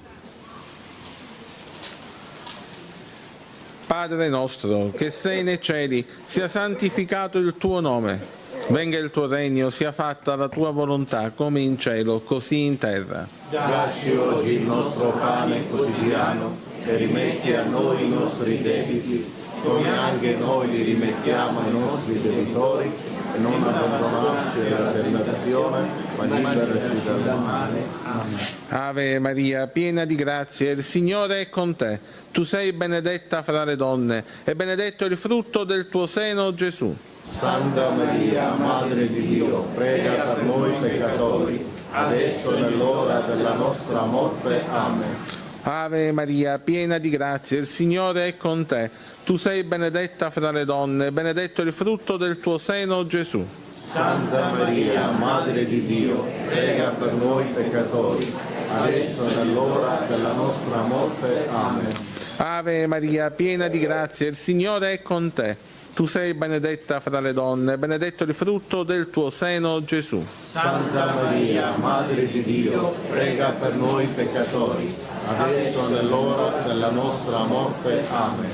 Padre nostro, che sei nei cieli, sia santificato il tuo nome. Venga il tuo regno, sia fatta la tua volontà, come in cielo, così in terra. Dacci oggi il nostro pane quotidiano e rimetti a noi i nostri debiti, come anche noi li rimettiamo ai nostri debitori, e non abbandonarci alla tentazione, ma liberaci dal male. Amen. Ave Maria, piena di grazia, il Signore è con te. Tu sei benedetta fra le donne, e benedetto il frutto del tuo seno, Gesù. Santa Maria, Madre di Dio, prega per noi peccatori, adesso e nell'ora della nostra morte. Amen. Ave Maria, piena di grazia, il Signore è con te. Tu sei benedetta fra le donne, benedetto il frutto del tuo seno, Gesù. Santa Maria, Madre di Dio, prega per noi peccatori, adesso e nell'ora della nostra morte. Amen. Ave Maria, piena di grazia, il Signore è con te. Tu sei benedetta fra le donne, benedetto il frutto del tuo seno, Gesù. Santa Maria, Madre di Dio, prega per noi peccatori, adesso e nell'ora della nostra morte. Amen.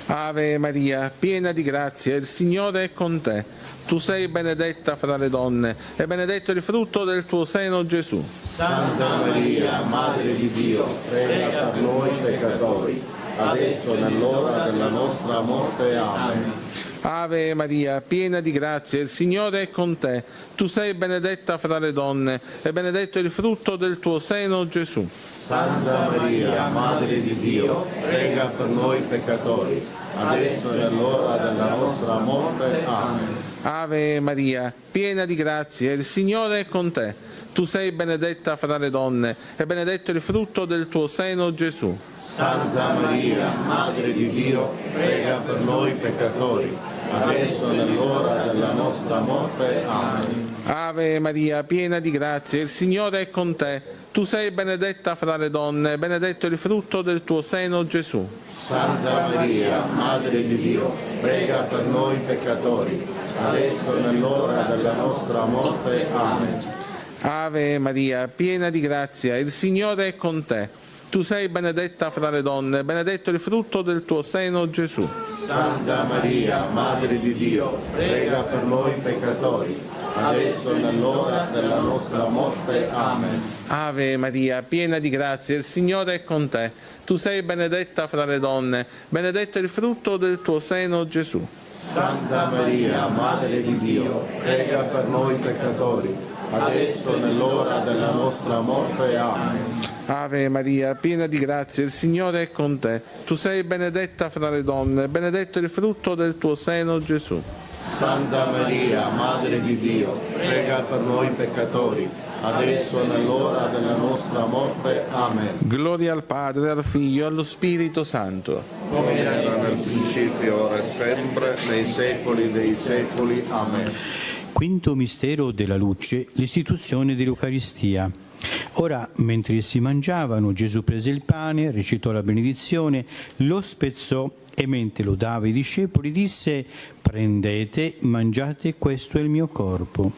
Ave Maria, piena di grazia, il Signore è con te. Tu sei benedetta fra le donne, e benedetto il frutto del tuo seno, Gesù. Santa Maria, Madre di Dio, prega per noi peccatori, adesso e nell'ora della nostra morte. Amen. Ave Maria, piena di grazia, il Signore è con te. Tu sei benedetta fra le donne, e benedetto il frutto del tuo seno, Gesù. Santa Maria, Madre di Dio, prega per noi peccatori, adesso e nell'ora della nostra morte. Amen. Ave Maria, piena di grazia, il Signore è con te. Tu sei benedetta fra le donne, e benedetto il frutto del tuo seno, Gesù. Santa Maria, Madre di Dio, prega per noi peccatori, adesso e nell'ora della nostra morte. Amen. Ave Maria, piena di grazia, il Signore è con te. Tu sei benedetta fra le donne, e benedetto il frutto del tuo seno, Gesù. Santa Maria, Madre di Dio, prega per noi peccatori, adesso e nell'ora della nostra morte. Amen. Ave Maria, piena di grazia, il Signore è con te. Tu sei benedetta fra le donne, benedetto il frutto del tuo seno, Gesù. Santa Maria, Madre di Dio, prega per noi peccatori, adesso e nell'ora della nostra morte. Amen. Ave Maria, piena di grazia, il Signore è con te. Tu sei benedetta fra le donne, benedetto il frutto del tuo seno, Gesù. Santa Maria, Madre di Dio, prega per noi peccatori, adesso e nell'ora della nostra morte. Amen. Ave Maria, piena di grazia, il Signore è con te. Tu sei benedetta fra le donne, benedetto il frutto del tuo seno, Gesù. Santa Maria, Madre di Dio, prega per noi peccatori, adesso e nell'ora della nostra morte. Amen. Gloria al Padre, al Figlio e allo Spirito Santo. Come era nel principio, ora e sempre, nei secoli dei secoli. Amen. Quinto mistero della luce, l'istituzione dell'Eucaristia. Ora, mentre si mangiavano, Gesù prese il pane, recitò la benedizione, lo spezzò e mentre lo dava ai discepoli disse: prendete, mangiate, questo è il mio corpo.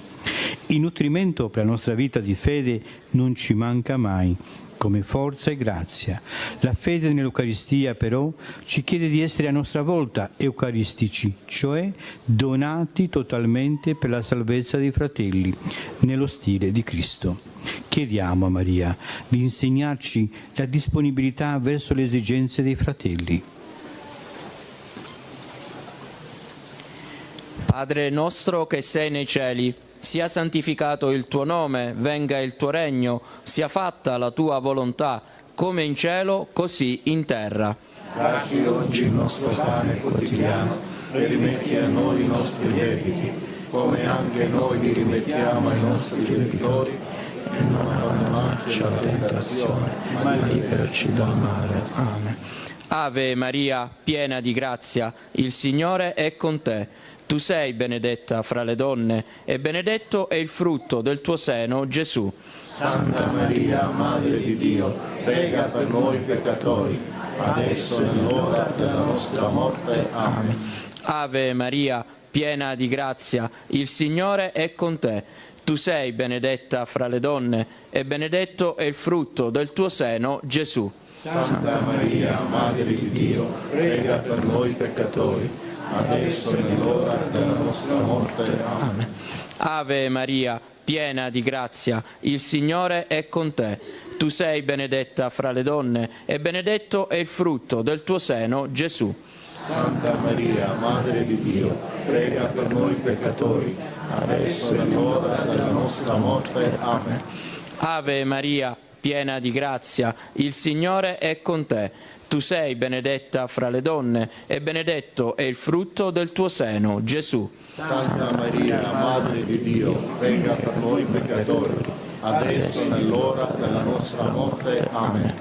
Il nutrimento per la nostra vita di fede non ci manca mai, come forza e grazia. La fede nell'Eucaristia però ci chiede di essere a nostra volta eucaristici, cioè donati totalmente per la salvezza dei fratelli, nello stile di Cristo. Chiediamo a Maria di insegnarci la disponibilità verso le esigenze dei fratelli. Padre nostro che sei nei cieli, sia santificato il tuo nome, venga il tuo regno, sia fatta la tua volontà, come in cielo, così in terra. Dacci oggi il nostro pane quotidiano e rimetti a noi i nostri debiti, come anche noi li rimettiamo ai nostri debitori, e non abbandonarci alla tentazione, ma liberaci dal male. Amen. Ave Maria, piena di grazia, il Signore è con te. Tu sei benedetta fra le donne, e benedetto è il frutto del tuo seno, Gesù. Santa Maria, Madre di Dio, prega per noi peccatori, adesso e nell'ora della nostra morte. Amen. Ave Maria, piena di grazia, il Signore è con te. Tu sei benedetta fra le donne, e benedetto è il frutto del tuo seno, Gesù. Santa Maria, Madre di Dio, prega per noi peccatori, adesso è l'ora della nostra morte. Amen. Ave Maria, piena di grazia, il Signore è con te. Tu sei benedetta fra le donne e benedetto è il frutto del tuo seno, Gesù. Santa Maria, Madre di Dio, prega per noi peccatori, adesso è l'ora della nostra morte. Amen. Ave Maria, piena di grazia, il Signore è con te. Tu sei benedetta fra le donne e benedetto è il frutto del tuo seno, Gesù. Santa Maria, Madre di Dio, prega per noi peccatori, adesso è l'ora della nostra morte. Amen.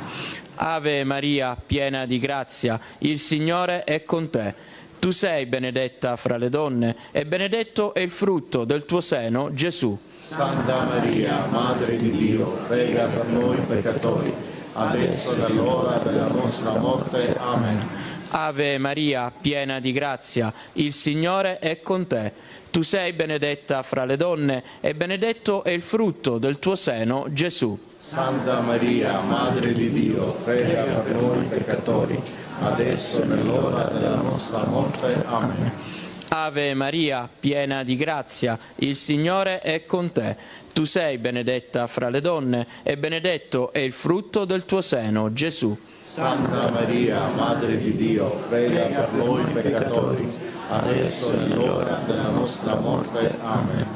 Ave Maria, piena di grazia, il Signore è con te. Tu sei benedetta fra le donne e benedetto è il frutto del tuo seno, Gesù. Santa Maria, Madre di Dio, prega per noi peccatori, adesso è l'ora della nostra morte. Amen. Ave Maria, piena di grazia, il Signore è con te. Tu sei benedetta fra le donne e benedetto è il frutto del tuo seno, Gesù. Santa Maria, Madre di Dio, prega per noi peccatori, adesso è l'ora della nostra morte. Amen. Ave Maria, piena di grazia, il Signore è con te. Tu sei benedetta fra le donne e benedetto è il frutto del tuo seno, Gesù. Santa Maria, Madre di Dio, prega per noi peccatori, adesso è l'ora della nostra morte. Amen.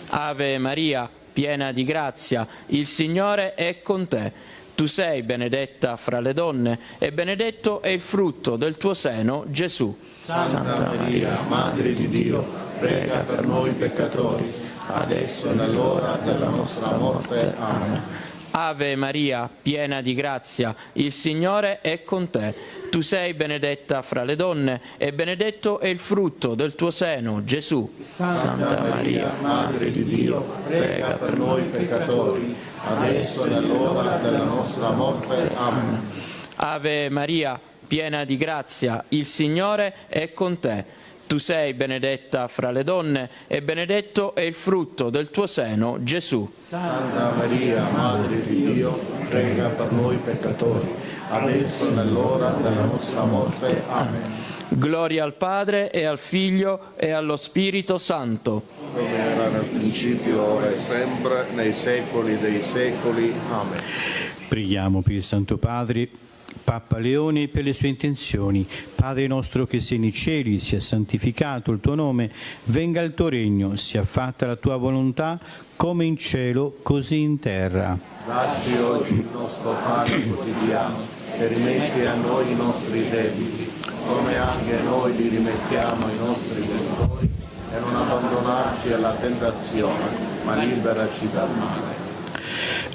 Ave Maria, piena di grazia, il Signore è con te. Tu sei benedetta fra le donne e benedetto è il frutto del tuo seno, Gesù. Santa Maria, Madre di Dio, prega per noi peccatori, adesso è l'ora della nostra morte. Amen. Ave Maria, piena di grazia, il Signore è con te. Tu sei benedetta fra le donne e benedetto è il frutto del tuo seno, Gesù. Santa Maria, Madre di Dio, prega per noi peccatori, adesso è l'ora della nostra morte. Amen. Ave Maria, piena di grazia, il Signore è con te. Tu sei benedetta fra le donne e benedetto è il frutto del tuo seno, Gesù. Santa Maria, Madre di Dio, prega per noi peccatori, adesso è l'ora della nostra morte. Amen. Gloria al Padre e al Figlio e allo Spirito Santo. Come era nel principio, ora e sempre, nei secoli dei secoli. Amen. Preghiamo per il Santo Padre, Papa Leone, per le sue intenzioni. Padre nostro che sei nei cieli, sia santificato il tuo nome, venga il tuo regno, sia fatta la tua volontà, come in cielo, così in terra. Dacci oggi il nostro pane quotidiano e rimetti a noi i nostri debiti, come anche noi li rimettiamo ai nostri debitori, e non abbandonarci alla tentazione, ma liberaci dal male.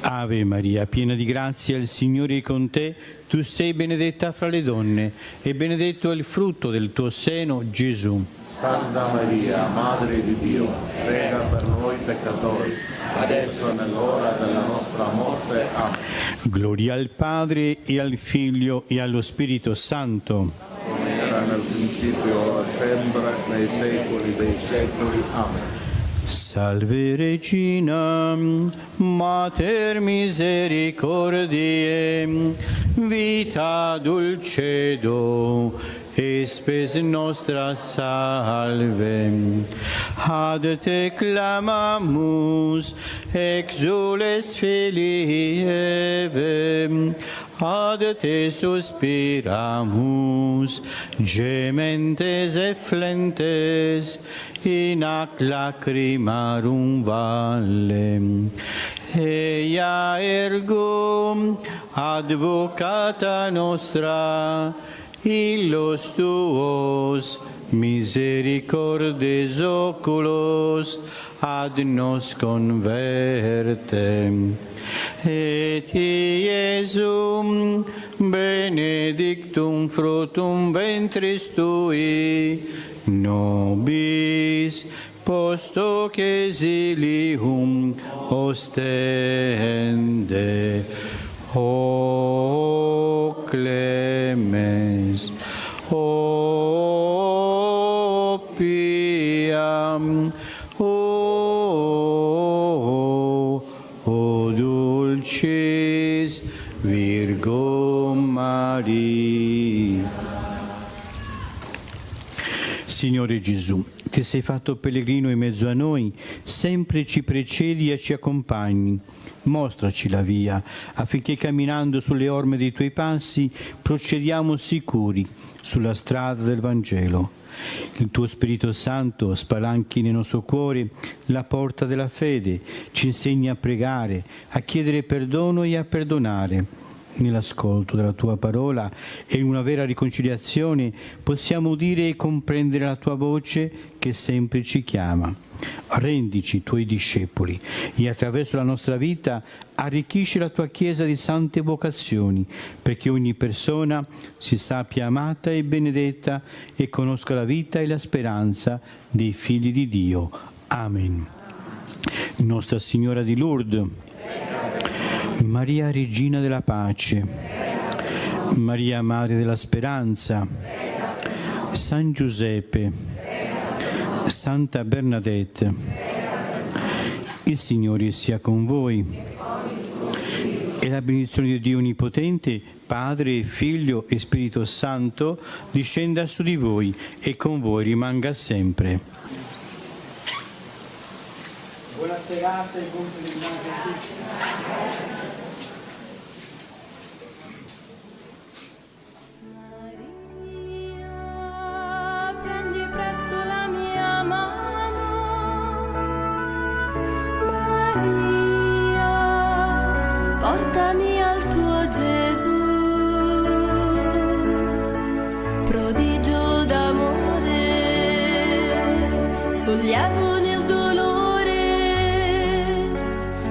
Ave Maria, piena di grazia, il Signore è con te. Tu sei benedetta fra le donne e benedetto è il frutto del tuo seno, Gesù. Santa Maria, Madre di Dio, prega per noi peccatori, adesso è nell'ora della nostra morte. Amen. Gloria al Padre e al Figlio e allo Spirito Santo. Come era nel principio, ora e sempre, nei secoli dei secoli. Amen. Salve Regina, Mater misericordiae, vita dulcedo, e spes nostra salve. Ad te clamamus, exules filii Eve, ad te suspiramus, gementes et flentes, in ac lacrimarum valle. Eia ergo, advocata nostra, illos tuos misericordes oculos ad nos converte. Et Iesum benedictum fructum ventris tui, nobis post hoc exilium ostende. O clemens, o piam, o dulcis Virgo Maria. Signore Gesù, ti sei fatto pellegrino in mezzo a noi, sempre ci precedi e ci accompagni. Mostraci la via, affinché camminando sulle orme dei tuoi passi procediamo sicuri sulla strada del Vangelo. Il tuo Spirito Santo spalanchi nel nostro cuore la porta della fede, ci insegni a pregare, a chiedere perdono e a perdonare. Nell'ascolto della tua parola e in una vera riconciliazione possiamo udire e comprendere la tua voce che sempre ci chiama. Rendici tuoi discepoli e attraverso la nostra vita arricchisci la tua Chiesa di sante vocazioni, perché ogni persona si sappia amata e benedetta e conosca la vita e la speranza dei figli di Dio. Amen. Nostra Signora di Lourdes, Maria Regina della Pace, Maria Madre della Speranza, San Giuseppe, Santa Bernadette, il Signore sia con voi e la benedizione di Dio Onnipotente, Padre, Figlio e Spirito Santo, discenda su di voi e con voi rimanga sempre. Buona serata e buon pellegrinaggio a tutti. Prendi presto la mia mano, Maria, portami al tuo Gesù, prodigio d'amore, sollievo nel dolore,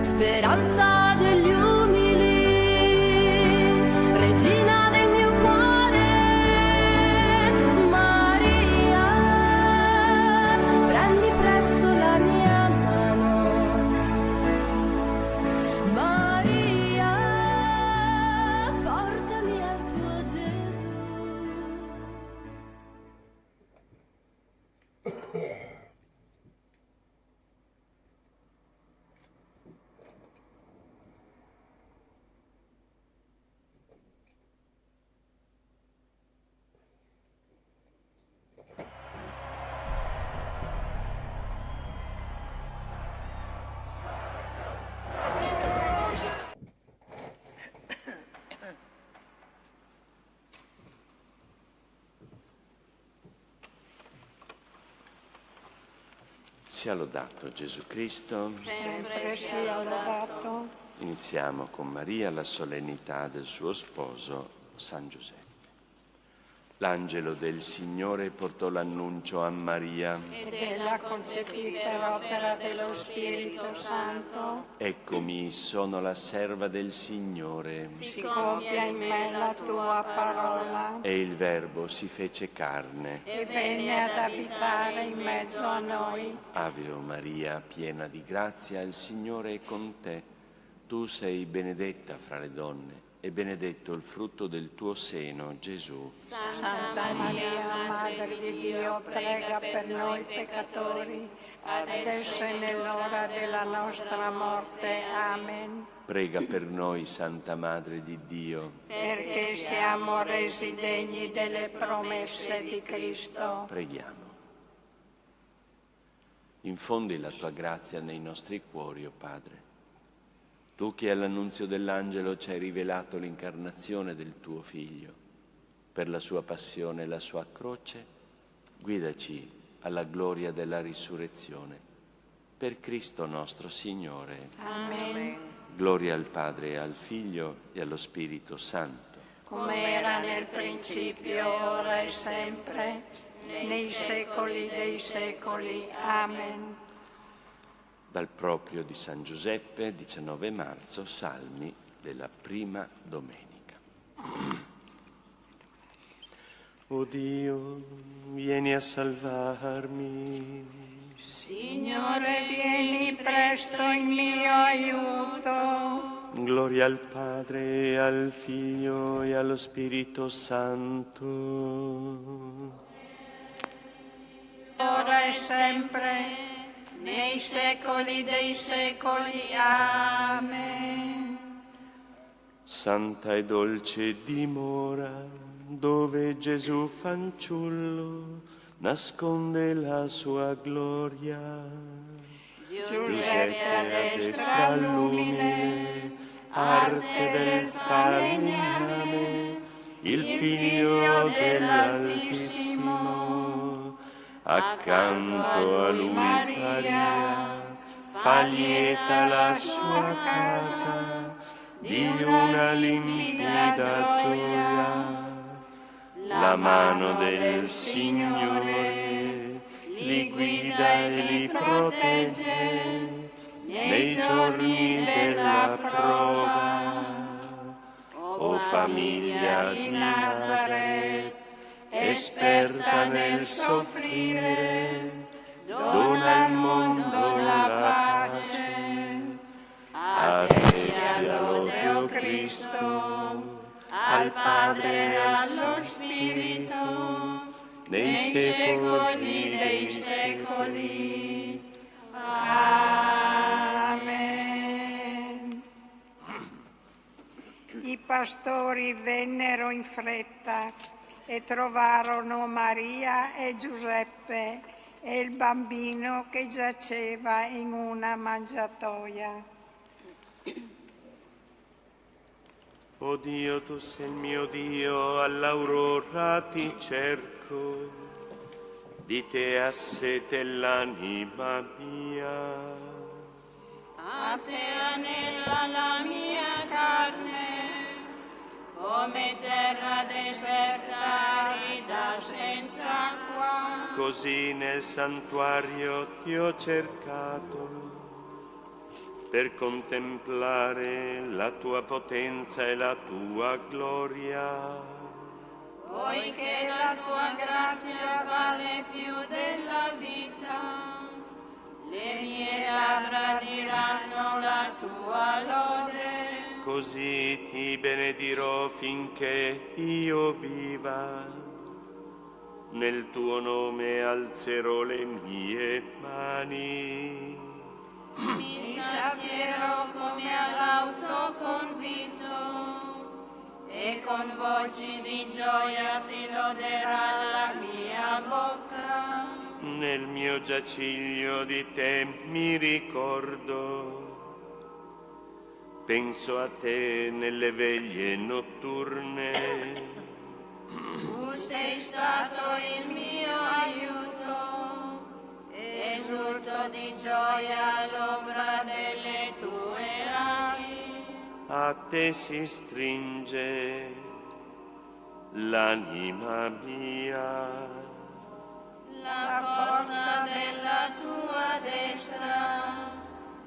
speranza degli umili, regina del mio cuore. Maria, prendi presto la mia mano, Maria, portami al tuo Gesù. Sia lodato Gesù Cristo. Sempre sia lodato. Iniziamo con Maria la solennità del suo sposo, San Giuseppe. L'angelo del Signore portò l'annuncio a Maria. Ed ella concepì per opera dello Spirito Santo. Eccomi, sono la serva del Signore. Si compia in me la tua parola. E il Verbo si fece carne. E venne ad abitare in mezzo a noi. Ave o Maria, piena di grazia, il Signore è con te. Tu sei benedetta fra le donne e benedetto il frutto del tuo seno, Gesù. Santa Maria, Madre di Dio, prega per noi peccatori, adesso e nell'ora della nostra morte. Amen. Prega per noi, Santa Madre di Dio, perché siamo resi degni delle promesse di Cristo. Preghiamo. Infondi la tua grazia nei nostri cuori, o Padre. Tu che all'annunzio dell'angelo ci hai rivelato l'incarnazione del tuo Figlio, per la sua passione e la sua croce, guidaci alla gloria della risurrezione. Per Cristo nostro Signore. Amen. Gloria al Padre e al Figlio e allo Spirito Santo. Come era nel principio, ora e sempre, nei secoli dei secoli. Amen. Dal proprio di San Giuseppe, 19 marzo, Salmi della prima domenica. O Dio, vieni a salvarmi. Signore, vieni presto in mio aiuto. Gloria al Padre, e al Figlio e allo Spirito Santo. Ora e sempre, nei secoli dei secoli. Amen. Santa e dolce dimora, dove Gesù fanciullo nasconde la sua gloria. Giuseppe a destra lumine, arte del falegname, il figlio dell'Altissimo, accanto a lui Maria, fa lieta la sua casa di una limpida gioia. La mano del Signore li guida e li protegge nei giorni della prova. O famiglia di Nazaret, esperta nel soffrire, dona al mondo la pace. A te sia lode, o Cristo, al Padre e allo Spirito, nei secoli dei secoli. Amen. I pastori vennero in fretta e trovarono Maria e Giuseppe e il bambino che giaceva in una mangiatoia. O Dio, tu sei il mio Dio, all'aurora ti cerco, di te ha sete l'anima mia. A te anela la mia carne, come terra deserta, arida senza acqua. Così nel santuario ti ho cercato, per contemplare la tua potenza e la tua gloria. Poiché la tua grazia vale più della vita, le mie labbra diranno la tua lode. Così ti benedirò finché io viva, nel tuo nome alzerò le mie mani. Mi sazierò come all'autoconvito e con voci di gioia ti loderà la mia bocca. Nel mio giaciglio di te mi ricordo, penso a te nelle veglie notturne. Tu sei stato il mio aiuto, esulto di gioia all'ombra delle tue ali. A te si stringe l'anima mia. La forza della tua destra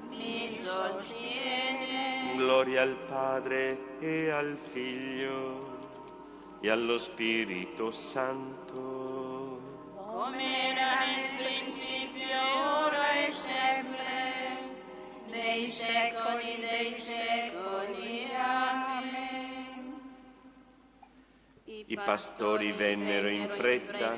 mi sostiene. Gloria al Padre e al Figlio e allo Spirito Santo. Come era nel principio, ora e sempre, nei secoli dei secoli. Amen. I pastori vennero in fretta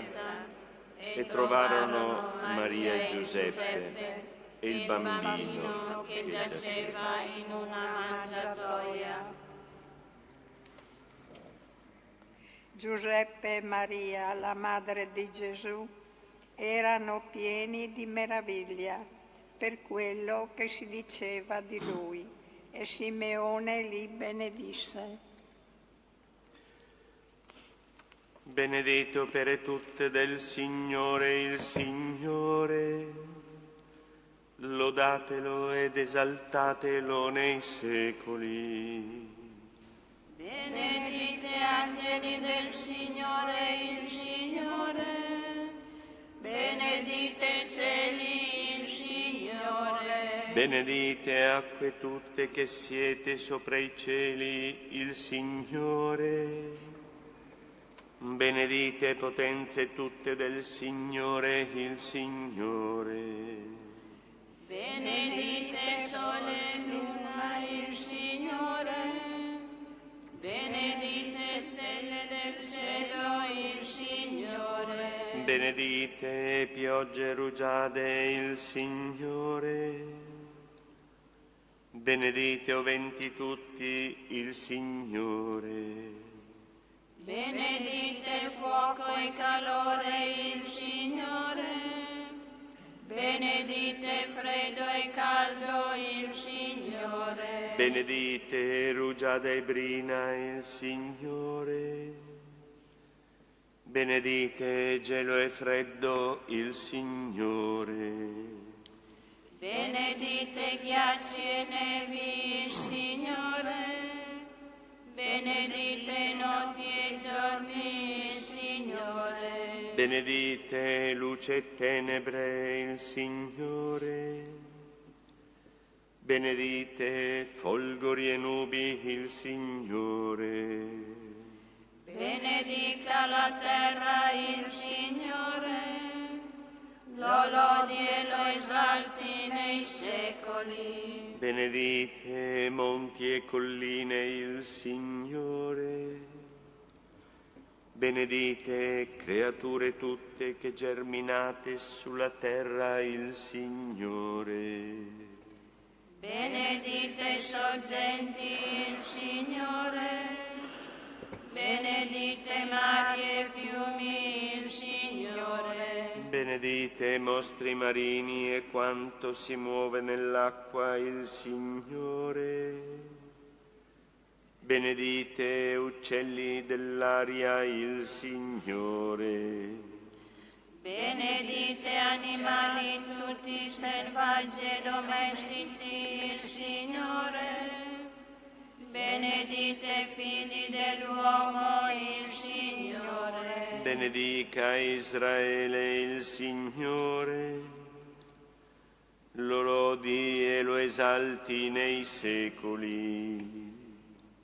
e trovarono Maria e Giuseppe e il bambino che giaceva in una mangiatoia. Giuseppe e Maria, la madre di Gesù, erano pieni di meraviglia per quello che si diceva di lui, e Simeone li benedisse. Benedetto per tutte del Signore il Signore, lodatelo ed esaltatelo nei secoli. Benedite angeli del Signore il Signore, benedite cieli il Signore. Benedite acque tutte che siete sopra i cieli il Signore. Benedite potenze tutte del Signore il Signore. Benedite sole e luna il Signore, benedite stelle del cielo il Signore. Benedite piogge rugiade il Signore. Benedite o venti tutti il Signore. Benedite fuoco e calore il Signore. benedite freddo e caldo il Signore. Benedite rugiada e brina il Signore. Benedite gelo e freddo il Signore. Benedite ghiacci e nevi il Signore. Benedite notti e giorni il Signore. Benedite luce e tenebre il Signore. Benedite folgori e nubi il Signore. Benedica la terra il Signore. Lo lodi e lo esalti nei secoli. Benedite monti e colline il Signore. Benedite creature tutte che germinate sulla terra il Signore. Benedite sorgenti il Signore. Benedite mari e fiumi il Signore. Benedite mostri marini e quanto si muove nell'acqua il Signore. Benedite uccelli dell'aria il Signore. Benedite animali tutti selvaggi e domestici il Signore. Benedite figli dell'uomo il Signore. Benedica Israele il Signore, lo lodi e lo esalti nei secoli.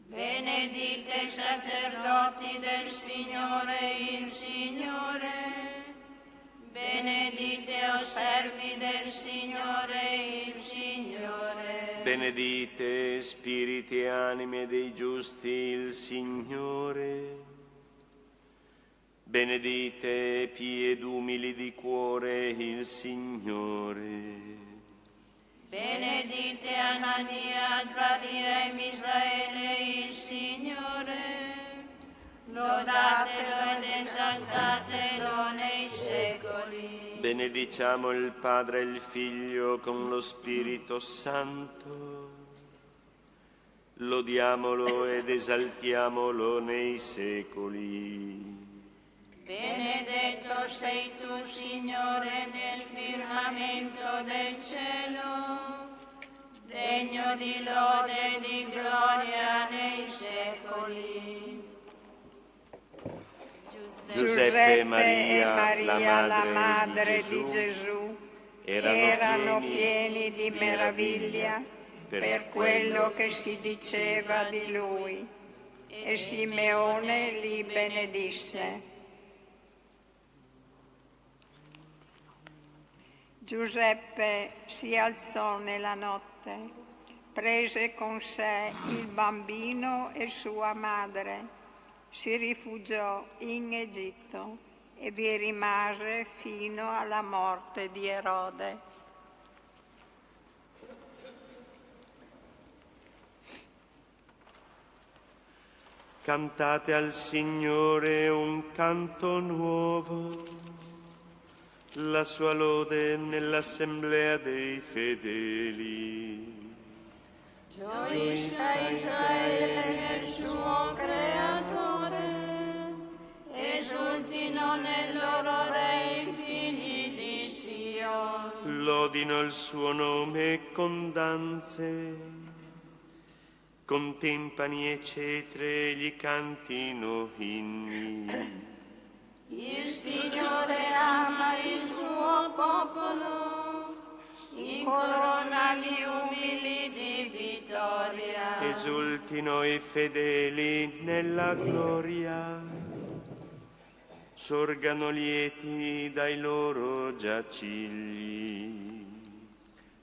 Benedite sacerdoti del Signore il Signore. Benedite o servi del Signore il Signore. Benedite spiriti e anime dei giusti il Signore. Benedite piedi umili di cuore il Signore. Benedite Anania, Azaria e Misaele il Signore. Lodatelo ed esaltatelo nei secoli. Benediciamo il Padre e il Figlio con lo Spirito Santo. Lodiamolo ed esaltiamolo nei secoli. Benedetto sei tu, Signore, nel firmamento del cielo, degno di lode e di gloria nei secoli. Giuseppe e Maria, la madre di Gesù, erano pieni di meraviglia per quello che si diceva di lui, e Simeone li benedisse. Giuseppe si alzò nella notte, prese con sé il bambino e sua madre, si rifugiò in Egitto e vi rimase fino alla morte di Erode. Cantate al Signore un canto nuovo, la sua lode nell'assemblea dei fedeli. Gioisca Israele nel suo creatore, esultino nel loro re i figli di Sion. Lodino il suo nome con danze, con timpani e cetre gli cantino inni. Il Signore ama il suo popolo, incorona gli umili di vittoria. Esultino i fedeli nella gloria, sorgano lieti dai loro giacigli.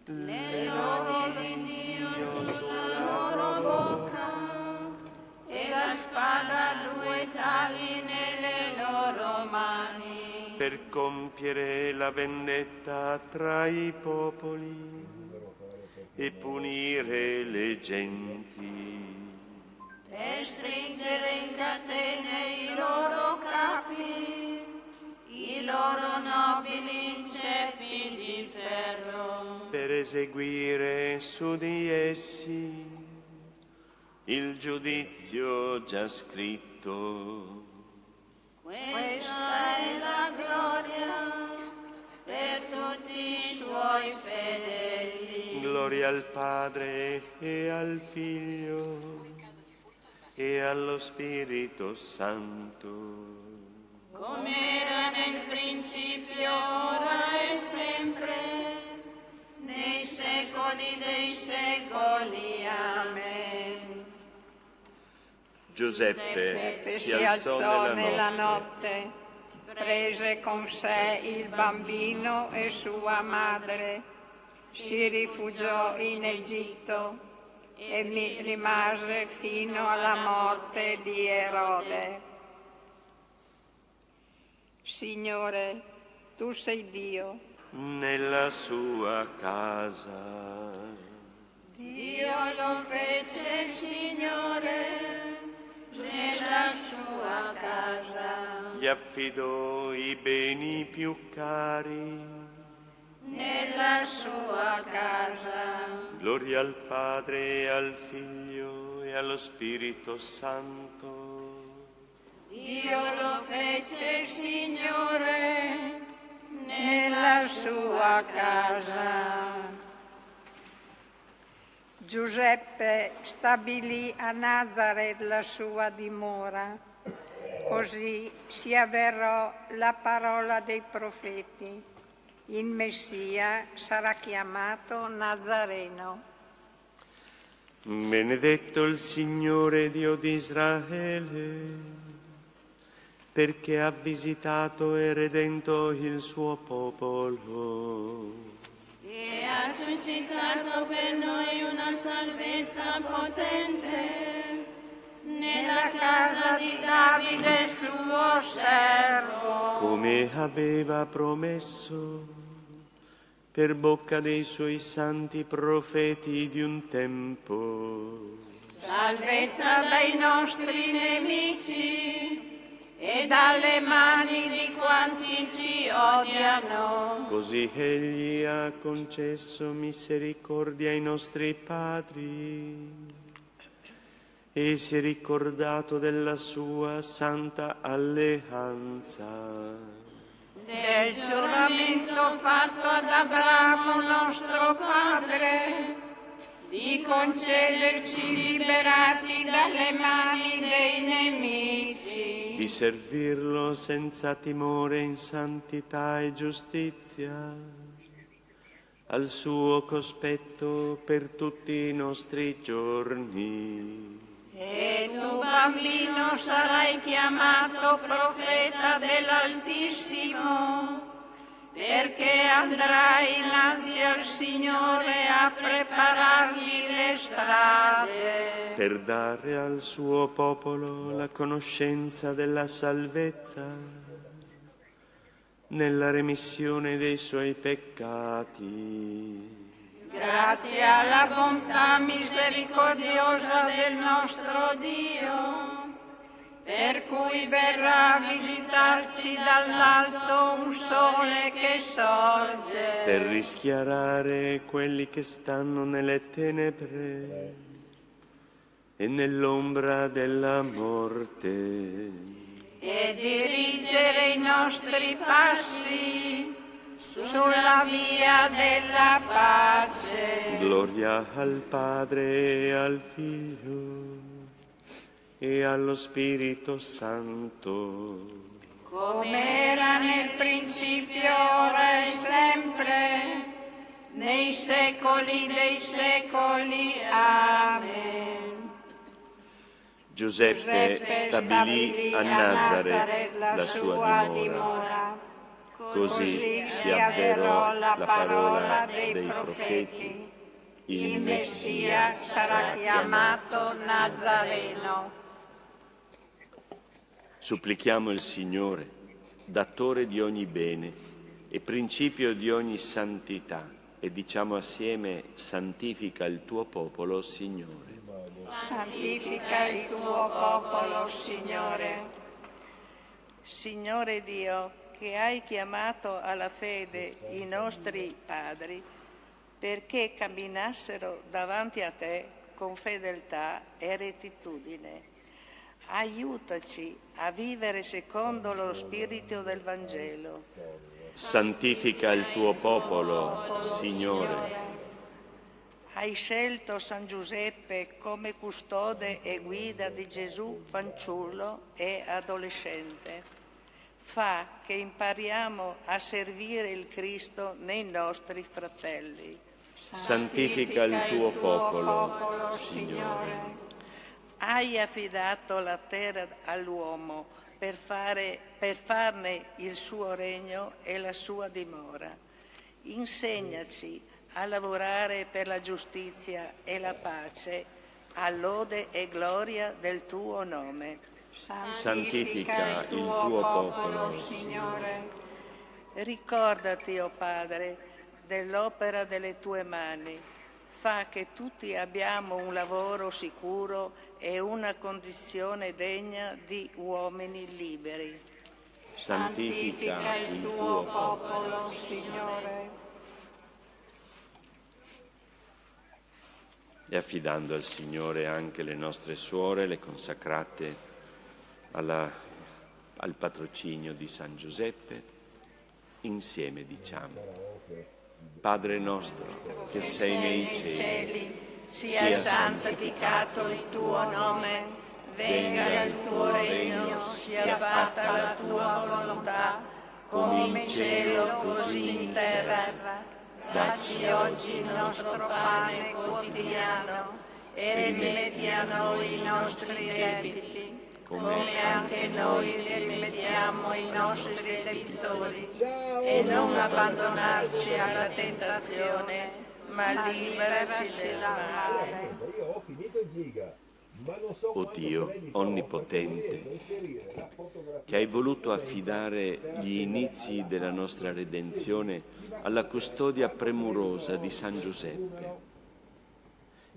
Le lodi di Dio sulla loro bocca e la spada a due tagli nelle loro mani. Per compiere la vendetta tra i popoli e punire le genti. Per stringere in catene i loro capi, i loro nobili in ceppi di ferro. eseguire su di essi il giudizio già scritto. Questa è la gloria per tutti i suoi fedeli. Gloria al Padre e al Figlio e allo Spirito Santo. Come era nel principio, ora e sempre, nei secoli dei secoli. Amen. Giuseppe Si alzò nella notte, prese con sé il bambino e sua madre, si rifugiò in Egitto e rimase fino alla morte di Erode. Signore, tu sei Dio. Nella sua casa. Dio lo fece, Signore, nella sua casa. Gli affidò i beni più cari. Nella sua casa. Gloria al Padre e al Figlio e allo Spirito Santo. Dio lo fece, Signore, nella sua casa. Giuseppe stabilì a Nazaret la sua dimora, così si avverò la parola dei profeti. Il Messia sarà chiamato Nazareno. Benedetto il Signore Dio di Israele, perché ha visitato e redento il suo popolo. E ha suscitato per noi una salvezza potente nella casa di Davide suo servo. Come aveva promesso per bocca dei suoi santi profeti di un tempo. Salvezza dai nostri nemici e dalle mani di quanti ci odiano. Così egli ha concesso misericordia ai nostri padri e si è ricordato della sua santa alleanza. Del giuramento fatto ad Abramo nostro padre, di concederci liberati dalle mani dei nemici, di servirlo senza timore in santità e giustizia, al suo cospetto per tutti i nostri giorni. E tu, bambino, sarai chiamato profeta dell'Altissimo, perché andrai innanzi al Signore a preparargli le strade, per dare al suo popolo la conoscenza della salvezza nella remissione dei suoi peccati. Grazie alla bontà misericordiosa del nostro Dio, per cui verrà a visitarci dall'alto un sole che sorge, per rischiarare quelli che stanno nelle tenebre e nell'ombra della morte, e dirigere i nostri passi sulla via della pace. Gloria al Padre e al Figlio e allo Spirito Santo, come era nel principio, ora e sempre, nei secoli dei secoli. Amen. Giuseppe stabilì a Nazaret la sua dimora. Così si avverò la parola dei profeti. Il Messia sarà chiamato Nazareno. Supplichiamo il Signore, datore di ogni bene e principio di ogni santità, e diciamo assieme: santifica il tuo popolo, Signore. Santifica il tuo popolo, Signore. Signore Dio, che hai chiamato alla fede i nostri padri, perché camminassero davanti a te con fedeltà e rettitudine. Aiutaci a vivere secondo lo spirito del Vangelo. Santifica il tuo popolo, Signore. Hai scelto San Giuseppe come custode e guida di Gesù fanciullo e adolescente. Fa che impariamo a servire il Cristo nei nostri fratelli. Santifica il tuo popolo, Signore. Hai affidato la terra all'uomo per farne il suo regno e la sua dimora. Insegnaci a lavorare per la giustizia e la pace, a lode e gloria del tuo nome. Santifica il tuo popolo, Signore. Ricordati, o Padre, dell'opera delle tue mani. Fa che tutti abbiamo un lavoro sicuro e una condizione degna di uomini liberi. Santifica il tuo popolo, Signore. E affidando al Signore anche le nostre suore, le consacrate al patrocinio di San Giuseppe, insieme diciamo: Padre nostro che sei nei cieli, sia santificato il tuo nome, venga il tuo regno, sia fatta la tua volontà, come in cielo così in terra. Dacci oggi il nostro pane quotidiano e rimetti a noi i nostri debiti, come anche noi rimettiamo ai nostri debitori, e non abbandonarci alla tentazione, ma liberaci dal male. O Dio onnipotente, che hai voluto affidare gli inizi della nostra redenzione alla custodia premurosa di San Giuseppe,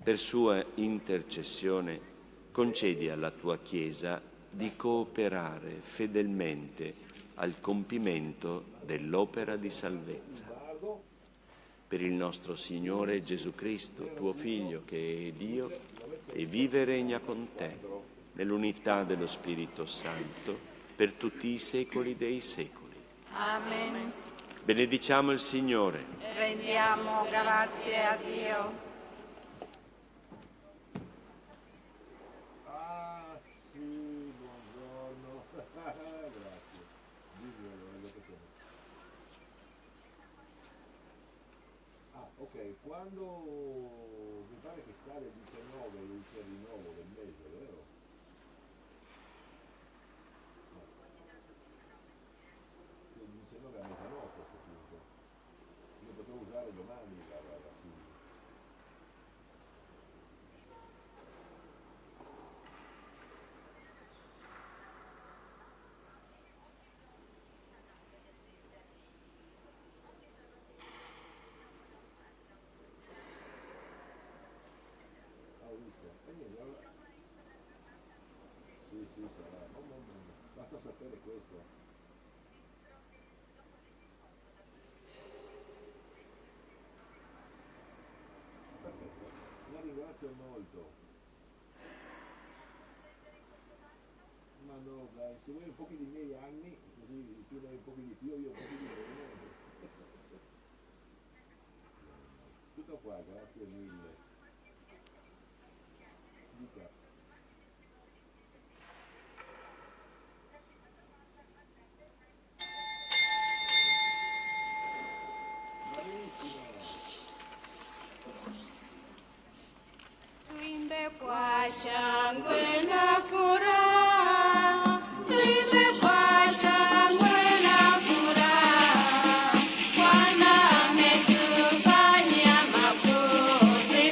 per sua intercessione concedi alla tua Chiesa di cooperare fedelmente al compimento dell'opera di salvezza. Per il nostro Signore Gesù Cristo, tuo Figlio, che è Dio e vive e regna con te, nell'unità dello Spirito Santo, per tutti i secoli dei secoli. Amen. Benediciamo il Signore. Rendiamo grazie a Dio. Quando mi pare che scade il 19 il rinnovo del mese, vero? No. Il 19 a mezzanotte a questo punto. Io potevo usare domani la sigla. Sì, sarà. Basta sapere questo. Perfetto. La ringrazio molto. Ma no, dai, se vuoi un po' di miei anni, così tu dai un po' di più, io un po' di meno. Tutto qua, grazie mille. Dica. Tuimbe kwa shangwe na furaha, tuimbe kwa shangwe na furaha, Bwana ametufanyia makuu.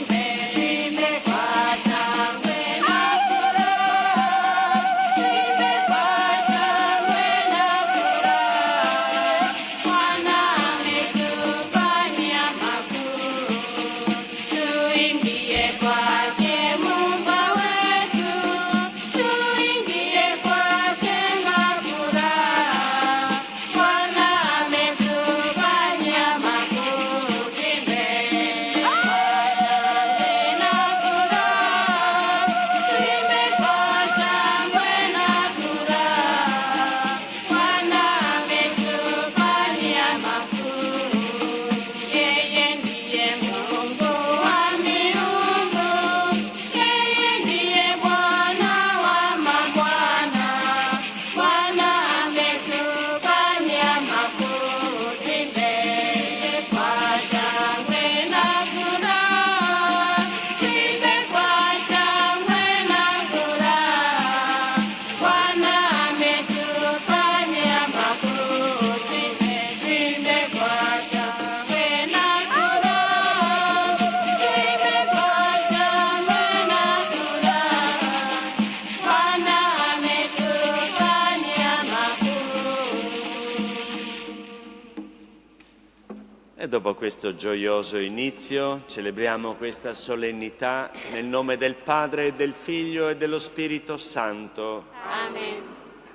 E dopo questo gioioso inizio celebriamo questa solennità nel nome del Padre, e del Figlio e dello Spirito Santo. Amen.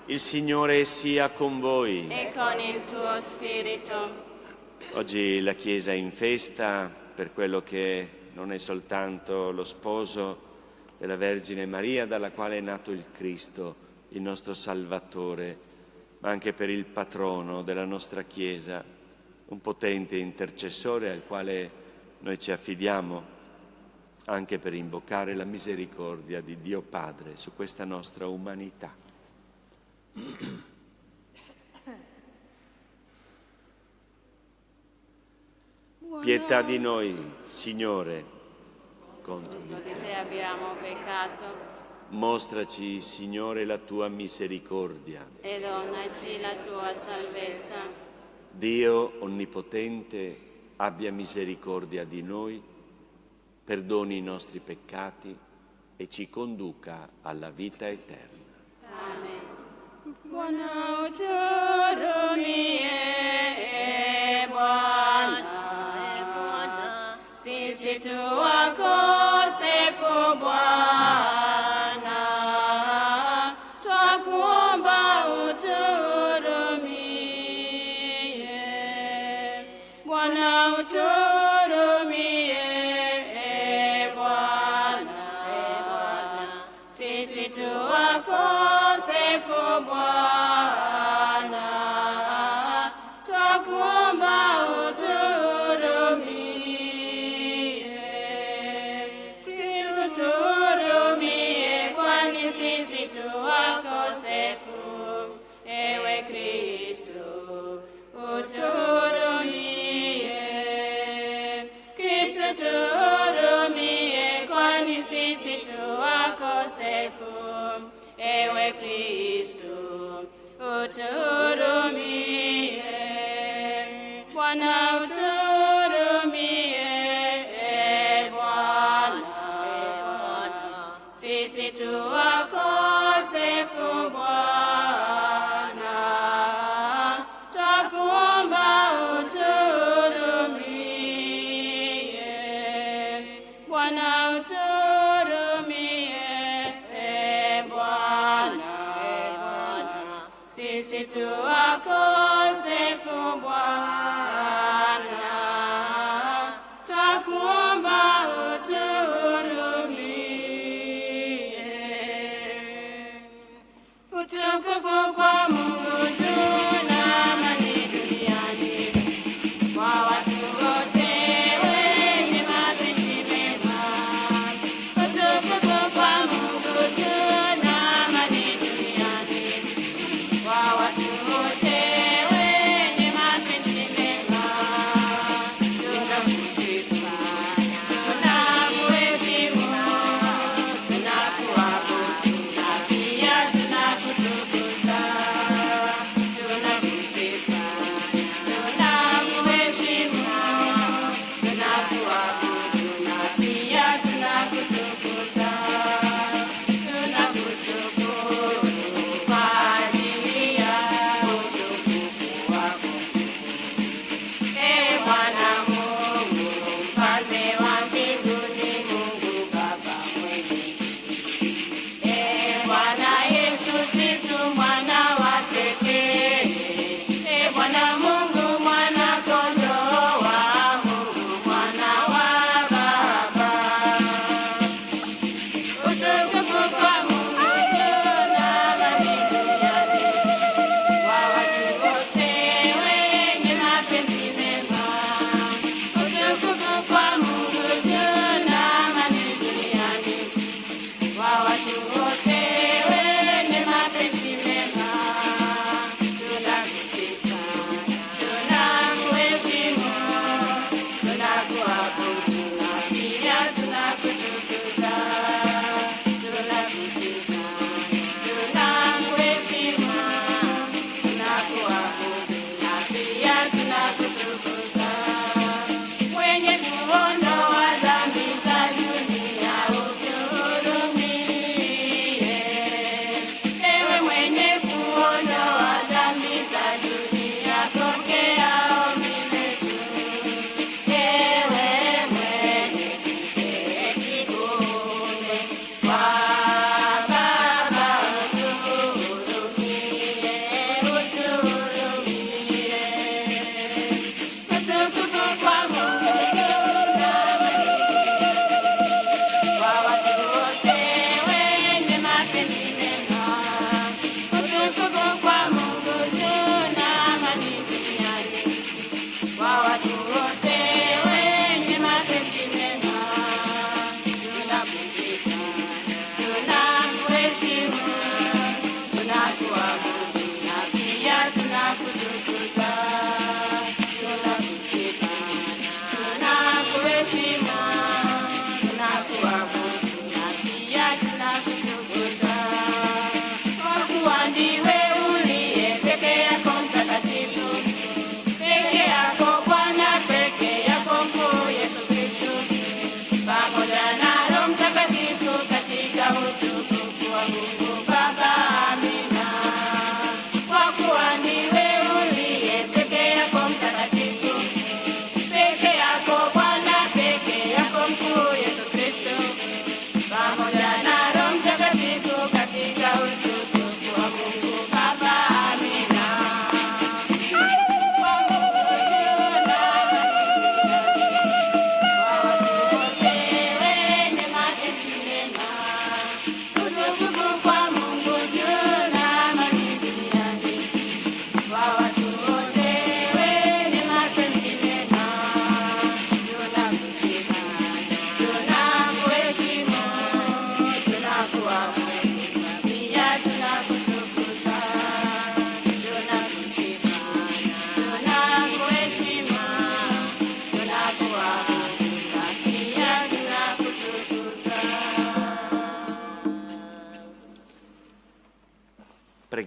Il Signore sia con voi. E con il tuo spirito. Oggi la Chiesa è in festa per quello che non è soltanto lo sposo della Vergine Maria, dalla quale è nato il Cristo, il nostro Salvatore, ma anche per il patrono della nostra Chiesa, un potente intercessore al quale noi ci affidiamo anche per invocare la misericordia di Dio Padre su questa nostra umanità. Pietà di noi, Signore, contro di te abbiamo peccato. Mostraci, Signore, la tua misericordia. E donaci la tua salvezza. Dio Onnipotente, abbia misericordia di noi, perdoni i nostri peccati e ci conduca alla vita eterna. Amen. Buon autore mie, buona, si tua cose fu buona, tua cumba autore mie, buon autore mie, buona, si tua cose fu buona, tua cumba autore mie, Cristo autore mie, quando si tua cose fu, ewe Cristo autore mie, Cristo autore mie, quando si tua cose fu, ewe Cristo autore mie, buon autore mie, buona, si tua cose fu buona, tua cumba autore mie, buon autore mie, buona, si tua cose fu buona, tua cumba autore mie, utuku fu kwa Mungu na mani duniani, kwa watu wote wenye mapenzi mema, utuku fu kwa Mungu na mani duniani, kwa watu wote wenye mapenzi mema.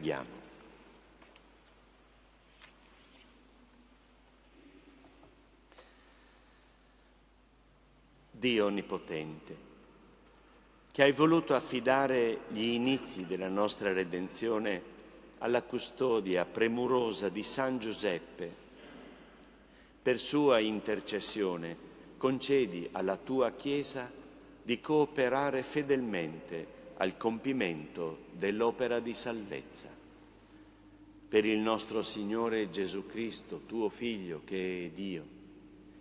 Preghiamo. Dio Onnipotente, che hai voluto affidare gli inizi della nostra redenzione alla custodia premurosa di San Giuseppe, per sua intercessione concedi alla tua Chiesa di cooperare fedelmente al compimento dell'opera di salvezza. Per il nostro Signore Gesù Cristo, tuo Figlio, che è Dio,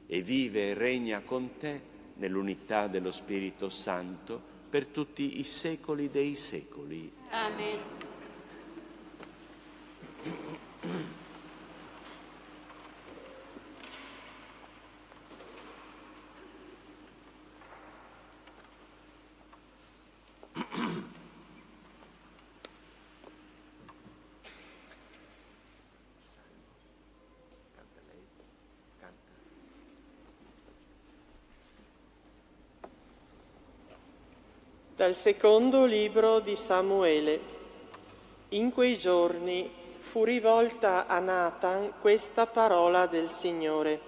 e vive e regna con te nell'unità dello Spirito Santo per tutti i secoli dei secoli. Amen. Dal secondo libro di Samuele. In quei giorni fu rivolta a Natan questa parola del Signore: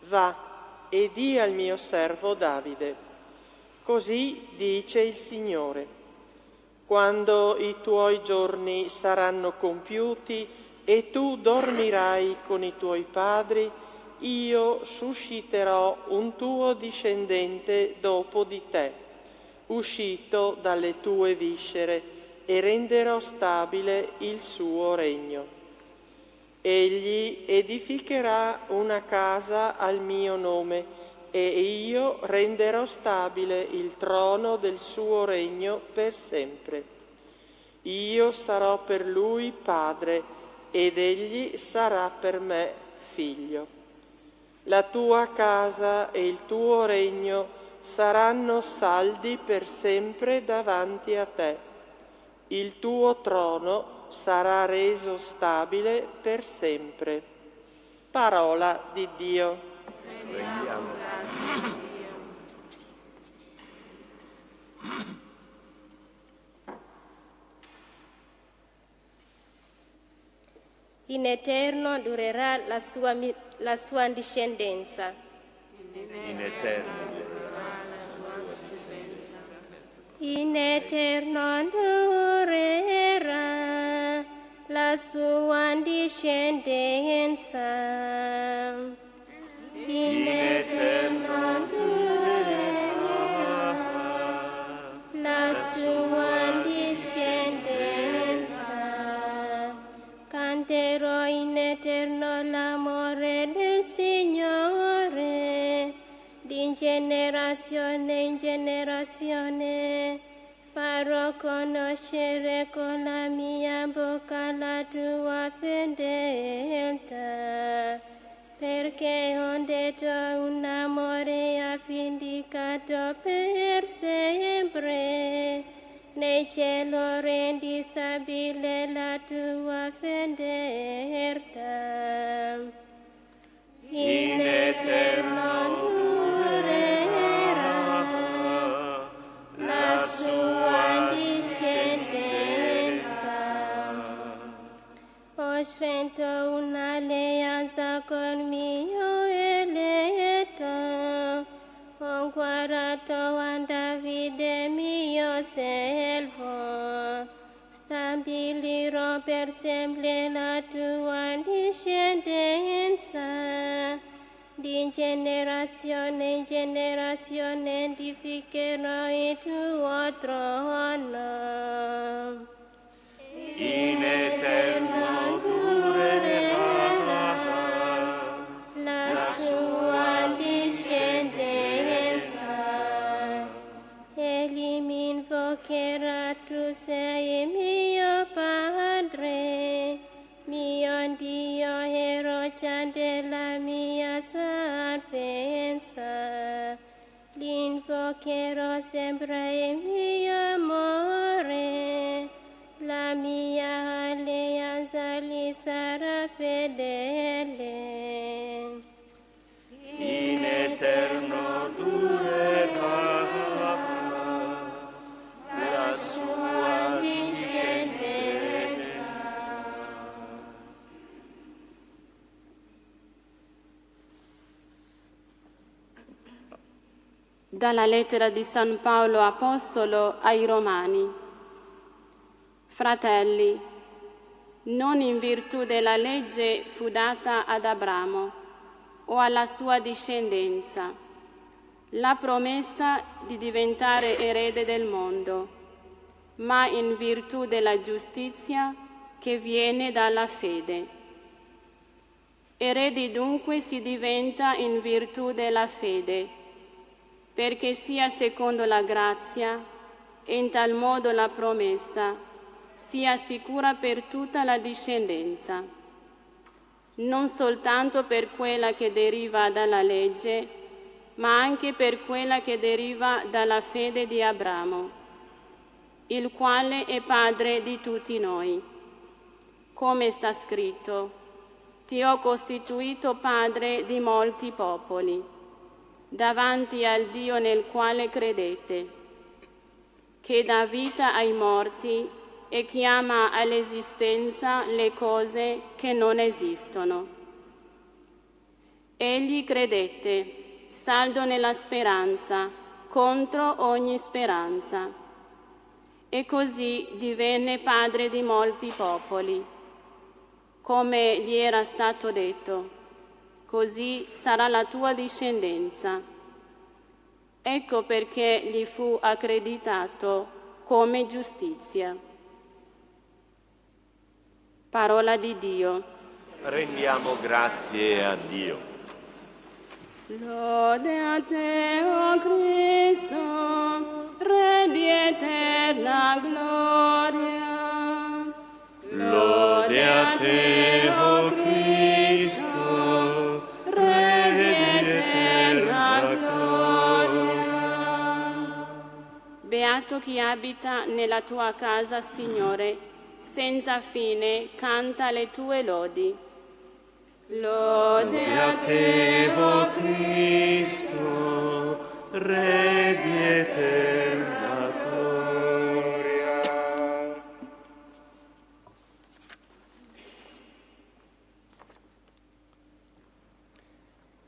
va e di al mio servo Davide. Così dice il Signore: quando i tuoi giorni saranno compiuti e tu dormirai con i tuoi padri, io susciterò un tuo discendente dopo di te, uscito dalle tue viscere, e renderò stabile il suo regno. Egli edificherà una casa al mio nome, e io renderò stabile il trono del suo regno per sempre. Io sarò per lui padre, ed egli sarà per me figlio. La tua casa e il tuo regno saranno saldi per sempre davanti a te. Il tuo trono sarà reso stabile per sempre. Parola di Dio. Preghiamo. In eterno durerà la sua discendenza. In eterno. In eterno durerà la sua discendenza. In eterno durerà la sua discendenza. Canterò in eterno l'amore del Signore. Di generazione in generazione farò conoscere con la mia bocca la tua fedeltà, perché ho detto un amore affidicato per sempre. Nei cieli rendi stabile la tua fedeltà. In eterno la sua discendenza. Ho stretto un'alleanza con mio eletto, ho guardato a Davide mio servo, stabilirò per sempre la tua discendenza. Di generazione in generazione edificherò il tuo trono. In eterno durerà la sua discendenza. Egli mi invocherà, tu sei mio Padre, mio Dio e roccia della mia salvezza. L'invocherò sempre il mio amore, la mia alleanza gli sarà fedele. In eterno durerà la sua discendenza. Dalla lettera di San Paolo Apostolo ai Romani. Fratelli, non in virtù della legge fu data ad Abramo o alla sua discendenza la promessa di diventare erede del mondo, ma in virtù della giustizia che viene dalla fede. Eredi dunque si diventa in virtù della fede, perché sia secondo la grazia e in tal modo la promessa sia sicura per tutta la discendenza, non soltanto per quella che deriva dalla legge, ma anche per quella che deriva dalla fede di Abramo, il quale è padre di tutti noi. Come sta scritto: ti ho costituito padre di molti popoli, davanti al Dio nel quale credete, che dà vita ai morti e chiama all'esistenza le cose che non esistono. Egli credette, saldo nella speranza, contro ogni speranza, e così divenne padre di molti popoli. Come gli era stato detto: così sarà la tua discendenza. Ecco perché gli fu accreditato come giustizia. Parola di Dio. Rendiamo grazie a Dio. Lode a te, o Cristo, Re di eterna gloria. Lode a te, o Cristo, Re di eterna gloria. Beato chi abita nella tua casa, Signore, senza fine canta le tue lodi. Lode a te, o Cristo, Re di eterna gloria.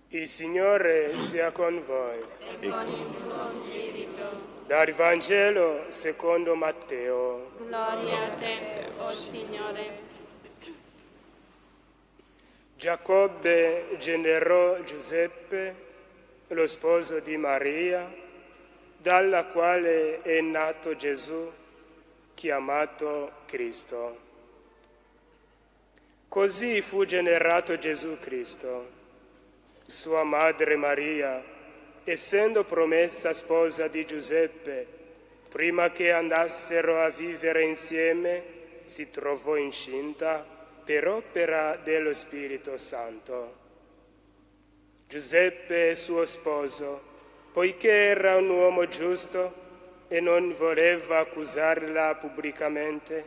Il Signore sia con voi. E con il tuo spirito. Dal Vangelo secondo Matteo. Gloria a te, o Signore. Giacobbe generò Giuseppe, lo sposo di Maria, dalla quale è nato Gesù, chiamato Cristo. Così fu generato Gesù Cristo. Sua madre Maria, essendo promessa sposa di Giuseppe, prima che andassero a vivere insieme, si trovò incinta per opera dello Spirito Santo. Giuseppe, suo sposo, poiché era un uomo giusto e non voleva accusarla pubblicamente,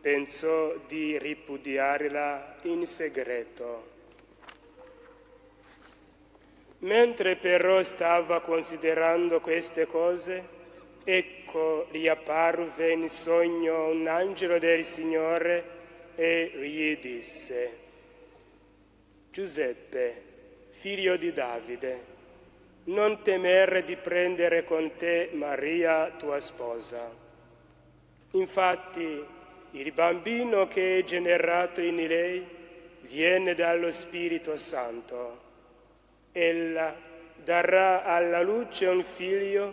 pensò di ripudiarla in segreto. Mentre però stava considerando queste cose, ecco gli apparve in sogno un angelo del Signore e gli disse: Giuseppe, figlio di Davide, non temere di prendere con te Maria tua sposa. Infatti il bambino che è generato in lei viene dallo Spirito Santo. Ella darà alla luce un figlio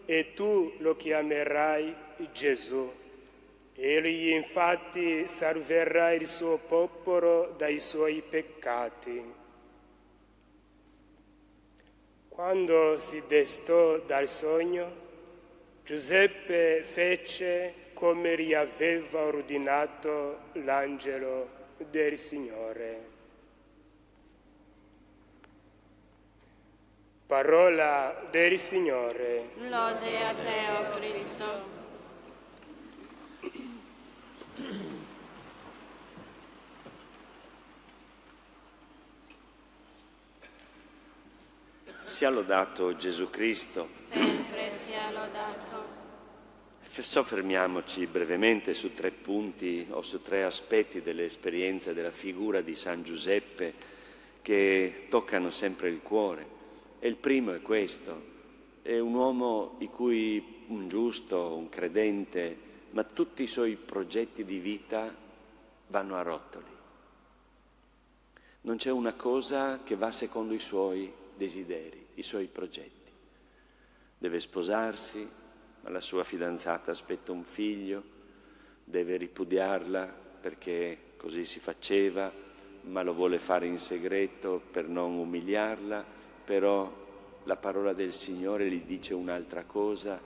e tu lo chiamerai Gesù. Egli infatti salverà il suo popolo dai suoi peccati. Quando si destò dal sogno, Giuseppe fece come gli aveva ordinato l'angelo del Signore. Parola del Signore. Lode a te, o Cristo. Sia lodato Gesù Cristo. Sempre sia lodato. Soffermiamoci brevemente su 3 punti o su 3 aspetti dell'esperienza della figura di San Giuseppe che toccano sempre il cuore. E il primo è questo: è un uomo un giusto, un credente, ma tutti i suoi progetti di vita vanno a rotoli. Non c'è una cosa che va secondo i suoi desideri, i suoi progetti. Deve sposarsi, ma la sua fidanzata aspetta un figlio, deve ripudiarla perché così si faceva, ma lo vuole fare in segreto per non umiliarla, però la parola del Signore gli dice un'altra cosa,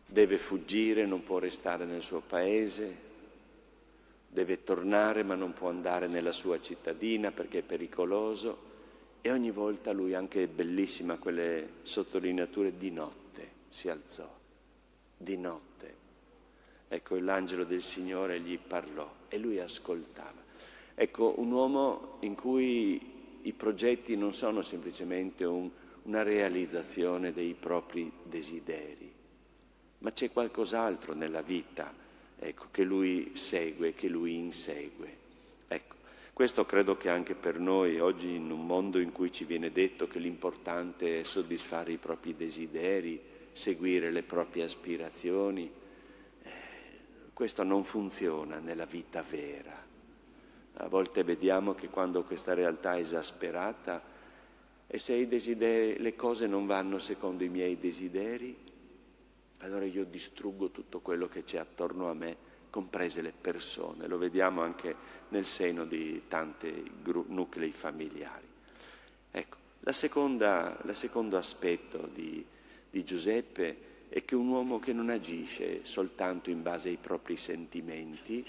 deve fuggire, non può restare nel suo paese, deve tornare ma non può andare nella sua cittadina perché è pericoloso, e ogni volta lui, anche bellissima quelle sottolineature, di notte si alzò, di notte. Ecco, l'angelo del Signore gli parlò e lui ascoltava. Ecco, un uomo in cui i progetti non sono semplicemente una realizzazione dei propri desideri, ma c'è qualcos'altro nella vita, ecco, che lui segue, che lui insegue. Ecco, questo credo che anche per noi oggi, in un mondo in cui ci viene detto che l'importante è soddisfare i propri desideri, seguire le proprie aspirazioni, questo non funziona nella vita vera. A volte vediamo che quando questa realtà è esasperata, e se le cose non vanno secondo i miei desideri, allora io distruggo tutto quello che c'è attorno a me, comprese le persone. Lo vediamo anche nel seno di tanti nuclei familiari. Ecco, il secondo aspetto di Giuseppe è che un uomo che non agisce soltanto in base ai propri sentimenti,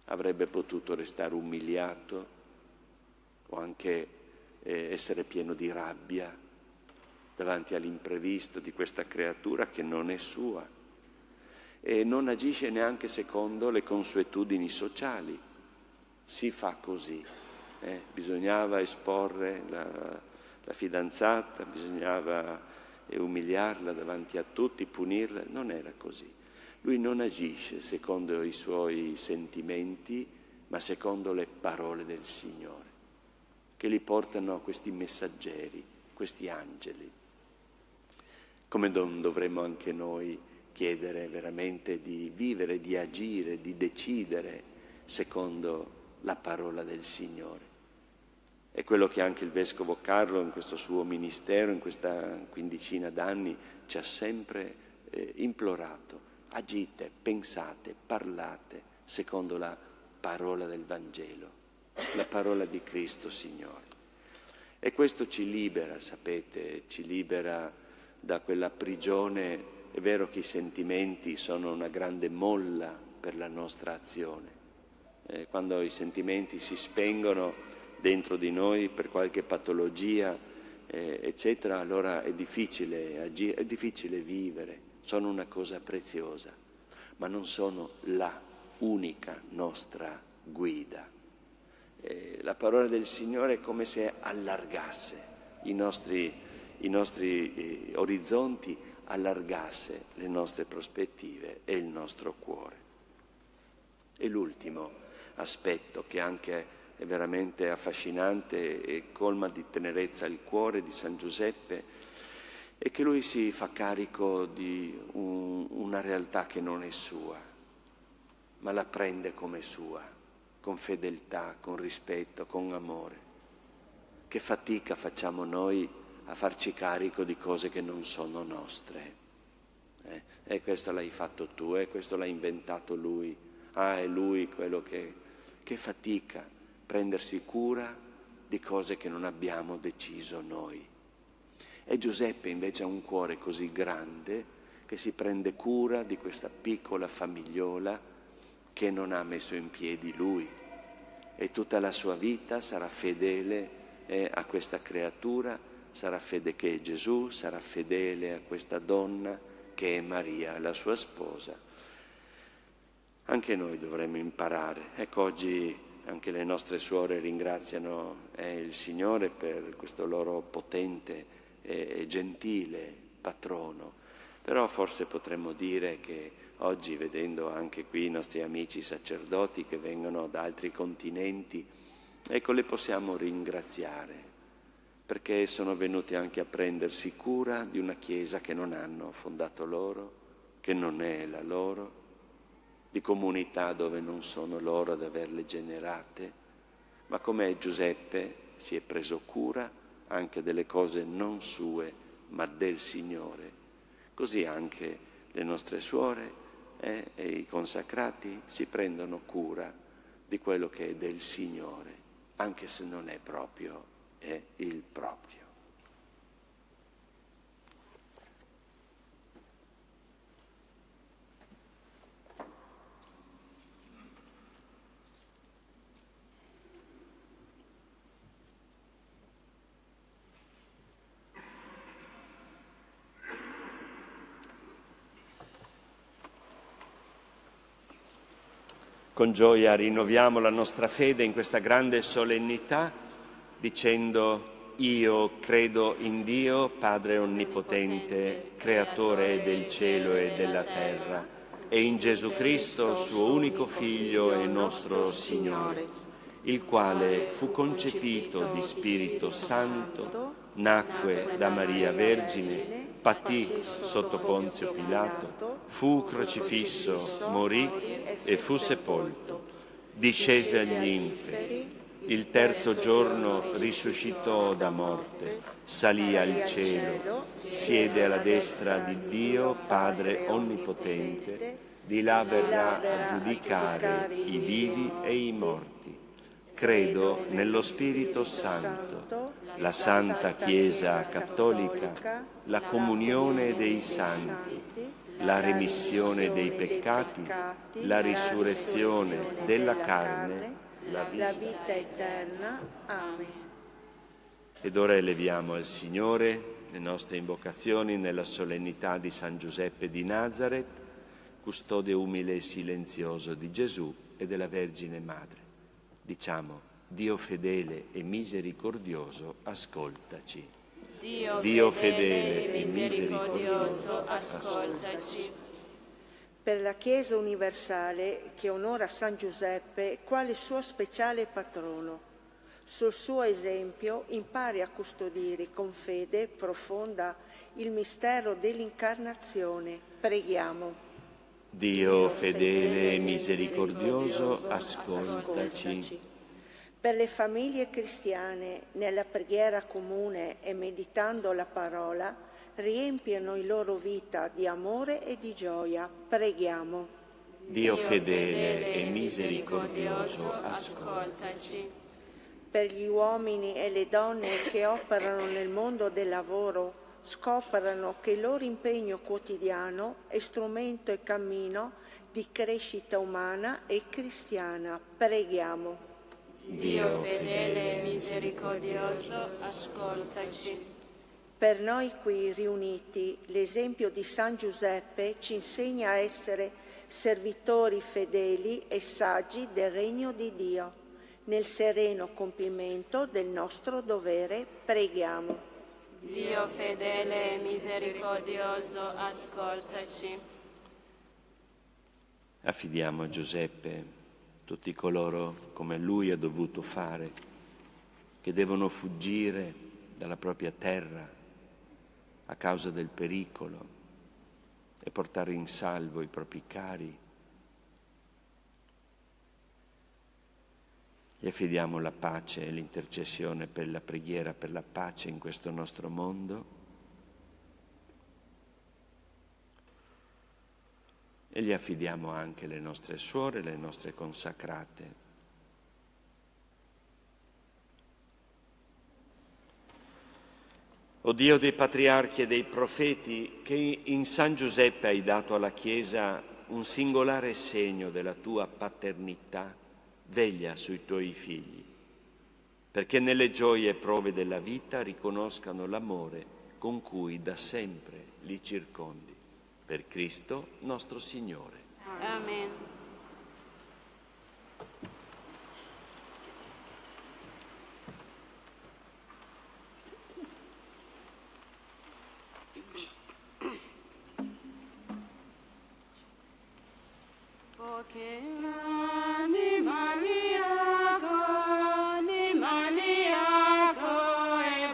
avrebbe potuto restare umiliato o anche essere pieno di rabbia davanti all'imprevisto di questa creatura che non è sua, e non agisce neanche secondo le consuetudini sociali. Si fa così, bisognava esporre la fidanzata, bisognava umiliarla davanti a tutti, punirla, non era così. Lui non agisce secondo i suoi sentimenti, ma secondo le parole del Signore, che gli portano questi messaggeri, questi angeli. Come dovremmo anche noi chiedere veramente di vivere, di agire, di decidere secondo la parola del Signore. È quello che anche il Vescovo Carlo in questo suo ministero, in questa quindicina d'anni, ci ha sempre implorato. Agite, pensate, parlate secondo la parola del Vangelo, la parola di Cristo Signore. E questo ci libera, sapete, ci libera da quella prigione. È vero che i sentimenti sono una grande molla per la nostra azione. Quando i sentimenti si spengono dentro di noi per qualche patologia, eccetera, allora è difficile agire, è difficile vivere. Sono una cosa preziosa, ma non sono la unica nostra guida. La parola del Signore è come se allargasse i nostri orizzonti, allargasse le nostre prospettive e il nostro cuore. E l'ultimo aspetto, che anche è veramente affascinante e colma di tenerezza il cuore di San Giuseppe, è che lui si fa carico di una realtà che non è sua, ma la prende come sua, con fedeltà, con rispetto, con amore. Che fatica facciamo noi a farci carico di cose che non sono nostre. E questo l'hai fatto tu, questo l'ha inventato lui. È lui quello che fatica prendersi cura di cose che non abbiamo deciso noi. E Giuseppe invece ha un cuore così grande che si prende cura di questa piccola famigliola che non ha messo in piedi lui, e tutta la sua vita sarà fedele a questa creatura, sarà fedele che è Gesù, sarà fedele a questa donna che è Maria, la sua sposa. Anche noi dovremmo imparare. Ecco, oggi anche le nostre suore ringraziano il Signore per questo loro potente e gentile patrono, però forse potremmo dire che oggi, vedendo anche qui i nostri amici sacerdoti che vengono da altri continenti, ecco, le possiamo ringraziare perché sono venuti anche a prendersi cura di una chiesa che non hanno fondato loro, che non è la loro, di comunità dove non sono loro ad averle generate, ma come Giuseppe si è preso cura anche delle cose non sue, ma del Signore. Così anche le nostre suore e i consacrati si prendono cura di quello che è del Signore, anche se non è proprio, è il proprio. Con gioia rinnoviamo la nostra fede in questa grande solennità dicendo: io credo in Dio, Padre Onnipotente, Creatore del cielo e della terra, e in Gesù Cristo, suo unico Figlio e nostro Signore, il quale fu concepito di Spirito Santo, nacque da Maria Vergine, patì sotto Ponzio Pilato, fu crocifisso, morì e fu sepolto, discese agli inferi, il terzo giorno risuscitò da morte, salì al cielo, siede alla destra di Dio Padre Onnipotente, di là verrà a giudicare i vivi e i morti. Credo nello Spirito Santo, la Santa Chiesa Cattolica, la comunione dei santi, la remissione dei peccati, la risurrezione della carne, la vita eterna. Amen. Ed ora eleviamo al Signore le nostre invocazioni nella solennità di San Giuseppe di Nazaret, custode umile e silenzioso di Gesù e della Vergine Madre. Diciamo: Dio fedele e misericordioso, ascoltaci. Dio fedele e misericordioso, ascoltaci. Per la Chiesa universale che onora San Giuseppe quale suo speciale patrono, sul suo esempio impari a custodire con fede profonda il mistero dell'incarnazione. Preghiamo. Dio fedele e misericordioso, ascoltaci. Per le famiglie cristiane, nella preghiera comune e meditando la parola, riempiano i loro vita di amore e di gioia. Preghiamo. Dio fedele e misericordioso, ascoltaci. Per gli uomini e le donne che operano nel mondo del lavoro, scoprano che il loro impegno quotidiano è strumento e cammino di crescita umana e cristiana. Preghiamo. Dio fedele e misericordioso, ascoltaci. Per noi qui riuniti, l'esempio di San Giuseppe ci insegna a essere servitori fedeli e saggi del regno di Dio, nel sereno compimento del nostro dovere. Preghiamo. Dio fedele e misericordioso, ascoltaci. Affidiamo a Giuseppe tutti coloro, come lui ha dovuto fare, che devono fuggire dalla propria terra a causa del pericolo e portare in salvo i propri cari. Gli affidiamo la pace e l'intercessione per la preghiera per la pace in questo nostro mondo e gli affidiamo anche le nostre suore, le nostre consacrate. O Dio dei patriarchi e dei profeti, che in San Giuseppe hai dato alla Chiesa un singolare segno della tua paternità, veglia sui tuoi figli, perché nelle gioie e prove della vita riconoscano l'amore con cui da sempre li circondi. Per Cristo nostro Signore. Amen. Poche animaliaco e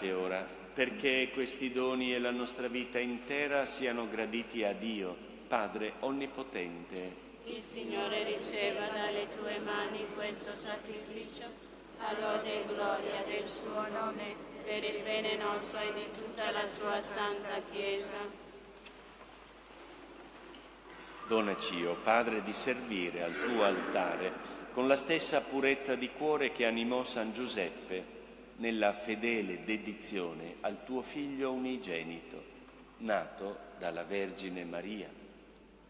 anche ora, perché questi doni e la nostra vita intera siano graditi a Dio, Padre Onnipotente. Il Signore riceva dalle tue mani questo sacrificio, a lode e gloria del suo nome, per il bene nostro e di tutta la sua santa Chiesa. Donaci, o Padre, di servire al tuo altare con la stessa purezza di cuore che animò San Giuseppe nella fedele dedizione al tuo Figlio unigenito, nato dalla Vergine Maria,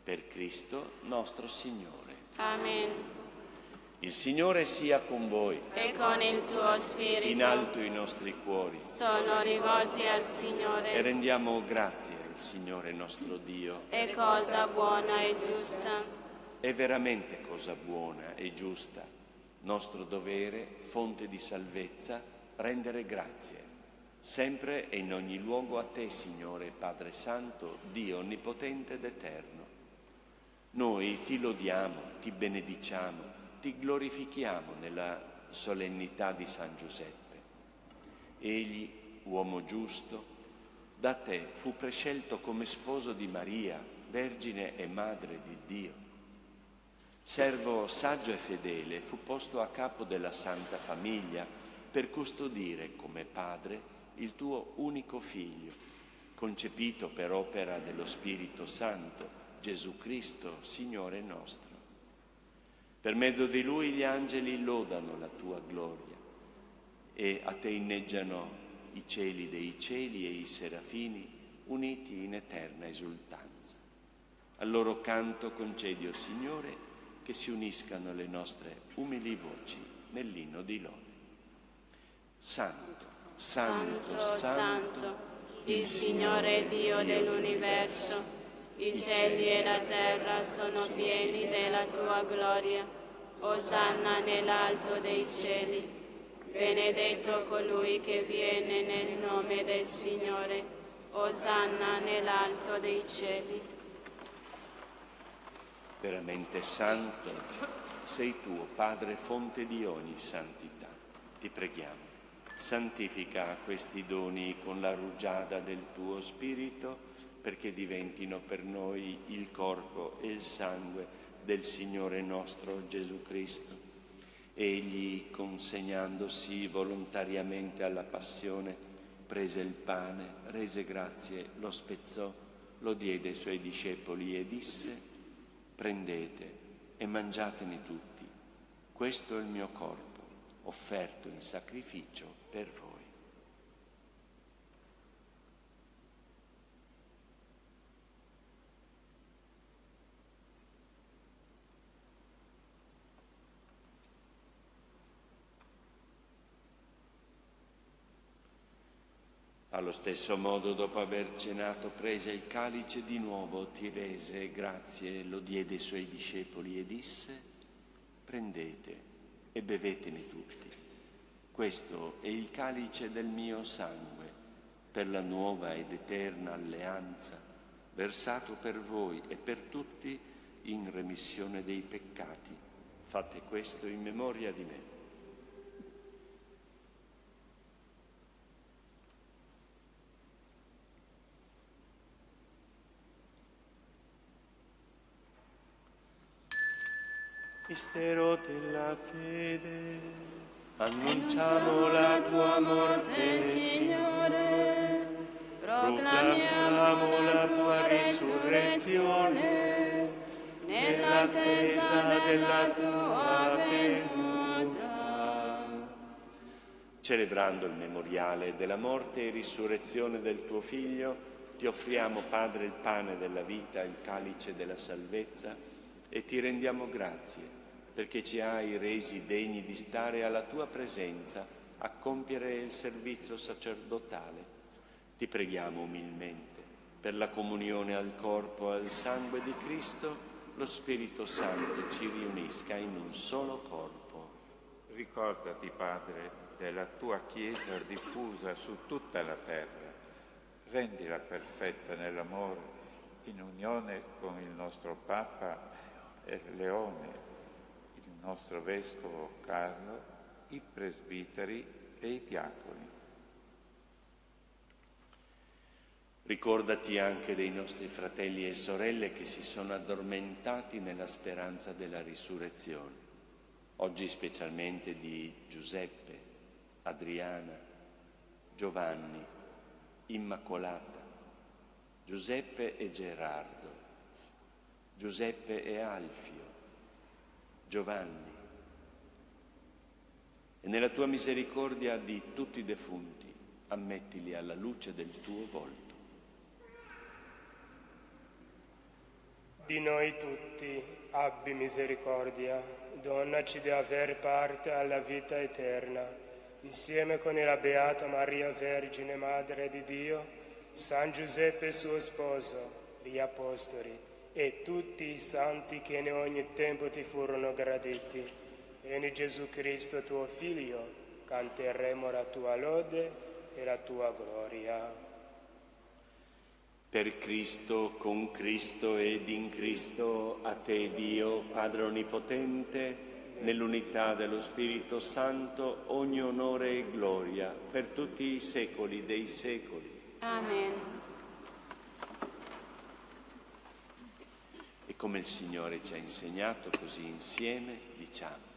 per Cristo nostro Signore. Amen. Il Signore sia con voi. E con il tuo spirito. In alto i nostri cuori Sono rivolti al Signore. E rendiamo grazie al Signore nostro Dio. È cosa buona e giusta. È veramente cosa buona e giusta, nostro dovere, fonte di salvezza, rendere grazie, sempre e in ogni luogo a te, Signore, Padre Santo, Dio Onnipotente ed Eterno. Noi ti lodiamo, ti benediciamo, ti glorifichiamo nella solennità di San Giuseppe. Egli, uomo giusto, da te fu prescelto come sposo di Maria, Vergine e Madre di Dio. Servo saggio e fedele, fu posto a capo della Santa Famiglia per custodire come padre il tuo unico Figlio, concepito per opera dello Spirito Santo, Gesù Cristo, Signore nostro. Per mezzo di Lui gli angeli lodano la tua gloria e a te inneggiano i cieli dei cieli e i serafini uniti in eterna esultanza. Al loro canto concedi, o Signore, che si uniscano le nostre umili voci nell'inno di lode. Santo, Santo, Santo, il Signore Dio dell'universo, i cieli e la terra sono pieni della tua gloria. Osanna nell'alto dei cieli. Benedetto colui che viene nel nome del Signore. Osanna nell'alto dei cieli. Veramente santo sei tu, Padre, fonte di ogni santità. Ti preghiamo, santifica questi doni con la rugiada del tuo Spirito, perché diventino per noi il corpo e il sangue del Signore nostro Gesù Cristo. Egli, consegnandosi volontariamente alla passione, prese il pane, rese grazie, lo spezzò, lo diede ai suoi discepoli e disse: prendete e mangiatene tutti, questo è il mio corpo, offerto in sacrificio per voi. Allo stesso modo, dopo aver cenato, prese il calice di nuovo, ti rese grazie, lo diede ai suoi discepoli e disse: prendete e bevetene tutti. Questo è il calice del mio sangue, per la nuova ed eterna alleanza, versato per voi e per tutti in remissione dei peccati. Fate questo in memoria di me. Mistero della fede, annunciamo la tua morte, Signore, proclamiamo la tua risurrezione, nell'attesa della tua venuta. Celebrando il memoriale della morte e risurrezione del tuo Figlio, ti offriamo, Padre, il pane della vita, il calice della salvezza, e ti rendiamo grazie perché ci hai resi degni di stare alla tua presenza a compiere il servizio sacerdotale. Ti preghiamo umilmente per la comunione al corpo e al sangue di Cristo, lo Spirito Santo ci riunisca in un solo corpo. Ricordati, Padre, della tua Chiesa diffusa su tutta la terra. Rendila perfetta nell'amore, in unione con il nostro Papa Leone, il nostro Vescovo Carlo, i presbiteri e i diaconi. Ricordati anche dei nostri fratelli e sorelle che si sono addormentati nella speranza della risurrezione. Oggi specialmente di Giuseppe, Adriana, Giovanni, Immacolata, Giuseppe e Gerardo, Giuseppe e Alfio, Giovanni. E nella tua misericordia di tutti i defunti, ammettili alla luce del tuo volto. Di noi tutti abbi misericordia, donaci di aver parte alla vita eterna, insieme con la Beata Maria Vergine, Madre di Dio, San Giuseppe suo sposo, gli Apostoli e tutti i santi che in ogni tempo ti furono graditi. E in Gesù Cristo tuo Figlio canteremo la tua lode e la tua gloria. Per Cristo, con Cristo ed in Cristo, a te Dio, Padre Onnipotente, nell'unità dello Spirito Santo, ogni onore e gloria per tutti i secoli dei secoli. Amen. E come il Signore ci ha insegnato, così insieme diciamo: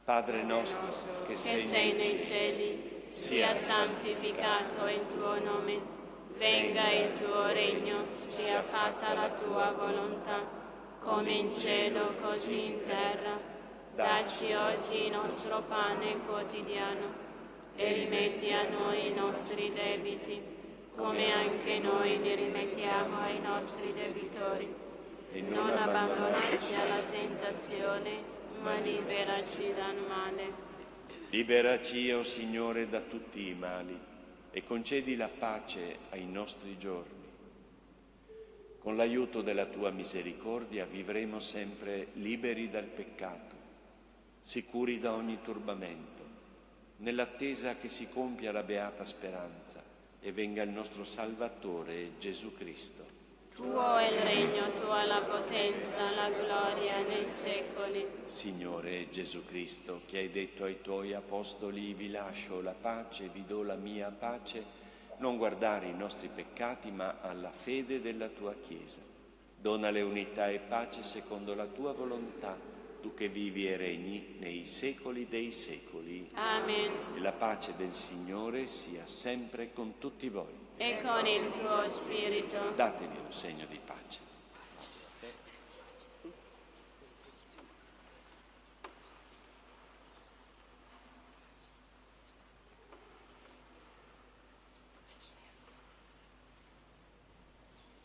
Padre nostro che sei nei cieli, sia santificato il tuo nome. Venga il tuo regno, sia fatta la tua volontà, come in cielo così in terra. Dacci oggi il nostro pane quotidiano e rimetti a noi i nostri debiti, come anche noi li rimettiamo ai nostri debitori. E non abbandonarci alla tentazione, ma liberaci dal male. Liberaci, o Signore, da tutti i mali e concedi la pace ai nostri giorni. Con l'aiuto della tua misericordia vivremo sempre liberi dal peccato, sicuri da ogni turbamento, nell'attesa che si compia la beata speranza e venga il nostro Salvatore Gesù Cristo. Tuo è il regno, tua è la potenza, la gloria nei secoli. Signore Gesù Cristo, che hai detto ai tuoi apostoli: vi lascio la pace, vi do la mia pace, non guardare i nostri peccati, ma alla fede della tua Chiesa. Donale unità e pace secondo la tua volontà, tu che vivi e regni nei secoli dei secoli. Amen. E la pace del Signore sia sempre con tutti voi. E con il tuo spirito. Datevi un segno di pace.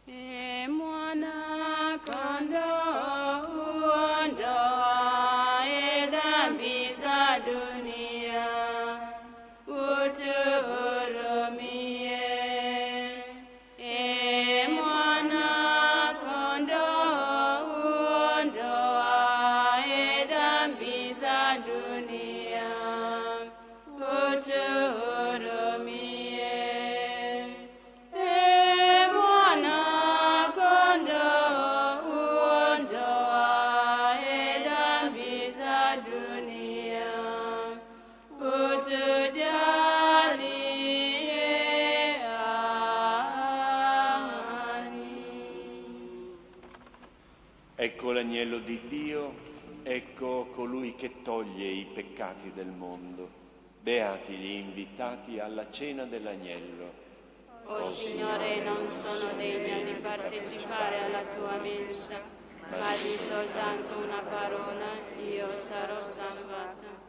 E muona kondo uondo ed ambisa dunia uturumie. E muona kondo uondo ed ambisa dunia uturumie. Ecco l'agnello di Dio, ecco colui che toglie i peccati del mondo. Beati gli invitati alla cena dell'agnello. O Signore, non sono degna di partecipare alla tua mensa, ma di soltanto una parola io sarò salvata.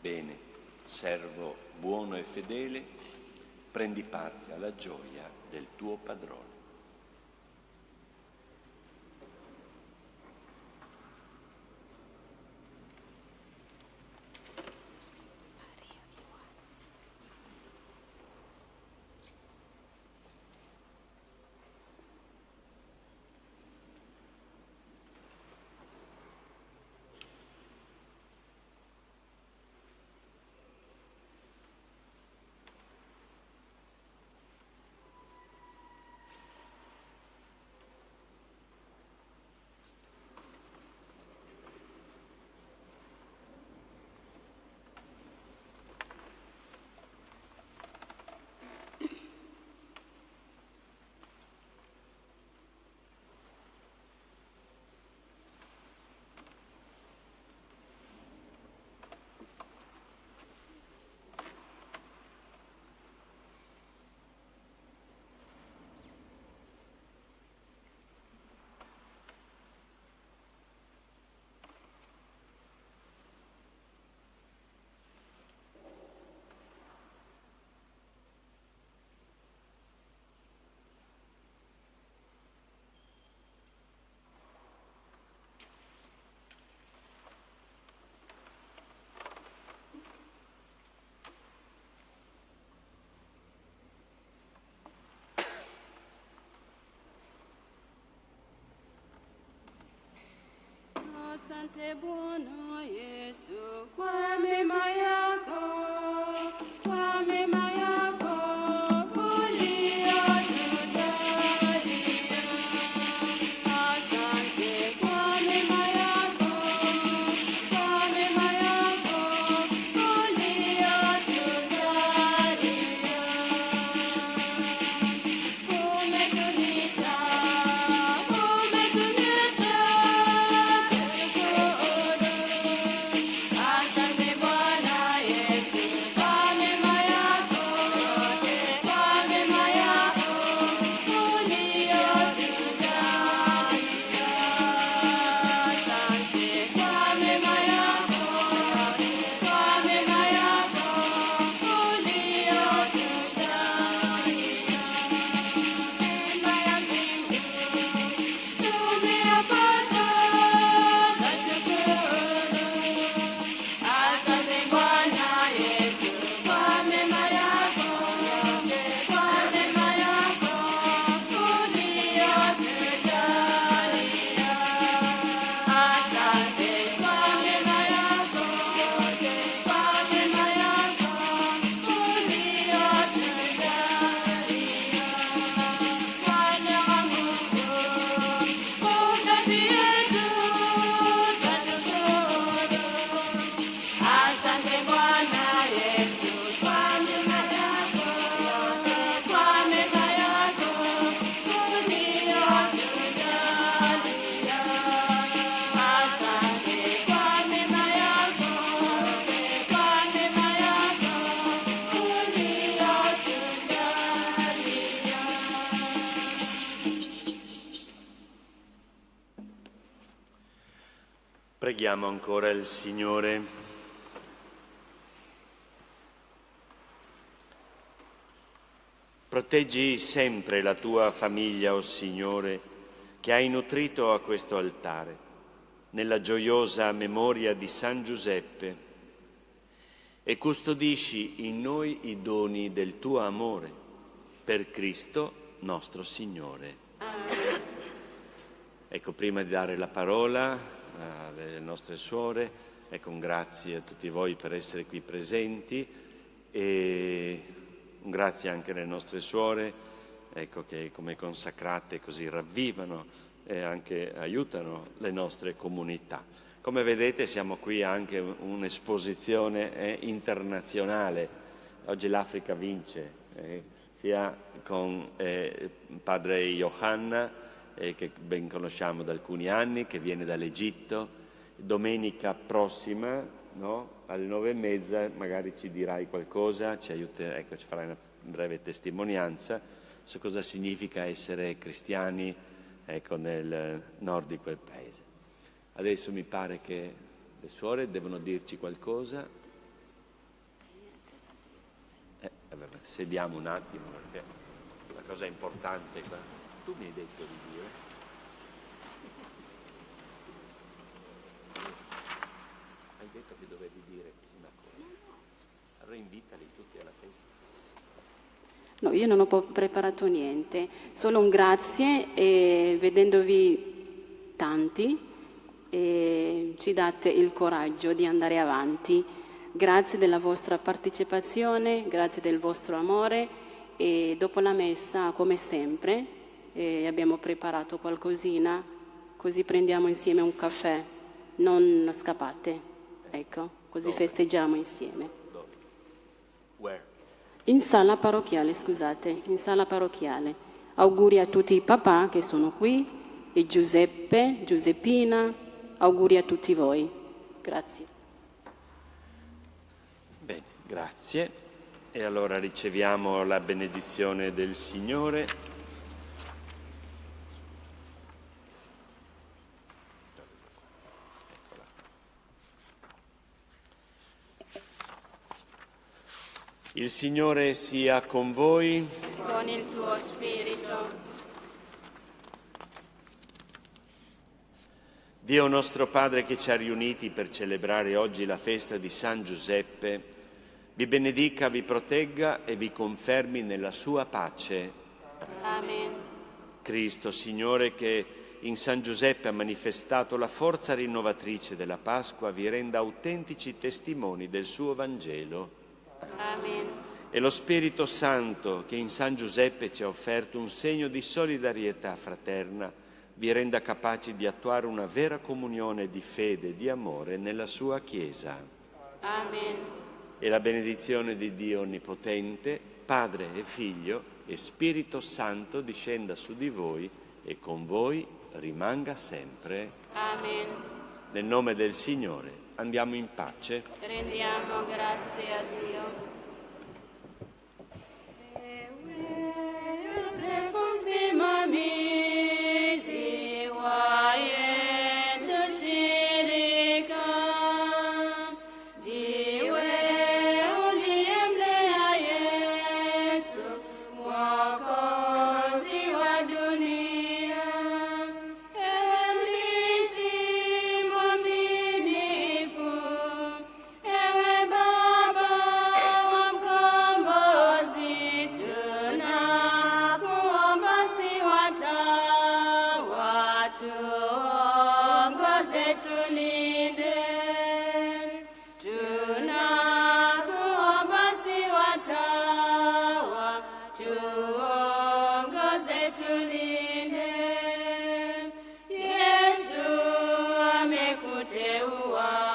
bene, servo buono e fedele, prendi parte alla gioia del tuo padrone. Asante Bwana Yesu, kwa mema yako, kwa mema yako uliyotujalia. Asante kwa mema yako, kwa mema yako uliyotujalia. Umetulisha, umetulisha. Asante Bwana Yesu, kwa mema yako, kwa mema yako uliyotujalia. Asante kwa mema yako, kwa mema yako uliyotujalia. Neema ya mbingu tumeyapata, nashukuru. Asante Bwana Yesu, kwa mema yako, kwa mema yako uliyotujalia. Asante kwa mema yako, kwa mema yako uliyotujalia. Bwana wa Mungu, Mwokozi wetu, twashukuru. Asante Bwana Yesu, kwa mema yako, kwa mema yako uliyotujalia. Asante kwa mema yako, kwa mema yako uliyotujalia. Preghiamo ancora il Signore. Proteggi sempre la tua famiglia, o Signore, che hai nutrito a questo altare, nella gioiosa memoria di San Giuseppe, e custodisci in noi i doni del tuo amore, per Cristo nostro Signore. Ecco, prima di dare la parola alle nostre suore, ecco, un grazie a tutti voi per essere qui presenti e un grazie anche alle nostre suore, ecco, che come consacrate così ravvivano e anche aiutano le nostre comunità. Come vedete siamo qui anche un'esposizione internazionale. Oggi l'Africa vince, sia con padre Johanna, che ben conosciamo da alcuni anni, che viene dall'Egitto. Domenica prossima, no? Alle 9:30 magari ci dirai qualcosa, ci aiuterai, ci farai una breve testimonianza su cosa significa essere cristiani, ecco, nel nord di quel paese. Adesso mi pare che le suore devono dirci qualcosa. sediamo un attimo perché la cosa importante qua. Tu mi hai detto di dire? Hai detto che dovevi dire una cosa. Allora invitali tutti alla festa. No, io non ho preparato niente, solo un grazie e vedendovi tanti ci date il coraggio di andare avanti. Grazie della vostra partecipazione, grazie del vostro amore e dopo la messa, come sempre, abbiamo preparato qualcosina, così prendiamo insieme un caffè, non scappate, ecco, così festeggiamo insieme. Where? In sala parrocchiale, scusate, in sala parrocchiale. Auguri a tutti i papà che sono qui, e Giuseppe, Giuseppina, auguri a tutti voi. Grazie. Bene, grazie. E allora riceviamo la benedizione del Signore. Il Signore sia con voi. Con il tuo spirito. Dio nostro Padre che ci ha riuniti per celebrare oggi la festa di San Giuseppe, vi benedica, vi protegga e vi confermi nella sua pace. Amen. Cristo, Signore, che in San Giuseppe ha manifestato la forza rinnovatrice della Pasqua, vi renda autentici testimoni del suo Vangelo. Amen. E lo Spirito Santo, che in San Giuseppe ci ha offerto un segno di solidarietà fraterna, vi renda capaci di attuare una vera comunione di fede e di amore nella sua Chiesa. Amen. E la benedizione di Dio Onnipotente, Padre e Figlio e Spirito Santo discenda su di voi e con voi rimanga sempre. Amen. Nel nome del Signore andiamo in pace. Rendiamo grazie a Dio. Yesu amekuteua